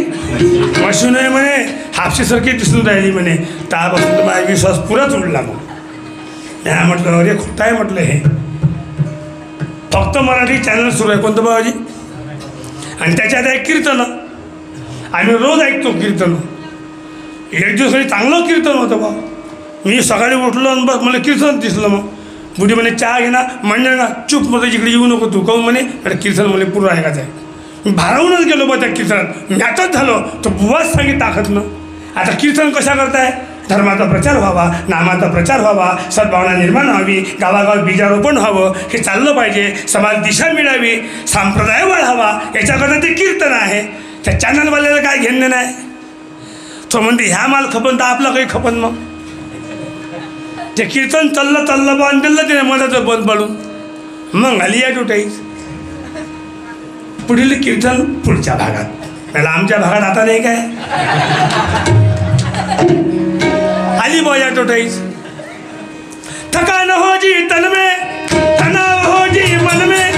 मशीन आहे म्हणे. हापशीसारखी दिसून राहिली म्हणे. त्यापासून तर माझा विश्वास पुराच उडला. मग मी म्हटलं अरे खोटं आहे म्हटलं हे. फक्त मराठी चॅनल सुरू आहे कोणतं बाबाजी, आणि त्याच्यात आहे कीर्तनं. आम्ही रोज ऐकतो कीर्तनं. एक दिवस चांगलं कीर्तन होतं बा. मी सकाळी उठलो आणि बस मला कीर्तन दिसलं. मग बुढी म्हणे चहा घे ना, म्हणजे ना चूप मध्ये इकडे येऊ नको तू. काहून म्हणे अरे कीर्तन मला पूर्ण ऐकायचं आहे. मी भारावूनच गेलो बा त्या कीर्तनात. मॅचच झालो तो बुवाच सांगित ताकदनं. आता कीर्तन कशा करताय, धर्माचा प्रचार व्हावा, नामाचा प्रचार व्हावा, सद्भावना निर्माण व्हावी, गावागाव बीजारोपण व्हावं, हे चाललं पाहिजे, समाज दिशा मिळावी, संप्रदाय वाढावा, याच्याकरता ते कीर्तन आहे. त्या चॅनलवाल्याला काय घेणं नाही. तो म्हणते ह्या माल खपन तर आपलं काही खपन. मग ते कीर्तन चाललं बा आणि दिलं त्याने मधाचं बंद पडून. मग आली ॲडव्हर्टाईज. पुढील कीर्तन पुढच्या भागात. त्याला आमच्या भागात आता नाही काय आली बॉय ॲडव्हर्टाईज. थकान हो जी तन में, तनाव हो जी मन में,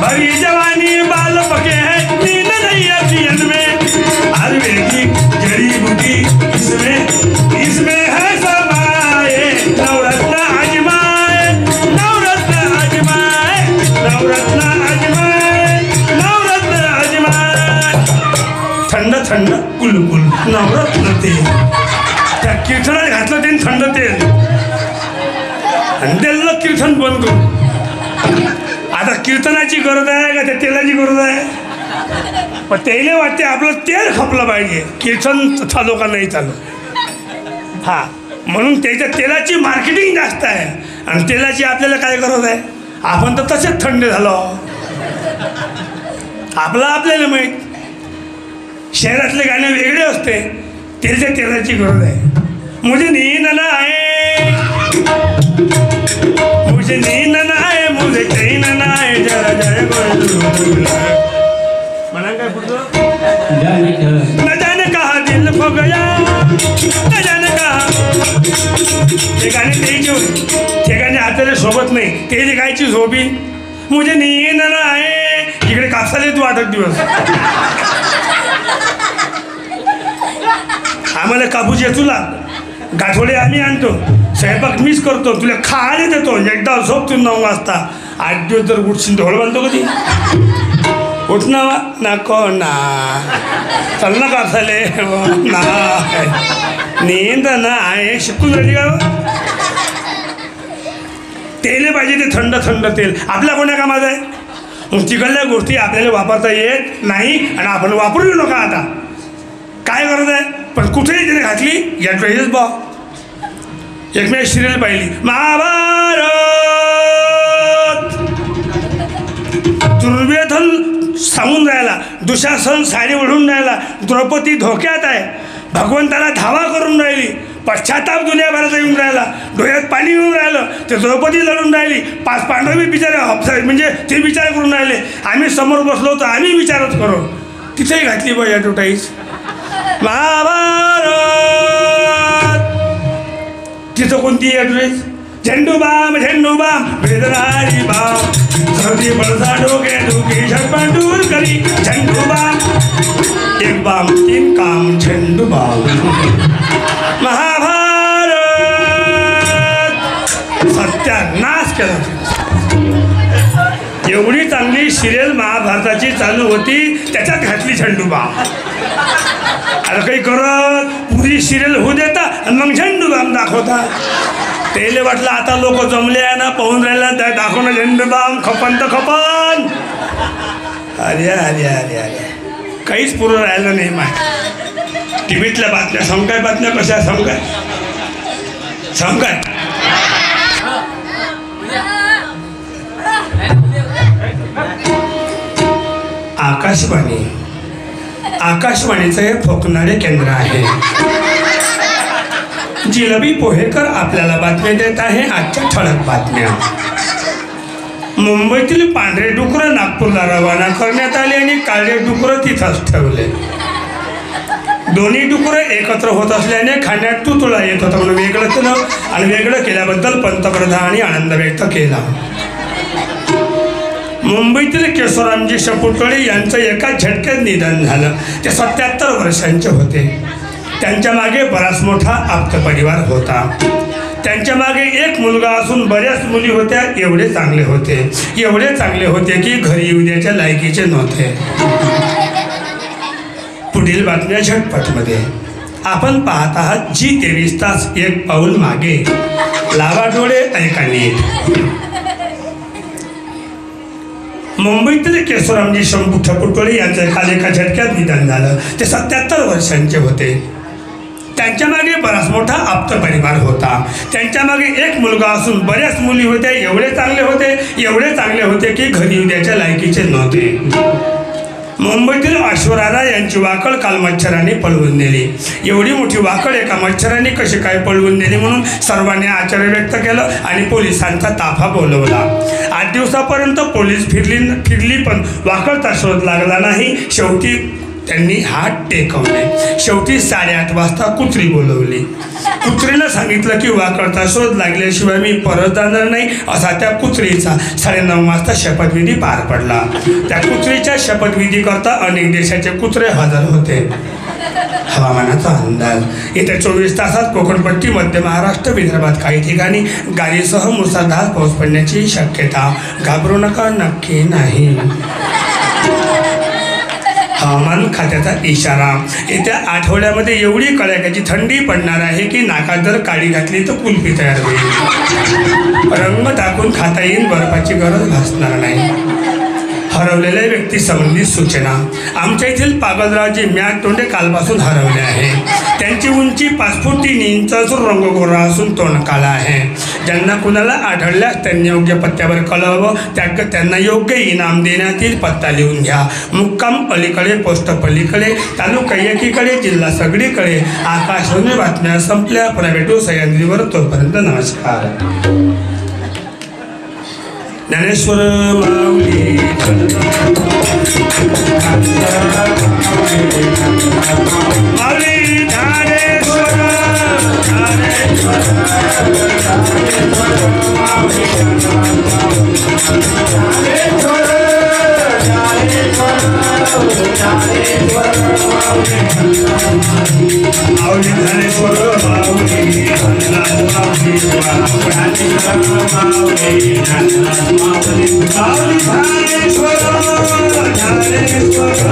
भरी जवानी बाल पके है, नींद नहीं आती अन में, आयुर्वेदिक जड़ी बूटी इसमें है समाए, नवरत्न आजमाए, नवरत्न आजमाए, नवरत्न आजमाए, नवरत्न आजमाए. थंड थंड कुलकुल नवरत्न तेल. त्या कीर्तनात घातलं ते थंड तेल आणि दिलं कीर्तन बंद करून. आता कीर्तनाची गरज आहे का त्या तेलाची गरज आहे. पण त्याला वाटते आपलं तेल खपलं पाहिजे, कीर्तन चालू का नाही चालू. हां म्हणून त्याच्या तेलाची मार्केटिंग जास्त आहे आणि तेलाची आपल्याला काय गरज आहे. आपण तर तसेच थंड झालो. आपल्याला माहीत. शहरातले गाणे वेगळे असते, त्याच्या तेलाची गरज आहे. मुझे नींद ना आए, मुझे नींद ना आए, मुझे चैन ना आए, जरा जरा म्हणा काय पुढचं. न जाने कहा दिल खो गया, न जाने कहा. ते गाणे त्याची होती, ते गाणे आपल्याला सोबत नाही, ते गायची झोपी. मुझे नींद ना आए, इकडे कापसाला तू 8 दिवस. आम्हाला कापूस तुला गाठोडे आम्ही आणतो, स्वयंपाक मीच करतो, तुला खायला देतो. एकदा झोपतो 9 वाजता. 8 दिवस जर उठशील ढोळ बांधतो कधी उठणावा नको ना, चल ना कापसाले ना, नेंद ना आहे शिकून राहिली का. तेल पाहिजे ते थंड थंड तेल. आपल्या कोण्या कामाचं आहे. मग तिकडल्या गोष्टी आपल्याला वापरता येत नाही आणि आपण वापरू नका. आता काय गरज आहे. पण कुठेही तिने घातली यात पाहिजेच बा. एकमेक सिरियल पाहिली महाभारत. दुर्योधन सांगून राहिला, दुशासन साडी ओढून राहिला, द्रौपदी धोक्यात आहे, भगवंताला धावा करून राहिली, पश्चाताप दुनियाभराचा येऊन राहिला, डोळ्यात पाणी येऊन राहिलं. ते द्रौपदी लढून राहिली, 5 पांडव बिचारे म्हणजे ते विचार करून राहिले. आम्ही समोर बसलो तर आम्ही विचारच करू. तिथेही घातली बा ॲडव्हर्टाईज महाभारत. तिथं कोणती ॲड्रेस. झेंडूबाम झेंडूबाम वेदनारी बाम, सर्दी बळसा डोके डोके झटपट दूर करी. झेंडूबाम एक बाम 3 काम. झेंडूबाम महाभारत सत्यानाश केला. एवढी चांगली सिरियल महाभारताची चालू होती, त्याच्यात घातली झेंडूबाम. आता काही करत पुरी सिरियल होऊ देता आणि मग झेंडूबाम दाखवता. त्याला वाटलं आता लोक जमले आहे ना, पाहून राहिला दाखवणं झेंडूबाम खपन तर खपन. अरे अरे अरे अरे काहीच पुरं राहिलं नाही. माय टीव्हीतल्या बातम्या समकाय, बातम्या कशा समकाय समकाय. आकाशवाणी, आकाशवाणीचं हे फोकणारे केंद्र आहे. जिलबी पोहेकर आपल्याला बातम्या देत आहे. आजच्या ठळक बातम्या. मुंबईतील पांढरे डुकरं नागपूरला रवाना करण्यात आले आणि काळे डुकरं तिथंच ठेवले. दोन्ही डुकरं एकत्र होत असल्याने खाण्यात तुला येत होतं म्हणून वेगळं केलं आणि वेगळं केल्याबद्दल पंतप्रधानांनी आनंद व्यक्त केला. मुंबईतील केशवरामजी शपुतळे यांचं एका झटक्यात निधन झालं. ते 77 वर्षांचे होते. त्यांच्या मागे बराच मोठा आप्तपरिवार होता. त्यांच्या मागे एक मुलगा असून बऱ्याच मुली होत्या. एवढे चांगले होते, एवढे चांगले होते की घरी येऊ द्याच्या लायकीचे नव्हते. पुढील बातम्या झटपटमध्ये. आपण पाहत आहात जी23 तास, एक पाऊल मागे. लावा डोळे, ऐका नीट. मुंबईतील केशवरामजी शंभू ठपुटळे यांचं काल एका झटक्यात निधन झालं. ते 77 वर्षांचे होते. त्यांच्या मागे बराच मोठा आप्तपरिवार होता. त्यांच्या मागे एक मुलगा असून बऱ्याच मुली होत्या. एवढे चांगले होते, एवढे चांगले होते की घरी येऊ द्याच्या लायकीचे नव्हते. मुंबईतील ऐश्वर्या यांची वाकड काल मच्छराने पळवून नेली. एवढी मोठी वाकड एका मच्छराने कशी काय पळवून नेली म्हणून सर्वांनी आश्चर्य व्यक्त केलं आणि पोलिसांचा ताफा बोलवला. 8 दिवसापर्यंत पोलीस फिरली पण वाकडचा शोध लागला नाही. शेवटी त्यांनी हात टेकवले. शेवटी 8:30 वाजता कुत्री बोलवली. कुत्रीनं सांगितलं की वाकडचा शोध लागल्याशिवाय मी परत जाणार नाही, असा त्या कुत्रीचा 9:30 वाजता शपथविधी पार पडला. त्या कुत्रीच्या शपथविधी करता अनेक देशाचे कुत्रे हजर होते. हवामानाचा अंदाज. येत्या 24 तासात कोकणपट्टी, मध्य महाराष्ट्र, विदर्भात काही ठिकाणी गारीसह मुसळधार पाऊस पडण्याची शक्यता. घाबरू नका, नक्की नाही. हवामान खात्याचा इशारा. येत्या आठवड्यामध्ये एवढी कडाक्याची थंडी पडणार आहे की नाकात जर काडी घातली तर कुल्फी तयार होईल. रंग टाकून खाता येईल, बर्फाची गरज भासणार नाही. हरवलेल्या व्यक्ती संबंधित सूचना. आमच्या येथील पागलरावजी म्याट तोंडे कालपासून हरवले आहे. त्यांची उंची 5 फूट 3 इंच असून रंग गोरा असून तोंड काळा आहे. ज्यांना कुणाला आढळल्यास त्यांनी योग्य पत्त्यावर कळवावं. त्यांना योग्य इनाम देण्यात येईल. पत्ता लिहून घ्या. मुक्काम अलीकडे, पोस्ट पलीकडे, तालुका एकीकडे, जिल्हा सगळीकडे. आकाशवाणी बातम्या संपल्या. पुन्हा भेटू सह्याद्रीवर. तोपर्यंत नमस्कार. ज्ञानेश्वर माऊली माऊली ज्ञानेश्वर माऊली ज्ञानेश्वर माऊली ज्ञानेश्वर